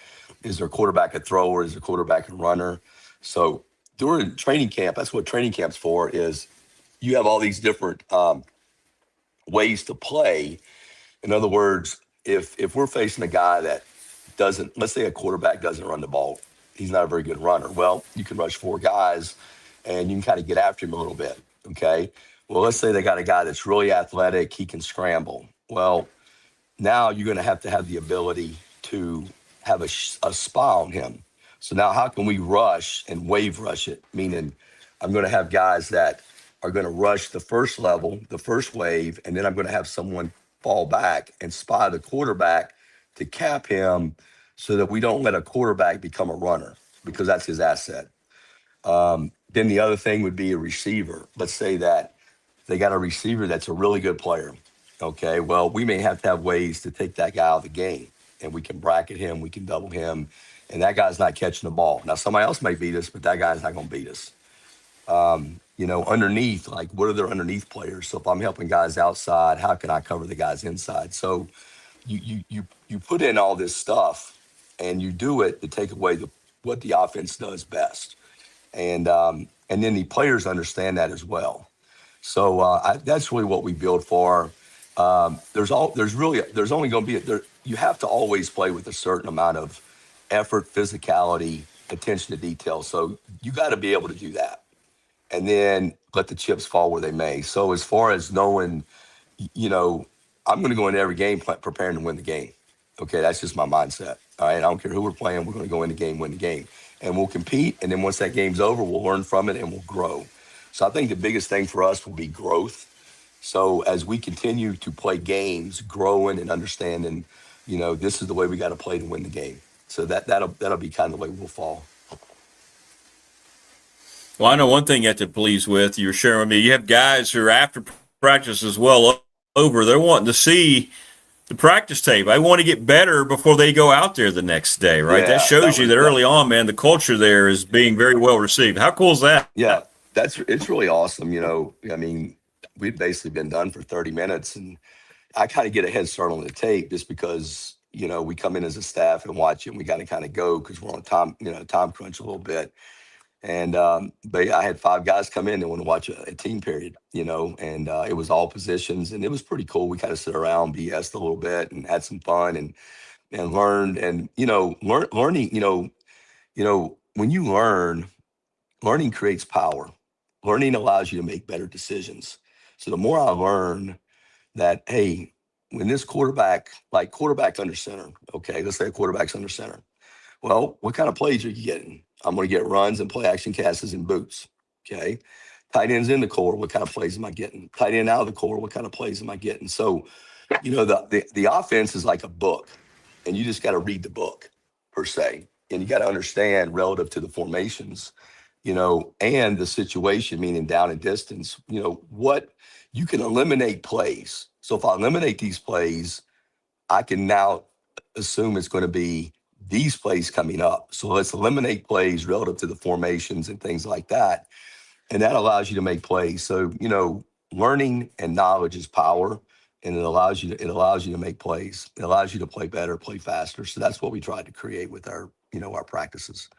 Is their quarterback a thrower? Is their quarterback a runner? So during training camp, that's what training camp's for, is you have all these different ways to play. In other words, if we're facing a guy that doesn't, let's say a quarterback doesn't run the ball, he's not a very good runner. Well, you can rush 4 guys and you can kind of get after him a little bit. Okay. Well, let's say they got a guy that's really athletic, he can scramble. Well, now you're going to have the ability to have a spy on him. So now how can we rush and wave rush it? Meaning I'm going to have guys that are going to rush the first level, the first wave, and then I'm going to have someone fall back and spy the quarterback to cap him so that we don't let a quarterback become a runner, because that's his asset. Then the other thing would be a receiver. Let's say that they got a receiver that's a really good player. Okay, well, we may have to have ways to take that guy out of the game, and we can bracket him, we can double him, and that guy's not catching the ball. Now, somebody else may beat us, but that guy's not going to beat us. Underneath, like, what are their underneath players? So if I'm helping guys outside, how can I cover the guys inside? So you put in all this stuff, and you do it to take away what the offense does best. And then the players understand that as well. So that's really what we build for. There's only going to be you have to always play with a certain amount of effort, physicality, attention to detail. So you got to be able to do that, and then let the chips fall where they may. So as far as knowing, I'm going to go into every game preparing to win the game. Okay, that's just my mindset. All right, I don't care who we're playing. We're going to go in the game, win the game, and we'll compete. And then once that game's over, we'll learn from it and we'll grow. So I think the biggest thing for us will be growth. So as we continue to play games, growing and understanding, this is the way we got to play to win the game. So that'll be kind of the way we'll fall. Well, I know one thing you have to please with. You were sharing with me. You have guys who are after practice as well over. They're wanting to see the practice tape. I want to get better before they go out there the next day, right? Yeah, that shows you that early on, man, the culture there is being very well received. How cool is that? Yeah, it's really awesome. I mean, we'd basically been done for 30 minutes. And I kind of get a head start on the tape just because, we come in as a staff and watch it and we got to kind of go because we're on time crunch a little bit. And, but I had 5 guys come in and want to watch a team period, and it was all positions and it was pretty cool. We kind of sit around, BS'd a little bit and had some fun and learned and, learning, when you learning creates power. Learning allows you to make better decisions. So the more I learn that, hey, when this quarterback under center, okay, let's say a quarterback's under center. Well, what kind of plays are you getting? I'm going to get runs and play action passes and boots. Okay. Tight ends in the core. What kind of plays am I getting? Tight end out of the core. What kind of plays am I getting? So, the offense is like a book, and you just got to read the book per se, and you got to understand relative to the formations, and the situation, meaning down and distance. What you can eliminate plays. So if I eliminate these plays, I can now assume it's going to be these plays coming up. So let's eliminate plays relative to the formations and things like that. And that allows you to make plays. So, learning and knowledge is power, and it allows you to make plays. It allows you to play better, play faster. So that's what we tried to create with our practices.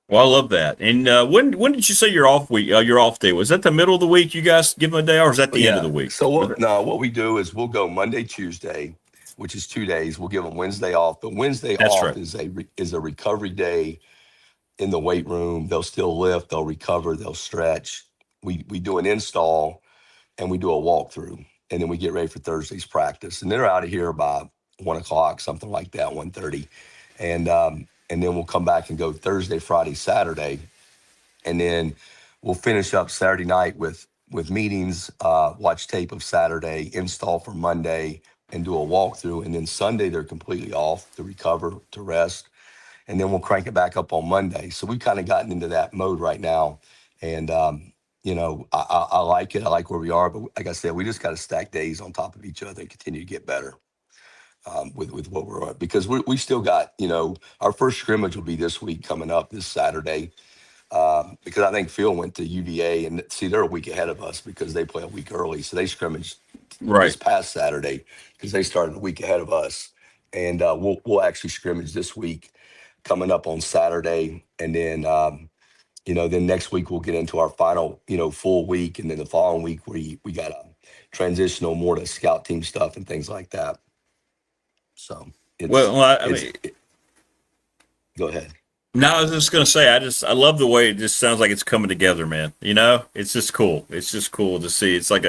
Well, I love that. And when did you say your off week? Your off day, was that the middle of the week? You guys give them a day, or is that the end of the week? So what we do is we'll go Monday, Tuesday, which is 2 days. We'll give them Wednesday off, but Wednesday off is a recovery day in the weight room. They'll still lift, they'll recover, they'll stretch. We do an install and we do a walkthrough, and then we get ready for Thursday's practice. And they're out of here by 1:00, something like that, 1:30, and then we'll come back and go Thursday, Friday, Saturday, and then we'll finish up Saturday night with meetings, watch tape of Saturday, install for Monday, and do a walkthrough. And then Sunday they're completely off to recover, to rest, and then we'll crank it back up on Monday. So we've kind of gotten into that mode right now, and I like it. I like where we are, but like I said, we just got to stack days on top of each other and continue to get better. With what we're on, because we still got, our first scrimmage will be this week coming up this Saturday, because I think Phil went to UVA, and see, they're a week ahead of us because they play a week early. So they scrimmaged this past Saturday because they started a week ahead of us. And we'll actually scrimmage this week coming up on Saturday. And then, then next week we'll get into our final, full week. And then the following week we got a transitional more to scout team stuff and things like that. So go ahead. No, I was just going to say, I love the way it just sounds like it's coming together, man. It's just cool. It's just cool to see. It's like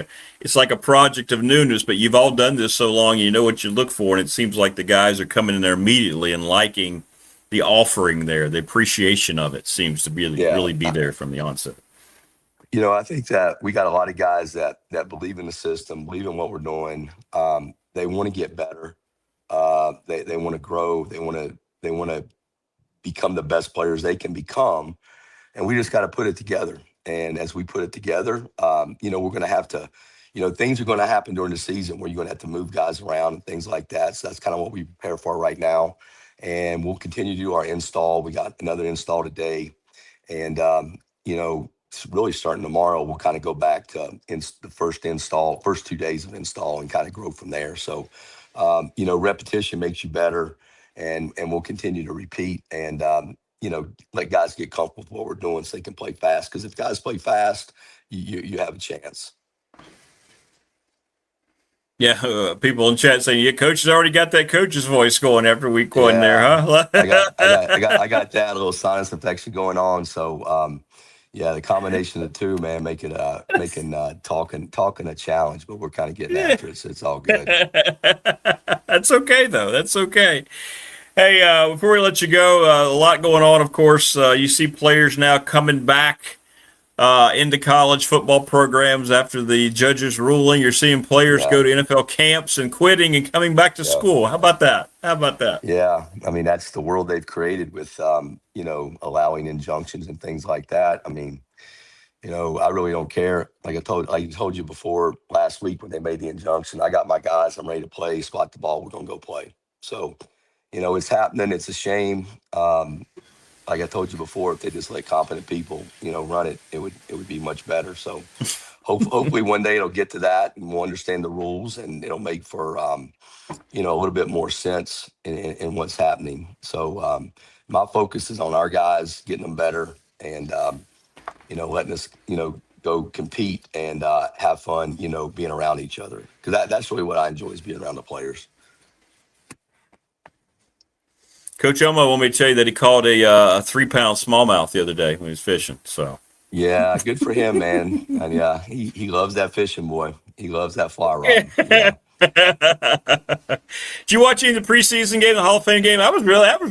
a project of newness, but you've all done this so long, you know what you look for. And it seems like the guys are coming in there immediately and liking the offering there. The appreciation of it seems to be really be there from the onset. I think that we got a lot of guys that believe in the system, believe in what we're doing. They want to get better. They want to grow. They want to become the best players they can become, and we just got to put it together. And as we put it together, we're going to have to, things are going to happen during the season where you're going to have to move guys around and things like that. So that's kind of what we prepare for right now, and we'll continue to do our install. We got another install today, and really starting tomorrow, we'll kind of go back to the first 2 days of install and kind of grow from there. So. Repetition makes you better, and we'll continue to repeat and, let guys get comfortable with what we're doing so they can play fast. Because if guys play fast, you have a chance. Yeah, people in chat saying, coach has already got that coach's voice going after week one there, huh? I got that little sinus infection going on. So, the combination of the two, man, making talking a challenge, but we're kind of getting after it, so it's all good. That's okay, though. That's okay. Hey, before we let you go, a lot going on, of course. You see players now coming back into college football programs after the judges' ruling. You're seeing players go to NFL camps and quitting and coming back to school. How about that? Yeah, I mean, that's the world they've created with, allowing injunctions and things like that. I mean, I really don't care. Like I told you before last week when they made the injunction, I got my guys. I'm ready to play. Spot the ball. We're gonna go play. So, it's happening. It's a shame. like I told you before, if they just let competent people, run it, it would be much better. So hopefully one day it'll get to that, and we'll understand the rules, and it'll make for a little bit more sense in what's happening. So my focus is on our guys, getting them better, and letting us go compete and have fun, being around each other, because that's really what I enjoy, is being around the players. Coach Elmo wanted me to tell you that he caught a 3-pound smallmouth the other day when he was fishing. So yeah, good for him, man. And yeah, he loves that fishing, boy. He loves that fly rod. Yeah. Did you watch any of the preseason game, the Hall of Fame game? That was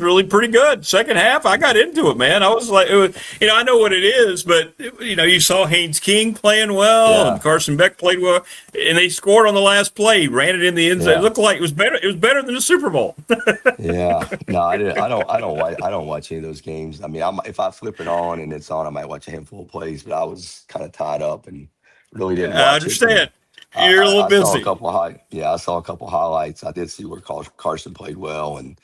really pretty good. Second half, I got into it, man. I was like, I know what it is, but you saw Haynes King playing well, and Carson Beck played well, and they scored on the last play, ran it in the end zone. Yeah. It looked like it was better. It was better than the Super Bowl. Yeah, no, I don't watch any of those games. I mean, if I flip it on and it's on, I might watch a handful of plays, but I was kind of tied up and really didn't watch I understand. it. You're a little busy. I saw a couple highlights. I did see where Carson played well, and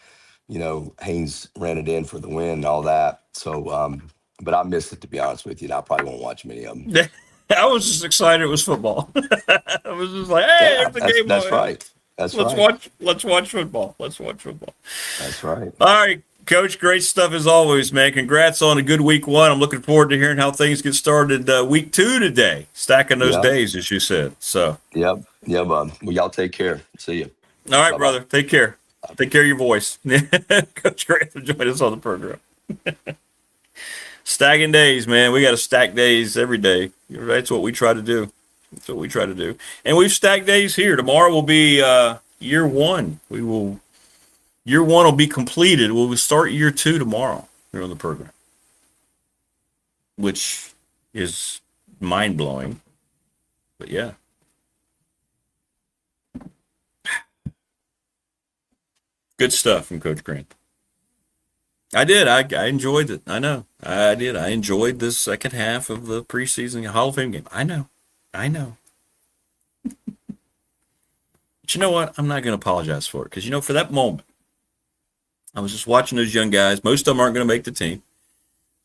Haynes ran it in for the win and all that. So, but I missed it, to be honest with you, and I probably won't watch many of them. I was just excited it was football. I was just like, hey, Yeah, there's the game. that's right. Let's watch football. Let's watch football. That's right. All right, Coach, great stuff as always, man. Congrats on a good week 1. I'm looking forward to hearing how things get started week 2 today. Stacking those days, as you said. So. Yep. Yeah, bud. Well, y'all take care. See you. All right, Bye-bye. brother. Take care. Take care of your voice. Coach Grant joined us on the program. Stacking days, man. We got to stack days every day. That's what we try to do. And we've stacked days here. Tomorrow will be year 1. Year 1 will be completed. We'll start year 2 tomorrow here on the program, which is mind-blowing. But yeah. Good stuff from Coach Grant. I did. I enjoyed it. I know. I did. I enjoyed this second half of the preseason Hall of Fame game. I know. But you know what? I'm not going to apologize for it, because, for that moment, I was just watching those young guys. Most of them aren't going to make the team.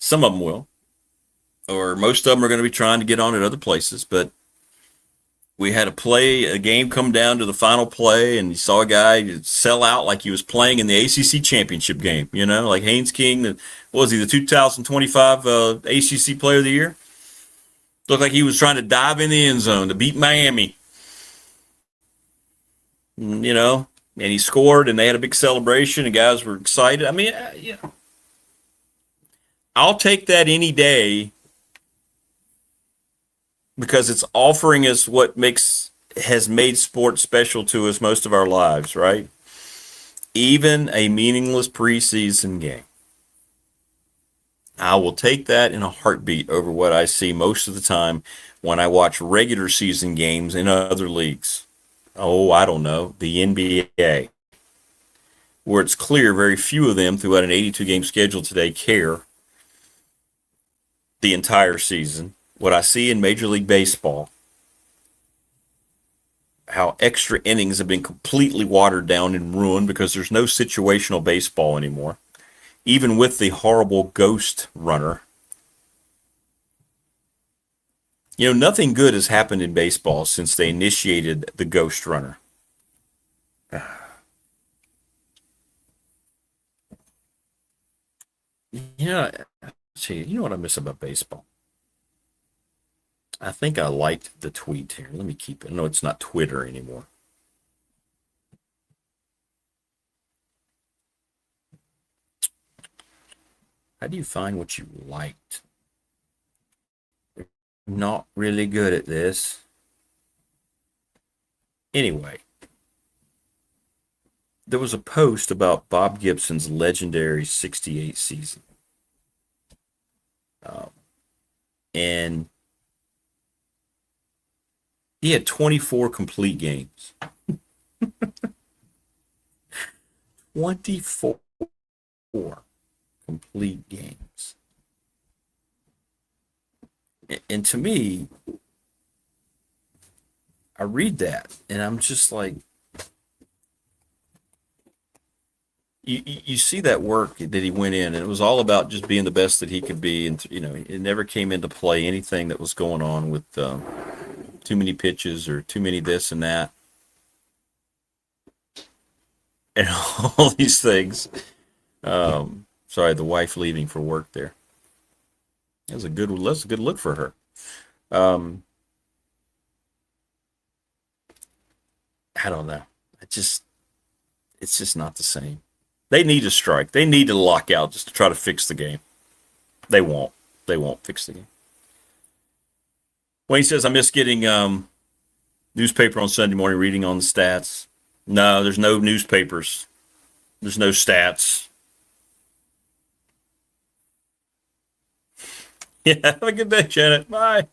Some of them will. Or most of them are going to be trying to get on at other places. But we had a game come down to the final play, and you saw a guy sell out like he was playing in the ACC championship game, like Haynes King. What was he, the 2025 ACC Player of the Year? Looked like he was trying to dive in the end zone to beat Miami. And he scored, and they had a big celebration, and guys were excited. I mean, I'll take that any day, because it's offering us what has made sports special to us most of our lives, right? Even a meaningless preseason game. I will take that in a heartbeat over what I see most of the time when I watch regular season games in other leagues. Oh, I don't know, the NBA, where it's clear very few of them throughout an 82-game schedule today care the entire season. What I see in Major League Baseball, how extra innings have been completely watered down and ruined because there's no situational baseball anymore, even with the horrible ghost runner. Nothing good has happened in baseball since they initiated the ghost runner. You know what I miss about baseball? I think I liked the tweet here. Let me keep it. No, it's not Twitter anymore. How do you find what you liked? Not really good at this. Anyway, there was a post about Bob Gibson's legendary 68 season. And he had 24 complete games. 24 complete games. And to me, I read that and I'm just like, you see that work that he went in, and it was all about just being the best that he could be. And, it never came into play anything that was going on with too many pitches or too many this and that. And all these things. Sorry, the wife leaving for work there. That's a good look for her. I don't know. It's just not the same. They need a strike. They need to lock out just to try to fix the game. They won't. They won't fix the game. Wayne says, I miss getting newspaper on Sunday morning, reading on the stats. No, there's no newspapers. There's no stats. Yeah, have a good day, Janet. Bye.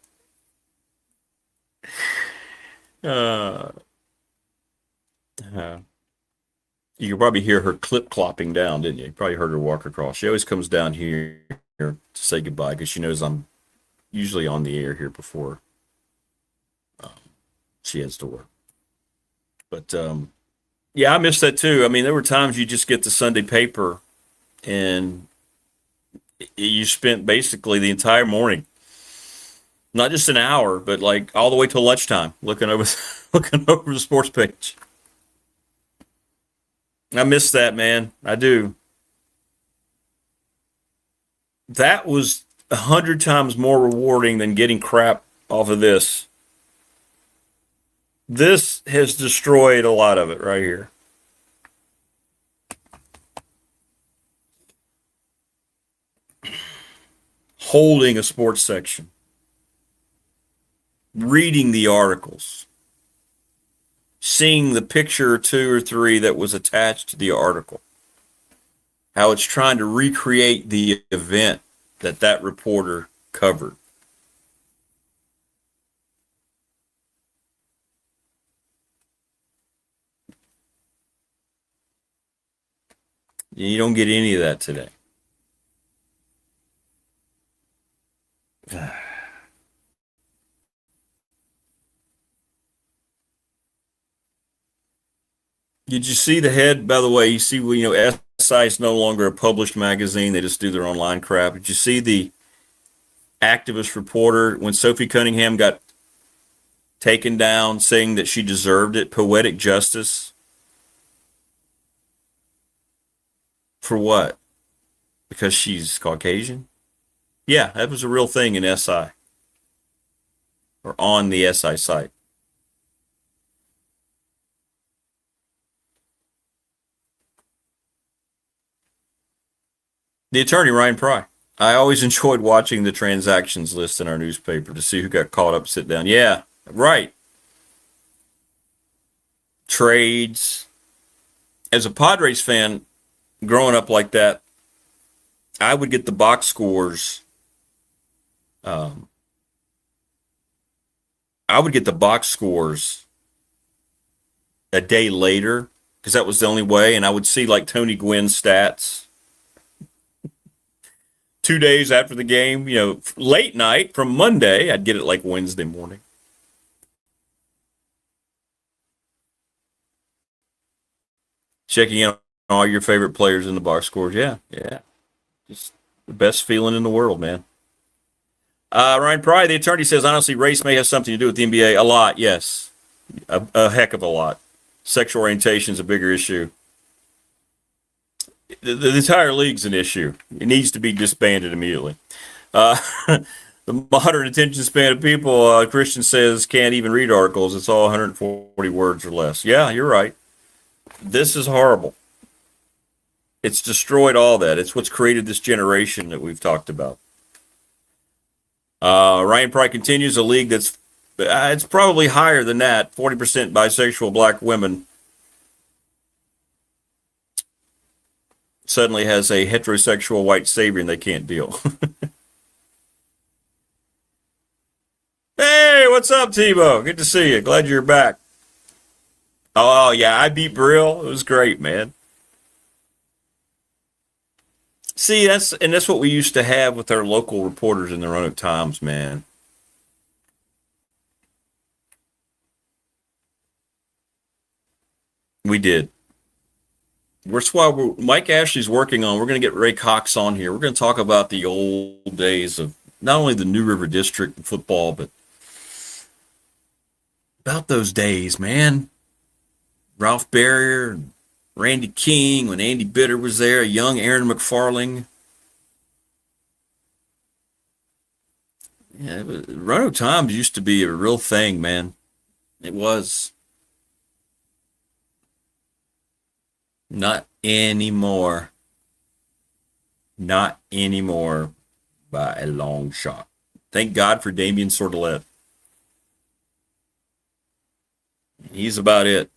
You could probably hear her clip-clopping down, didn't you? You probably heard her walk across. She always comes down here to say goodbye because she knows I'm usually on the air here before she heads to work. But, yeah, I miss that too. I mean, there were times you just get the Sunday paper and you spent basically the entire morning, not just an hour, but like all the way till lunchtime looking over the sports page. I miss that, man. I do. That was 100 times more rewarding than getting crap off of this. This has destroyed a lot of it right here. Holding a sports section. Reading the articles. Seeing the picture or two or three that was attached to the article. How it's trying to recreate the event that reporter covered. You don't get any of that today. Did you see the head? By the way, you see, SI is no longer a published magazine. They just do their online crap. Did you see the activist reporter when Sophie Cunningham got taken down saying that she deserved it? Poetic justice. For what? Because she's Caucasian? Yeah, that was a real thing in SI. Or on the SI site. The attorney, Ryan Pry. I always enjoyed watching the transactions list in our newspaper to see who got caught up, sit down. Yeah, right. Trades. As a Padres fan, growing up like that, I would get the box scores. I would get the box scores a day later because that was the only way, and I would see like Tony Gwynn's stats 2 days after the game, late night from Monday. I'd get it like Wednesday morning. Checking in on all your favorite players in the box scores. Yeah. Just the best feeling in the world, man. Ryan Pry, the attorney, says, honestly, race may have something to do with the NBA. A lot, yes. A heck of a lot. Sexual orientation is a bigger issue. The entire league's an issue. It needs to be disbanded immediately. The modern attention span of people, Christian says, can't even read articles. It's all 140 words or less. Yeah, you're right. This is horrible. It's destroyed all that. It's what's created this generation that we've talked about. Ryan Pry continues, a league that's it's probably higher than that, 40% bisexual black women. Suddenly has a heterosexual white savior and they can't deal. Hey, what's up, Tebow? Good to see you. Glad you're back. Oh, yeah, I beat Brill. It was great, man. See, that's what we used to have with our local reporters in the Roanoke Times, man. We did. That's why Mike Ashley's working on. We're going to get Ray Cox on here. We're going to talk about the old days of not only the New River District in football, but about those days, man. Ralph Barrier, and Randy King, when Andy Bitter was there, young Aaron McFarling. Yeah, Roanoke Times used to be a real thing, man. It was. Not anymore. Not anymore by a long shot. Thank God for Damien Sordelet. He's about it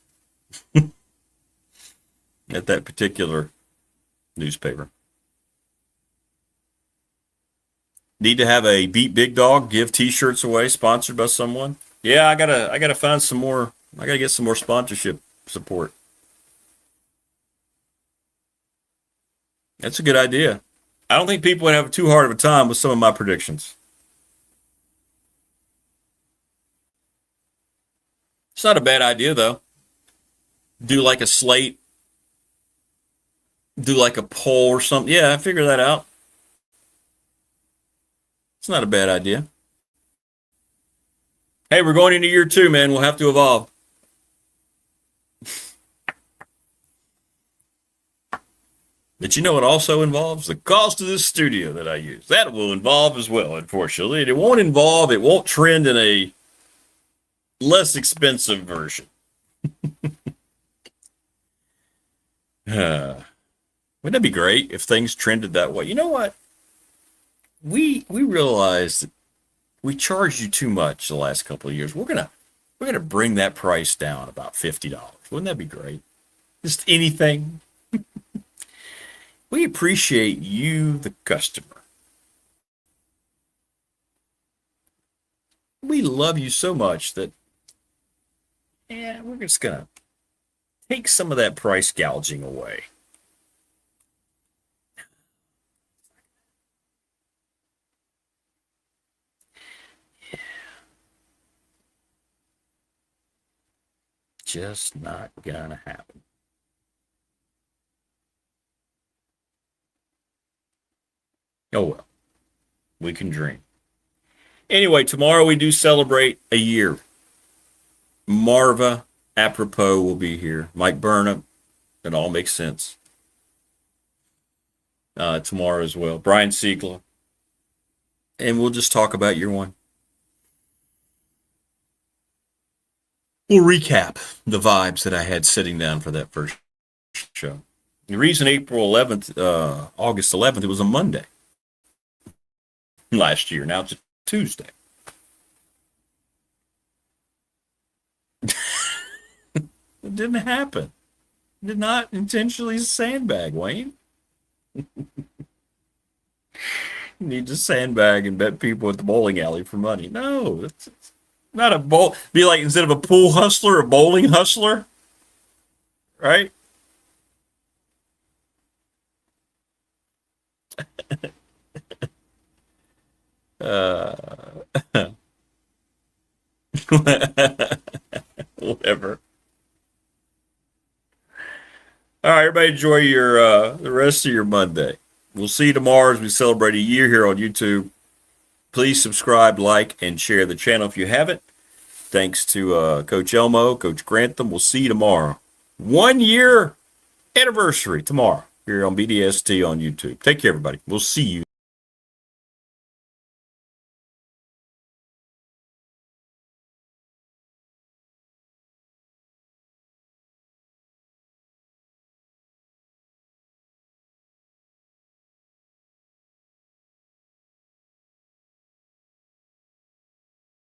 at that particular newspaper. Need to have a Beat Big Dog give t-shirts away sponsored by someone. Yeah, I gotta find some more. I gotta get some more sponsorship support. That's a good idea. I don't think people would have too hard of a time with some of my predictions. It's not a bad idea, though. Do like a slate. Do like a poll or something. Yeah, I figure that out. It's not a bad idea. Hey, we're going into year 2, man. We'll have to evolve. But you know what also involves? The cost of this studio that I use. That will involve as well, unfortunately. It won't trend in a less expensive version. Wouldn't that be great if things trended that way? You know what? We realized that we charged you too much the last couple of years. We're gonna bring that price down about $50. Wouldn't that be great? Just anything. We appreciate you, the customer. We love you so much that, yeah, we're just going to take some of that price gouging away. Yeah. Just not going to happen. Oh, well, we can dream. Anyway, tomorrow we do celebrate a year. Marva, apropos, will be here. Mike Burnham. It all makes sense. Tomorrow as well. Brian Siegler. And we'll just talk about year 1. We'll recap the vibes that I had sitting down for that first show. The reason August 11th, it was a Monday. Last year. Now it's a Tuesday. It didn't happen. Did not intentionally sandbag, Wayne. You need to sandbag and bet people at the bowling alley for money. No, it's not a bowl. Be like, instead of a pool hustler, a bowling hustler. Right? Whatever. All right, everybody enjoy your the rest of your Monday. We'll see you tomorrow as we celebrate a year here on YouTube. Please subscribe, like, and share the channel if you haven't. Thanks to Coach Elmo, Coach Grantham. We'll see you tomorrow. 1 year anniversary tomorrow here on BDST on YouTube. Take care, everybody. We'll see you.